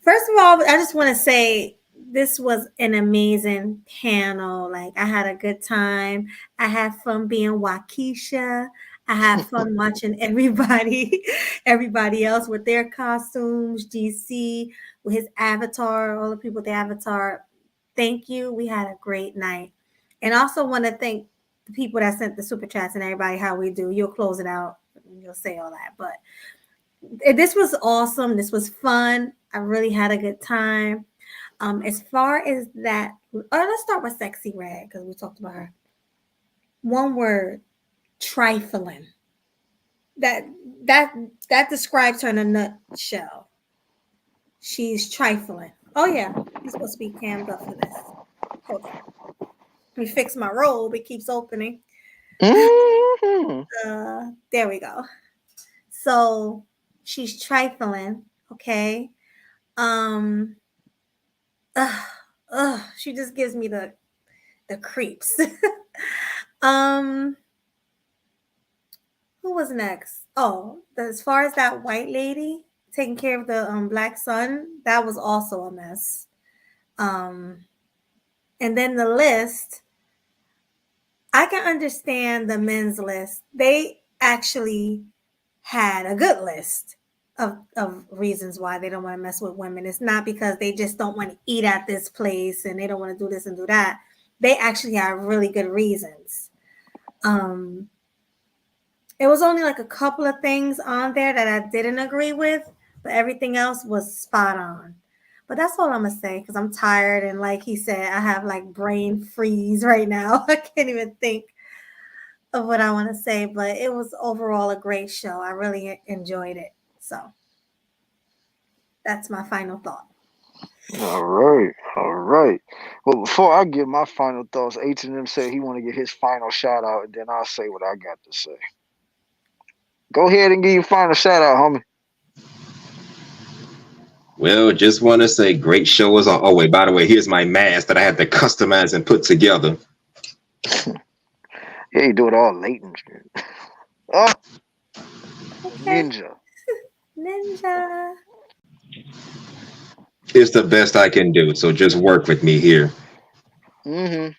first of all, I just want to say this was an amazing panel. Like, I had a good time. I had fun being Waukesha. I had fun watching everybody else with their costumes, GC with his avatar, all the people with the avatar. Thank you. We had a great night. And I also want to thank the people that sent the super chats and everybody how we do. You'll close it out. You'll say all that. But this was awesome. This was fun. I really had a good time. As far as that, let's start with Sexxy Red because we talked about her. One word, trifling. That describes her in a nutshell. She's trifling. Oh yeah, you're supposed to be cammed up for this. Hold on. Let me fix my robe. It keeps opening. There we go. So she's trifling. Okay. She just gives me the creeps. Who was next? Oh, as far as that white lady taking care of the black son, that was also a mess. And then the list, I can understand the men's list. They actually had a good list of reasons why they don't want to mess with women. It's not because they just don't want to eat at this place and they don't want to do this and do that. They actually have really good reasons. It was only like a couple of things on there that I didn't agree with, but everything else was spot on. But that's all I'm gonna say because I'm tired and like he said, I have like brain freeze right now. I can't even think of what I want to say, but it was overall a great show. I really enjoyed it. So that's my final thought. All right, all right. Well, before I give my final thoughts, H&M said he want to get his final shout out, and then I'll say what I got to say. Go ahead and give your final shout out, homie. Well, just want to say great show as all. Oh, wait, by the way, here's my mask that I had to customize and put together. Yeah, you do it all late and shit. Oh, Okay. ninja. Ninja. It's the best I can do, so just work with me here. Mm-hmm.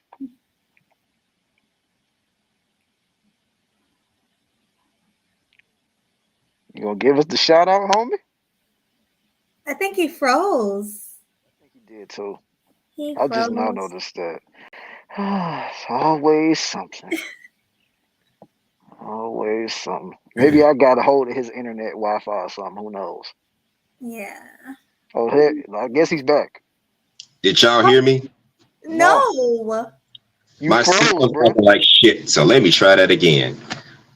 You gonna give us the shout out, homie? I think he froze. I think he did too. He I just now froze. noticed that. It's always something. Always something. Maybe I got a hold of his internet Wi-Fi or something. Who knows? Yeah. Oh, heck, I guess he's back. Did y'all hear me? No. You My froze, signal's bro. acting like shit, so let me try that again.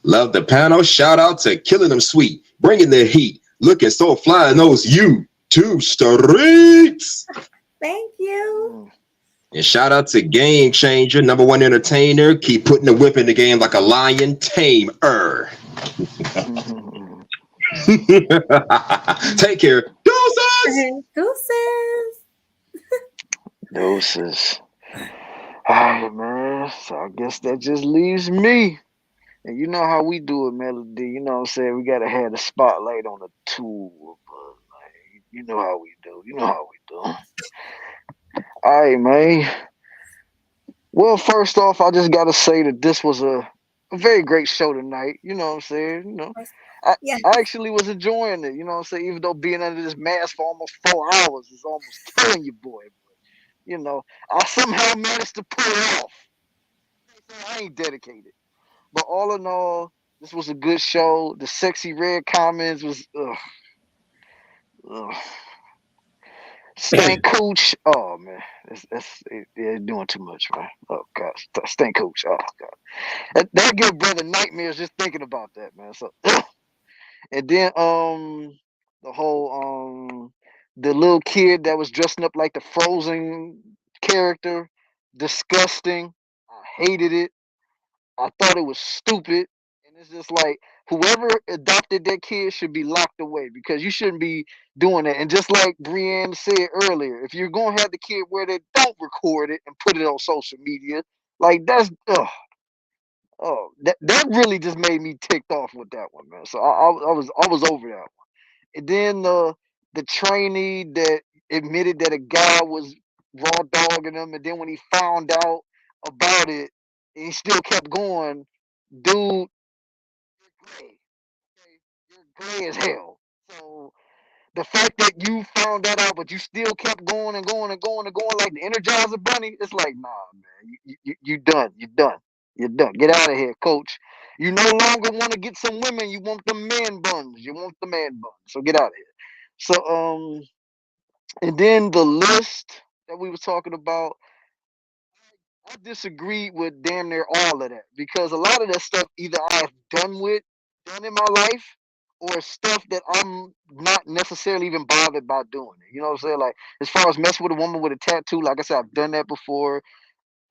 Love the panel. Shout out to Killing Them Sweet, bringing the heat, looking so fly in those YouTube streets. Thank you. And shout out to Game Changer, #1 entertainer. Keep putting the whip in the game like a lion tamer. Take care. Deuces. Deuces. Doses. All right, man. So I guess that just leaves me. And you know how we do it, Melody. You know what I'm saying? We gotta have the spotlight on the two of us. Like, you know how we do. You know how we do. All right, man. Well, first off, I just gotta say that this was a very great show tonight. You know what I'm saying? You know, I actually was enjoying it. You know what I'm saying? Even though being under this mask for almost 4 hours is almost killing you, boy. But, you know, I somehow managed to pull it off. I ain't dedicated. But all in all, this was a good show. The Sexxy Red comments was Stank Cooch. Oh man, it's doing too much, man. Oh god, Stank Cooch. Oh god, that give brother nightmares just thinking about that, man. So, and then the whole the little kid that was dressing up like the Frozen character, disgusting. I hated it. I thought it was stupid. And it's just like whoever adopted that kid should be locked away because you shouldn't be doing that. And just like Brienne said earlier, if you're gonna have the kid where they don't record it and put it on social media, like that's that really just made me ticked off with that one, man. So I was over that one. And then the trainee that admitted that a guy was raw dogging him, and then when he found out about it, he still kept going. Dude, you're gay as hell. So the fact that you found that out, but you still kept going and going and going and going like the Energizer Bunny, it's like, nah, man, you done, you done, you're done. Get out of here, coach. You no longer want to get some women. You want the man buns. You want the man buns. So get out of here. So and then the list that we was talking about, I disagree with damn near all of that because a lot of that stuff either I've done in my life, or stuff that I'm not necessarily even bothered about doing it. You know what I'm saying? Like as far as messing with a woman with a tattoo, like I said, I've done that before.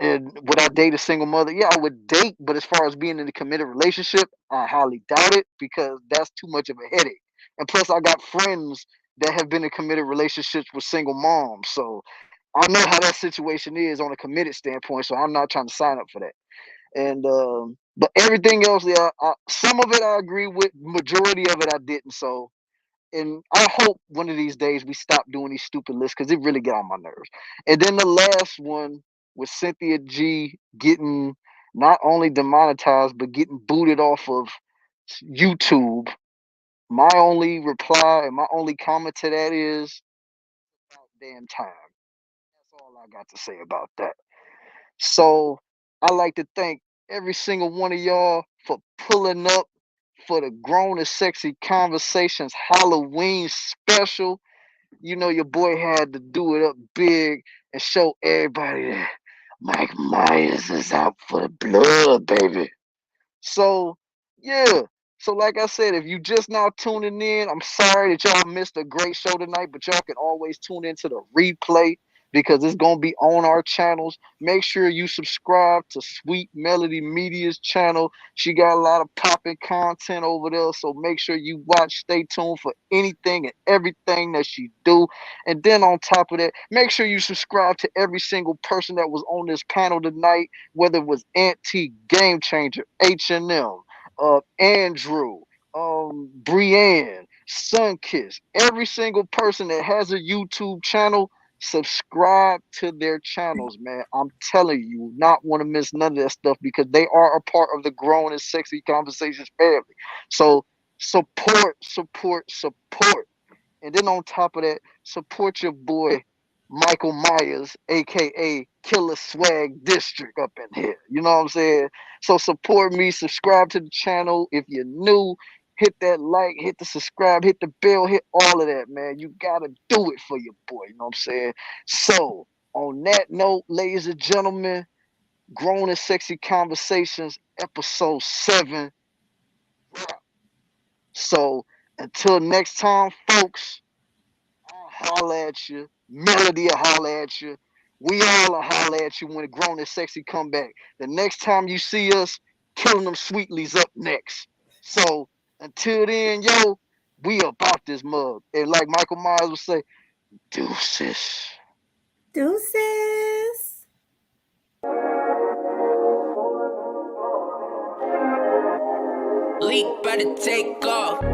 And would I date a single mother? Yeah, I would date, but as far as being in a committed relationship, I highly doubt it because that's too much of a headache. And plus, I got friends that have been in committed relationships with single moms, so I know how that situation is on a committed standpoint. So I'm not trying to sign up for that. And but everything else, yeah, some of it I agree with. Majority of it I didn't. So, and I hope one of these days we stop doing these stupid lists because it really get on my nerves. And then the last one with Cynthia G getting not only demonetized but getting booted off of YouTube. My only reply and my only comment to that is about damn time. That's all I got to say about that. So I like to thank every single one of y'all for pulling up for the Grown and Sexy Conversations Halloween special. you know your boy had to do it up big and show everybody that Mike Myers is out for the blood, baby. So, yeah. So, like I said, if you just now tuning in, I'm sorry that y'all missed a great show tonight, but y'all can always tune into the replay because it's going to be on our channels. Make sure you subscribe to Sweet Melody Media's channel. She got a lot of popping content over there, so make sure you watch. Stay tuned for anything and everything that she do. And then on top of that, make sure you subscribe to every single person that was on this panel tonight, whether it was Auntie, Game Changer, H&M, Andrew, Brienne, Sunkiss, every single person that has a YouTube channel, subscribe to their channels, man. I'm telling you, you not want to miss none of that stuff because they are a part of the Grown and Sexy Conversations family. So support, support, support. And then on top of that, support your boy Michael Myers, aka Killer Swag District, up in here. You know what I'm saying? So support me, subscribe to the channel. If you're new, hit that like, hit the subscribe, hit the bell, hit all of that, man. You gotta do it for your boy. You know what I'm saying? So on that note, ladies and gentlemen, Grown and Sexy Conversations, episode 7. So until next time, folks, I'll holler at you. Melody will holler at you. We all will holler at you when Grown and Sexy come back. The next time you see us, Killing Them Sweetly's up next. So until then, yo, we about this mug. And like Michael Myers would say, deuces. Deuces. Leak better take off.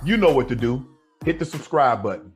You know what to do. Hit the subscribe button.